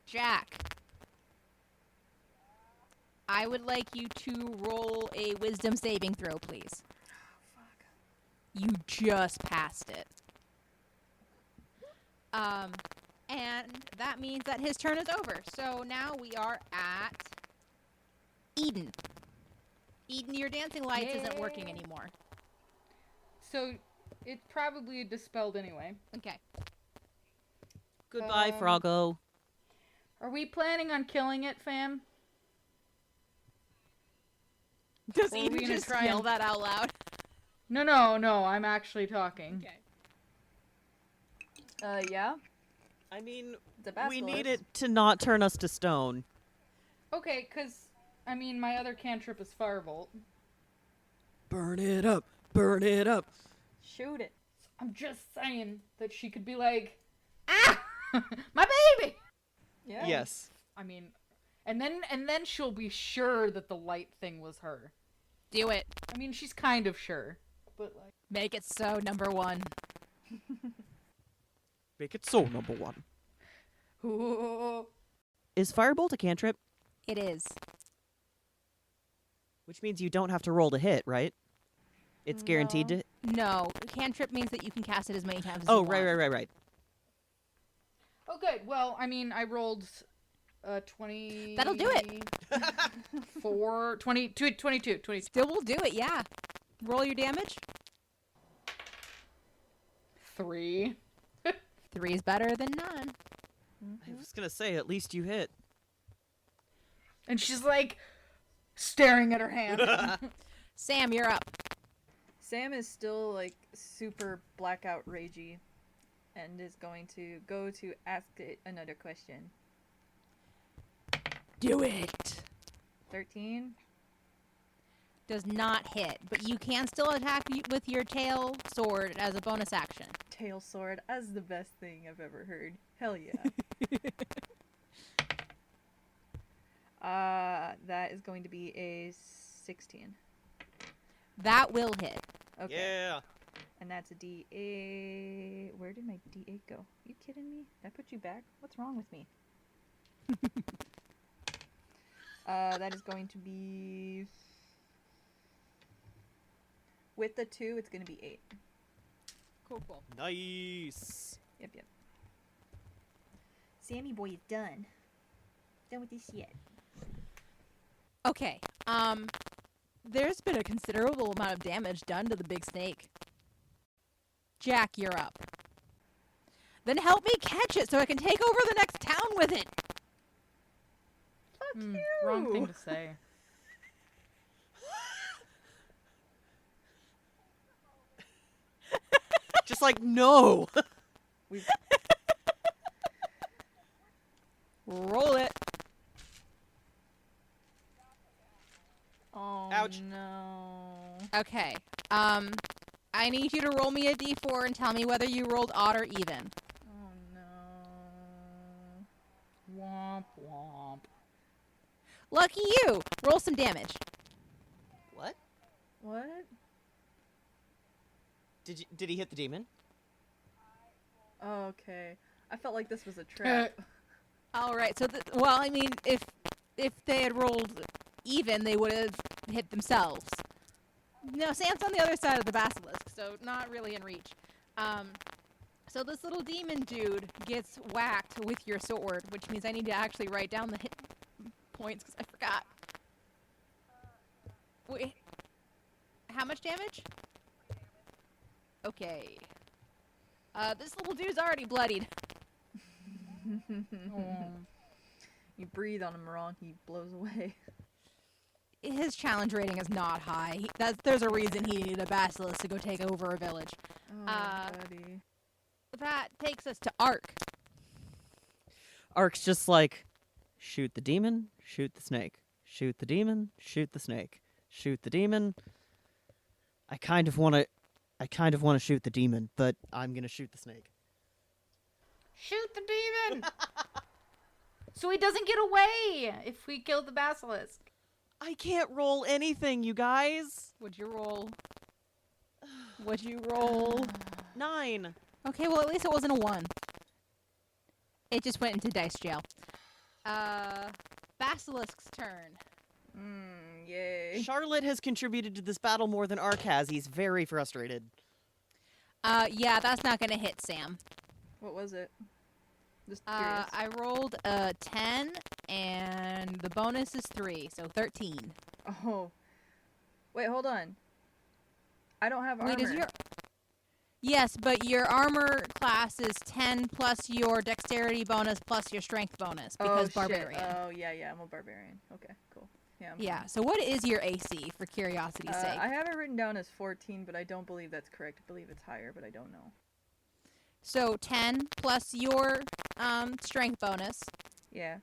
Jack. I would like you to roll a wisdom saving throw, please. Oh, fuck. You just passed it. And that means that his turn is over. So now we are at Eden. Eden, your dancing lights isn't working anymore. So, it's probably dispelled anyway. Okay. Goodbye, Froggo. Are we planning on killing it, fam? Does Or are we Eden gonna just try yell and- that out loud? No, I'm actually talking. Okay. Yeah. I mean, The we basilisk. need it to not turn us to stone. Okay, because, I mean, my other cantrip is Firebolt. Burn it up. Burn it up. Shoot it. I'm just saying that she could be like, ah! My baby! Yeah. Yes. I mean, and then she'll be sure that the light thing was her. Do it. I mean, she's kind of sure, but like... Make it so, number 1. Make it so, number 1. Ooh. Is Firebolt a cantrip? It is. Which means you don't have to roll to hit, right? It's guaranteed to... No, cantrip means that you can cast it as many times as Oh, you right. want. Oh, good. Well, I mean, I rolled 20... That'll do it. 22. Still will do it, yeah. Roll your damage. 3. 3 is better than none. I was gonna say, at least you hit. And she's like, staring at her hand. Sam, you're up. Sam is still like super blackout ragey and is going to go to ask it another question. Do it. 13. Does not hit, but you can still attack with your tail sword as a bonus action. Tail sword as the best thing I've ever heard. Hell yeah. That is going to be a 16. That will hit. Okay. Yeah. And that's a D8. Where did my D8 go? Are you kidding me? Did I put you back? What's wrong with me? That is going to be... With the 2, it's going to be 8. Cool. Nice. Yep. Sammy boy is done. Done with this shit. Okay. There's been a considerable amount of damage done to the big snake. Jack, you're up. Then help me catch it so I can take over the next town with it. Fuck you. Wrong thing to say. Just like, no. Roll it. Oh, Ouch. no. Okay. I need you to roll me a d4 and tell me whether you rolled odd or even. Oh, no. Womp womp. Lucky you. Roll some damage. What? What? Did he hit the demon? Okay. I felt like this was a trap. All right. So, well, I mean, if they had rolled even, they would have hit themselves. No, Sam's on the other side of the basilisk, so not really in reach. So this little demon dude gets whacked with your sword, which means I need to actually write down the hit points because I forgot. Wait, how much damage? Okay. This little dude's already bloodied. You breathe on him wrong, he blows away. His challenge rating is not high. There's a reason he needed a basilisk to go take over a village. Oh, buddy. That takes us to Ark. Ark's just like, shoot the demon, shoot the snake. Shoot the demon, shoot the snake. Shoot the demon. I kind of want to shoot the demon, but I'm going to shoot the snake. Shoot the demon! So he doesn't get away if we kill the basilisk. I can't roll anything, you guys. Would you roll? Would you roll? 9. Okay, well, at least it wasn't a 1. It just went into dice jail. Basilisk's turn. Yay. Charlotte has contributed to this battle more than Ark has. He's very frustrated. Yeah, that's not gonna hit Sam. What was it? Just curious. I rolled a 10, and the bonus is 3, so 13. Oh. Wait, hold on. I don't have armor. Wait, is your... Yes, but your armor class is 10 plus your dexterity bonus plus your strength bonus because barbarian. Shit. Oh, yeah, I'm a barbarian. Okay, cool. Yeah, so what is your AC, for curiosity's sake? I have it written down as 14, but I don't believe that's correct. I believe it's higher, but I don't know. So 10 plus your strength bonus. Yeah.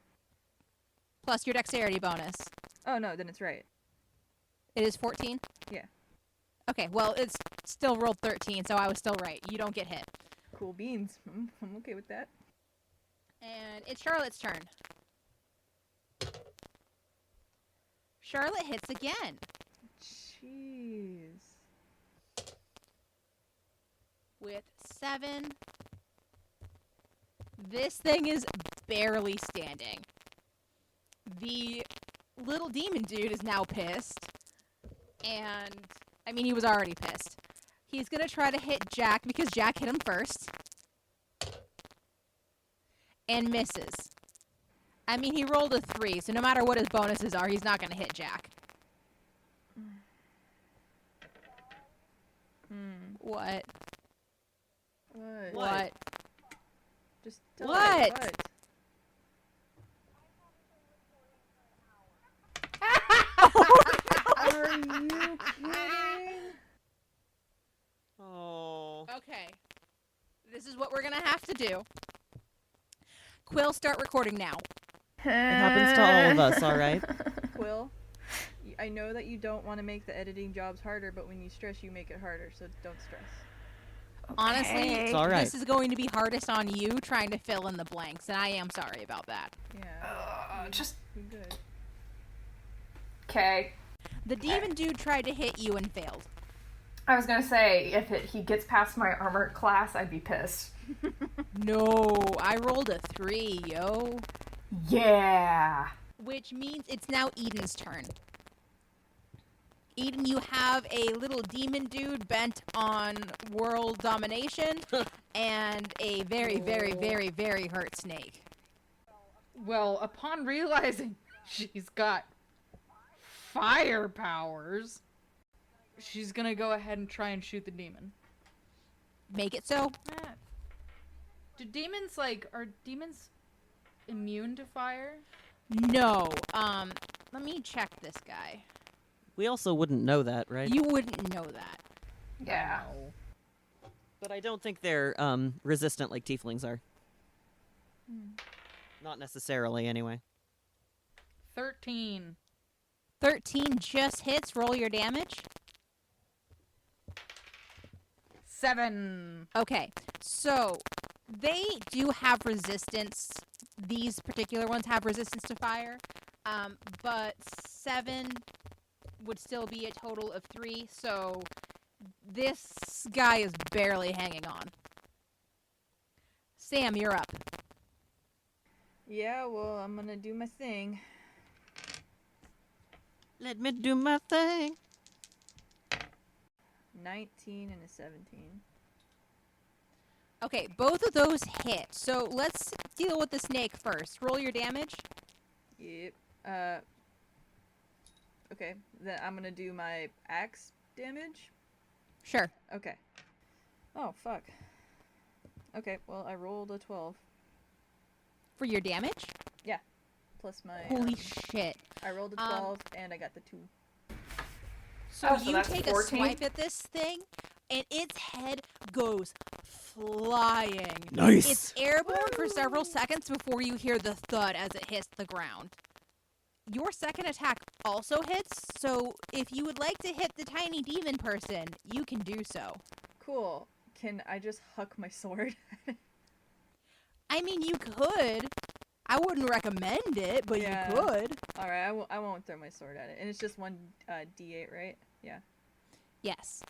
Plus your dexterity bonus. Oh, no, then it's right. It is 14? Yeah. Okay, well, it's still rolled 13, so I was still right. You don't get hit. Cool beans. I'm okay with that. And it's Charlotte's turn. Charlotte hits again. Jeez. With 7. This thing is barely standing. The little demon dude is now pissed. And, I mean, he was already pissed. He's going to try to hit Jack because Jack hit him first. And misses. I mean, he rolled a 3, so no matter what his bonuses are, he's not going to hit Jack. What? What? Just tell what? Me what? Are you kidding? Oh. Okay. This is what we're going to have to do. Quill, start recording now. It happens to all of us, alright? Quill, I know that you don't want to make the editing jobs harder, but when you stress, you make it harder, so don't stress. Honestly, It's all right. This is going to be hardest on you trying to fill in the blanks, and I am sorry about that. Yeah. Just... Be good. Okay. The demon dude tried to hit you and failed. I was gonna say, if he gets past my armor class, I'd be pissed. No, I rolled a 3, yo. Yeah. Which means it's now Eden's turn. Eden, you have a little demon dude bent on world domination and a very, very, very, very hurt snake. Well, upon realizing she's got fire powers, she's gonna go ahead and try and shoot the demon. Make it so. Do demons, are demons immune to fire? No. Let me check this guy. We also wouldn't know that, right? You wouldn't know that. Yeah. But I don't think they're resistant like tieflings are. Not necessarily, anyway. 13. 13 just hits. Roll your damage. 7. Okay, so they do have resistance. These particular ones have resistance to fire, but 7 would still be a total of 3, so this guy is barely hanging on. Sam, you're up. Yeah, well, I'm gonna do my thing. Let me do my thing. 19 and a 17. Okay, both of those hit. So let's deal with the snake first. Roll your damage. Yep. Okay, then I'm gonna do my axe damage. Sure. Okay. Oh, fuck. Okay, well, I rolled a 12. For your damage? Yeah. Plus my... Holy shit. I rolled a 12, and I got the 2. So you take 14? A swipe at this thing, and its head goes flying. Nice! It's airborne for several seconds before you hear the thud as it hits the ground. Your second attack also hits, so if you would like to hit the tiny demon person, you can do so. Cool. Can I just huck my sword? I mean, you could. I wouldn't recommend it, but you could. Alright, I won't throw my sword at it. And it's just one D8, right? Yeah. Yes.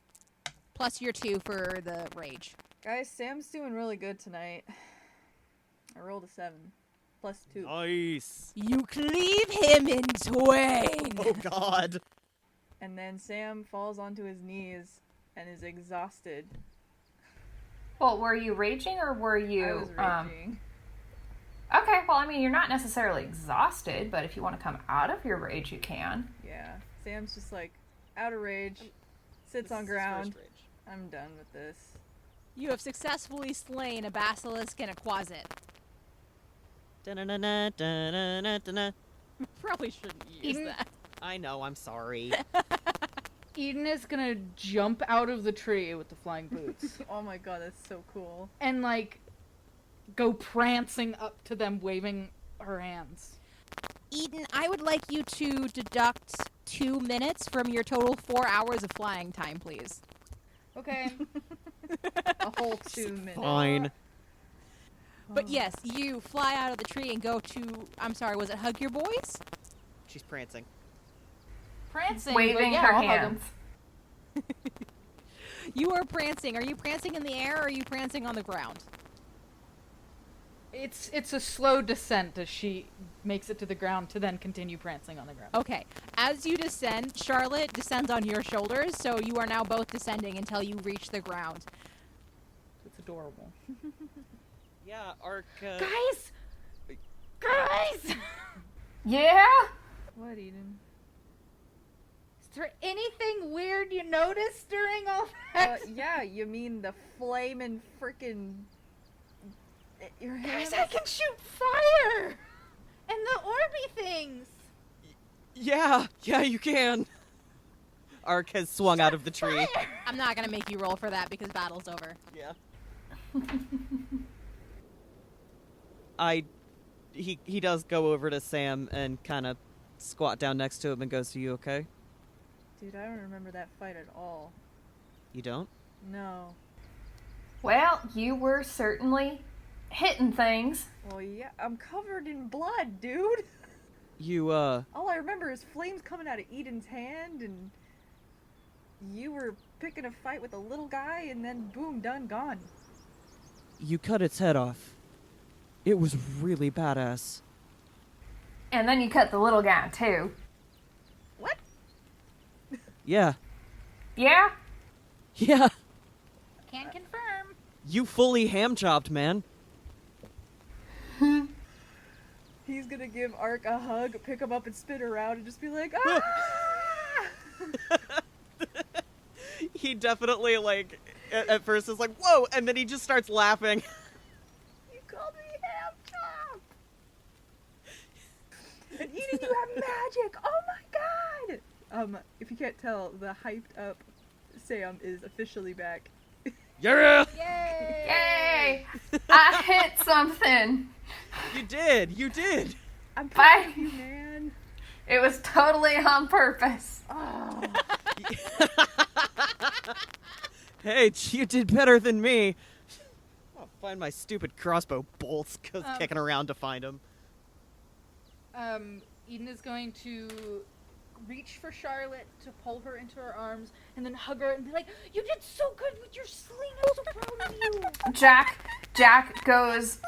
Plus your 2 for the rage. Guys, Sam's doing really good tonight. I rolled a 7. Plus 2. Nice! You cleave him in twain! Oh god! And then Sam falls onto his knees and is exhausted. Well, were you raging or were you... I was raging. Okay, well, I mean, you're not necessarily exhausted, but if you want to come out of your rage, you can. Yeah. Sam's just like, out of rage, sits on ground. I'm done with this. You have successfully slain a basilisk and a quasit. Probably shouldn't use that. I know, I'm sorry. Eden is gonna jump out of the tree with the flying boots. Oh my god, that's so cool. And, like, go prancing up to them, waving her hands. Eden, I would like you to deduct 2 minutes from your total 4 hours of flying time, please. Okay. A whole 2 minutes. Fine. But yes, you fly out of the tree and go to... I'm sorry, was it Hug Your Boys? She's prancing. Prancing, waving her hands. You are prancing. Are you prancing in the air or are you prancing on the ground? It's a slow descent as she makes it to the ground to then continue prancing on the ground. Okay. As you descend, Charlotte descends on your shoulders, so you are now both descending until you reach the ground. It's adorable. Yeah, Ark, Guys! Guys! Yeah? What, Eden? Is there anything weird you noticed during all that? Yeah, you mean the flamin' frickin'... Your hands? Guys, I can shoot fire! And the orby things! Yeah, you can. Ark has swung out of the tree. Fire! I'm not going to make you roll for that because battle's over. Yeah. He does go over to Sam and kind of squat down next to him and goes, "Are you okay?" Dude, I don't remember that fight at all. You don't? No. Well, you were certainly hitting things. Well, yeah, I'm covered in blood, dude. You, All I remember is flames coming out of Eden's hand, and you were picking a fight with a little guy, and then boom, done, gone. You cut its head off. It was really badass. And then you cut the little guy, too. What? Yeah. Yeah? Yeah. Can confirm. You fully ham-chopped, man. He's gonna give Ark a hug, pick him up and spin around and just be like, ah! He definitely, like, at first is like, whoa, and then he just starts laughing. You called me ham-chop! And Eden, you have magic! Oh my god! If you can't tell, the hyped up Sam is officially back. Yeah! Yay! Yay! I hit something! You did! I'm proud of you, man. It was totally on purpose. Oh. Hey, you did better than me. I'll find my stupid crossbow bolts kicking around to find them. Eden is going to reach for Charlotte to pull her into her arms and then hug her and be like, "You did so good with your sling. I'm so proud of you." Jack goes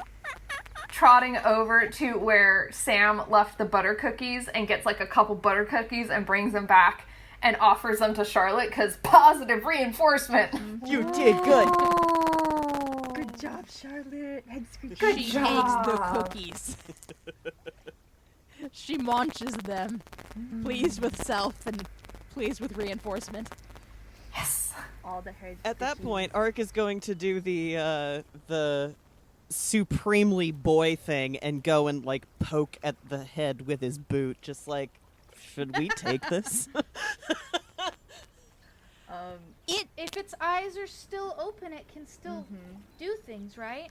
trotting over to where Sam left the butter cookies and gets like a couple butter cookies and brings them back and offers them to Charlotte because positive reinforcement. You did good. Good job, Charlotte. Good She job. takes the cookies. She munches them, pleased with self and pleased with reinforcement. Yes. All the heads. At that point, Ark is going to do the supremely boy thing and go and like poke at the head with his boot, just like, should we take this? If its eyes are still open, it can still do things, right?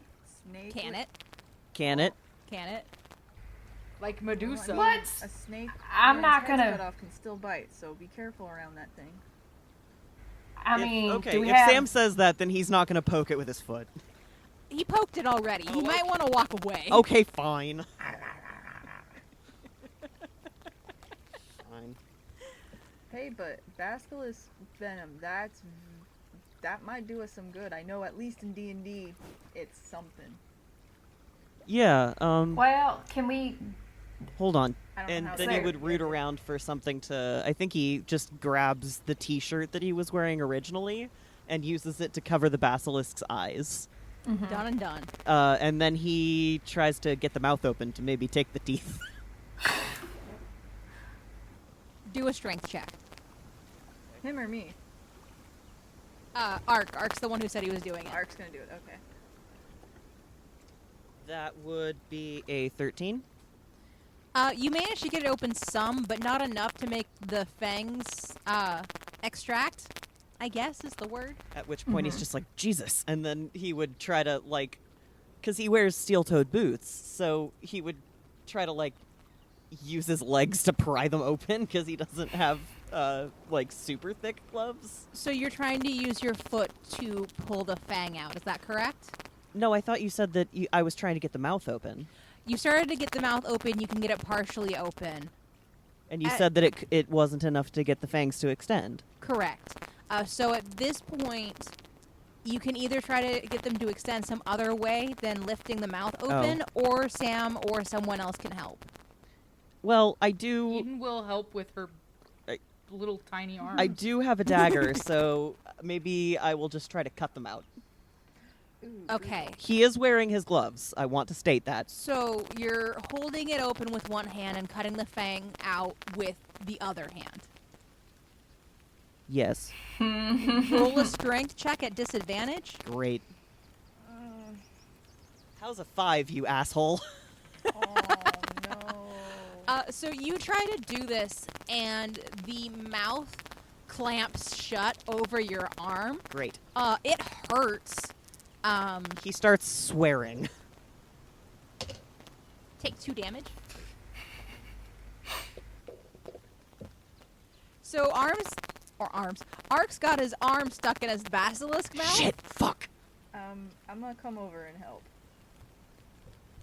Snake. Can it? Can it? Can it? Like Medusa. What? A snake. I'm when not its head's gonna- cut off can still bite, so be careful around that thing. I mean, okay, do we if have... Sam says that, then he's not going to poke it with his foot. He poked it already. He might want to walk away. Okay, fine. Fine. Hey, but basilisk venom, that might do us some good. I know at least in D&D, it's something. Yeah, Well, can we... hold on. I don't know And how then to he say would it. root around for something to... I think he just grabs the t-shirt that he was wearing originally and uses it to cover the basilisk's eyes. Done and done. And then he tries to get the mouth open to maybe take the teeth. Do a strength check. Him or me? Ark. Ark's the one who said he was doing it. Ark's gonna do it, okay. That would be a 13. You managed to get it open some, but not enough to make the fangs extract, I guess is the word. At which point he's just like, Jesus. And then he would try to, like... Because he wears steel-toed boots, so he would try to, like, use his legs to pry them open because he doesn't have, like, super thick gloves. So you're trying to use your foot to pull the fang out, is that correct? No, I thought you said that I was trying to get the mouth open. You started to get the mouth open, you can get it partially open. And you said that it wasn't enough to get the fangs to extend. Correct. So at this point, you can either try to get them to extend some other way than lifting the mouth open, or Sam or someone else can help. Well, I do... Eden will help with her little tiny arms. I do have a dagger, so maybe I will just try to cut them out. Okay. He is wearing his gloves. I want to state that. So you're holding it open with one hand and cutting the fang out with the other hand. Yes. Roll a strength check at disadvantage. Great. How's a 5, you asshole? So you try to do this, and the mouth clamps shut over your arm. Great. It hurts. He starts swearing. Take 2 damage. So Ark's got his arm stuck in his basilisk mouth. Shit, fuck. I'm gonna come over and help.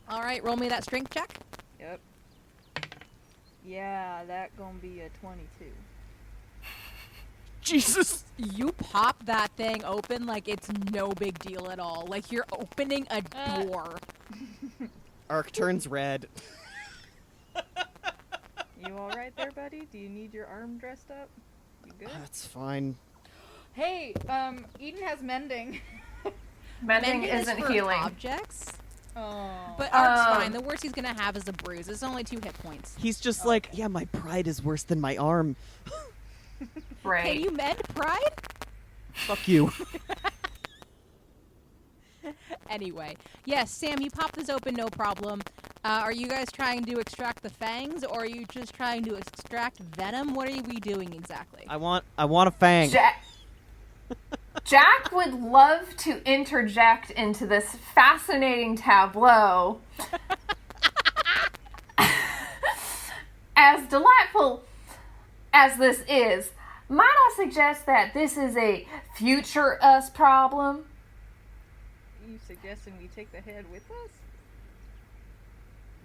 All right, roll me that strength check. Yep. Yeah, that gonna be a 22. Jesus! You pop that thing open like it's no big deal at all. Like you're opening a door. Ark turns red. You alright there, buddy? Do you need your arm dressed up? You good? That's fine. Hey, Eden has mending. Mending isn't for healing. Objects. Oh. But Ark's fine. The worst he's gonna have is a bruise. It's only 2 hit points. He's just like, yeah, my pride is worse than my arm. Right. Can you mend pride? Fuck you. Anyway, yes, Sam, you pop this open, no problem. Are you guys trying to extract the fangs, or are you just trying to extract venom? What are we doing exactly? I want a fang. Jack would love to interject into this fascinating tableau. As delightful as this is, might I suggest that this is a future us problem? You suggesting we take the head with us?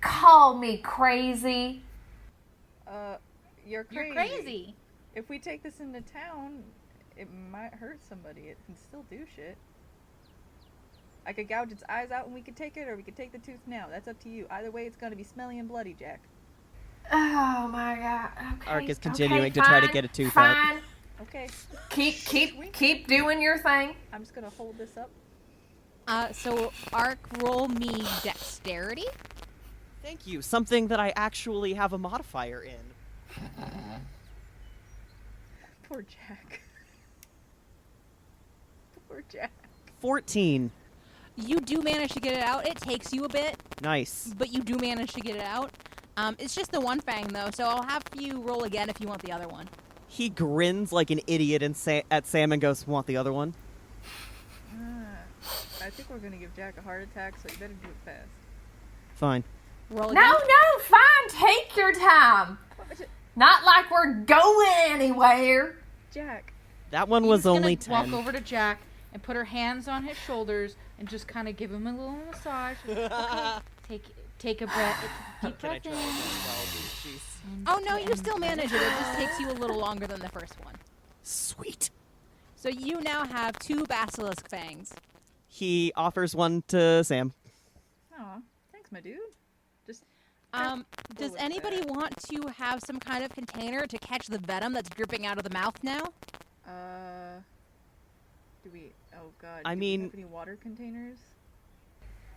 Call me crazy. You're crazy. You're crazy. If we take this into town, it might hurt somebody. It can still do shit. I could gouge its eyes out and we could take it, or we could take the tooth now. That's up to you. Either way, it's gonna be smelly and bloody, Jack. Oh my god. Okay. Ark is continuing to fine, try to get a tooth fine. out. Okay. Keep doing your thing. I'm just gonna hold this up. So Ark, roll me dexterity. Thank you. Something that I actually have a modifier in. Poor Jack. Poor Jack. 14. You do manage to get it out. It takes you a bit, Nice. but you do manage to get it out. It's just the one fang, though, so I'll have you roll again if you want the other one. He grins like an idiot at Sam and goes, want the other one? I think we're gonna give Jack a heart attack, so you better do it fast. Fine. Roll again. No, fine. Take your time. Not like we're going anywhere. Jack. That one was only Eden's gonna 10. walk over to Jack and put her hands on his shoulders and just kind of give him a little massage. Okay, take a breath. Deep Can I breath try in. that as well? Jeez. Oh, no, you still manage it. It just takes you a little longer than the first one. Sweet. So you now have 2 basilisk fangs. He offers one to Sam. Aw, thanks, my dude. Just. Does anybody want to have some kind of container to catch the venom that's dripping out of the mouth now? Do we? Oh God. I do mean- we have any water containers?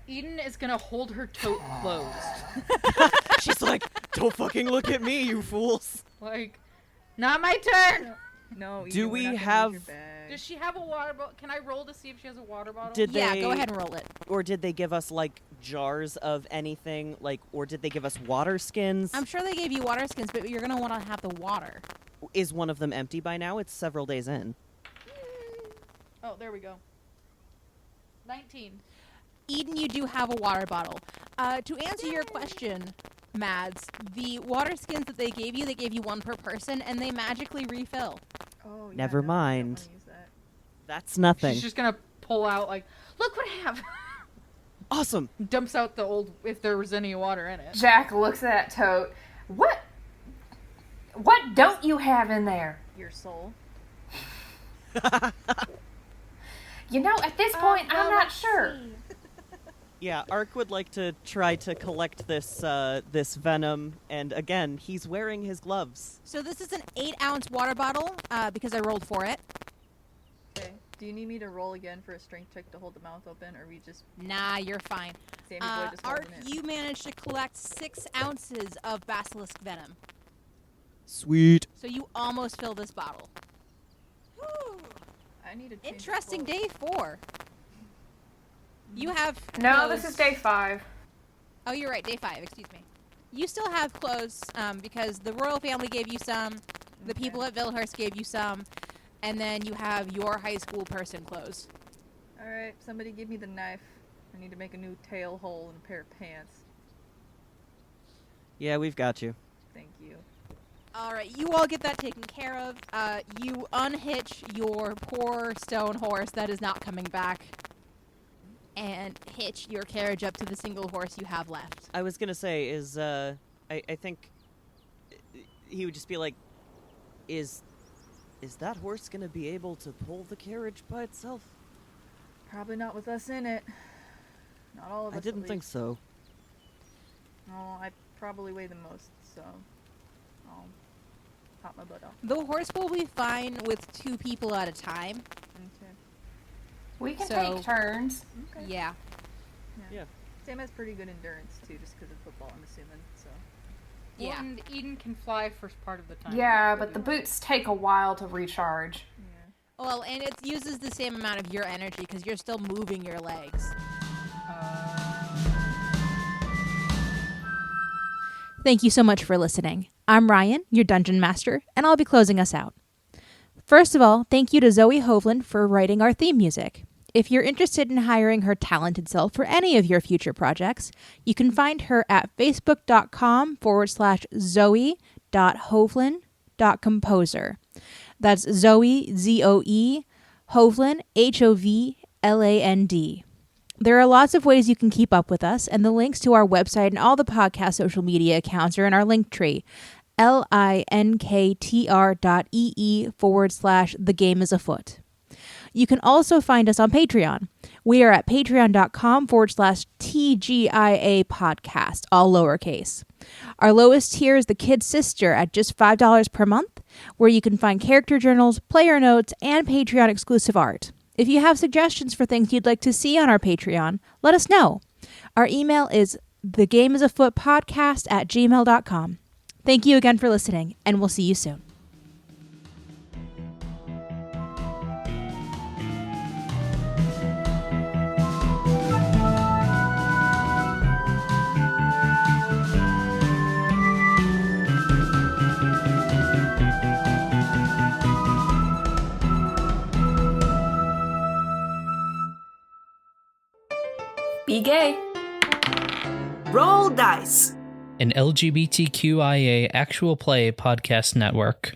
Eden is gonna hold her tote closed. She's like, don't fucking look at me, you fools. Like, not my turn. No. Do Eden, we're we not gonna have- use your bag. Does she have a water bottle? Can I roll to see if she has a water bottle? Did Yeah, they, go ahead and roll it. Or did they give us, like, jars of anything? Like, or did they give us water skins? I'm sure they gave you water skins, but you're going to want to have the water. Is one of them empty by now? It's several days in. Oh, there we go. 19. Eden, you do have a water bottle. To answer your question, Mads, the water skins that they gave you 1 per person, and they magically refill. Oh, yeah, Never no, I don't mind. wanna use that. That's nothing. She's just gonna pull out like, look what I have. Awesome. Dumps out the old, if there was any water in it. Jack looks at that tote. What don't you have in there? Your soul. You know, at this point, I'm not sure. Yeah, Ark would like to try to collect this this venom, and again, he's wearing his gloves. So this is an 8-ounce water bottle, because I rolled for it. Okay. Do you need me to roll again for a strength check to hold the mouth open, or we just? Nah, you're fine. Sammy boy just Art, holding it. you managed to collect 6 ounces of basilisk venom. Sweet. So you almost fill this bottle. I need to. change Interesting clothes. day 4. You have No, clothes. this is day 5. Oh, you're right, day 5, excuse me. You still have clothes, because the royal family gave you some, the people at Vilhurst gave you some, and then you have your high school person clothes. All right, somebody give me the knife. I need to make a new tail hole in a pair of pants. Yeah, we've got you. Thank you. All right, you all get that taken care of. You unhitch your poor stone horse that is not coming back, and hitch your carriage up to the single horse you have left. I was gonna say, I think he would just be like, is that horse gonna be able to pull the carriage by itself? Probably not with us in it. Not all of us. I didn't at think least. so. No, I probably weigh the most, so I'll pop my butt off. The horse will be fine with 2 people at a time. Okay. We can So- take turns. Okay. Yeah. Yeah. Sam has pretty good endurance too, just because of football, I'm assuming. So. Well, Yeah. and Eden can fly first part of the time. Yeah, but the boots take a while to recharge. Well, and it uses the same amount of your energy because you're still moving your legs. Thank you so much for listening. I'm Ryan, your Dungeon Master, and I'll be closing us out. First of all, thank you to Zoe Hovland for writing our theme music. If you're interested in hiring her talented self for any of your future projects, you can find her at facebook.com/zoe.hovland.composer. That's Zoe, Z-O-E, Hovland, H-O-V-L-A-N-D. There are lots of ways you can keep up with us, and the links to our website and all the podcast social media accounts are in our link tree, linktr.ee/The Game is Afoot. You can also find us on Patreon. We are at patreon.com/TGIA podcast, all lowercase. Our lowest tier is the Kid Sister at just $5 per month, where you can find character journals, player notes, and Patreon exclusive art. If you have suggestions for things you'd like to see on our Patreon, let us know. Our email is thegameisafootpodcast@gmail.com. Thank you again for listening, and we'll see you soon. Be gay. Roll dice. An LGBTQIA actual play podcast network.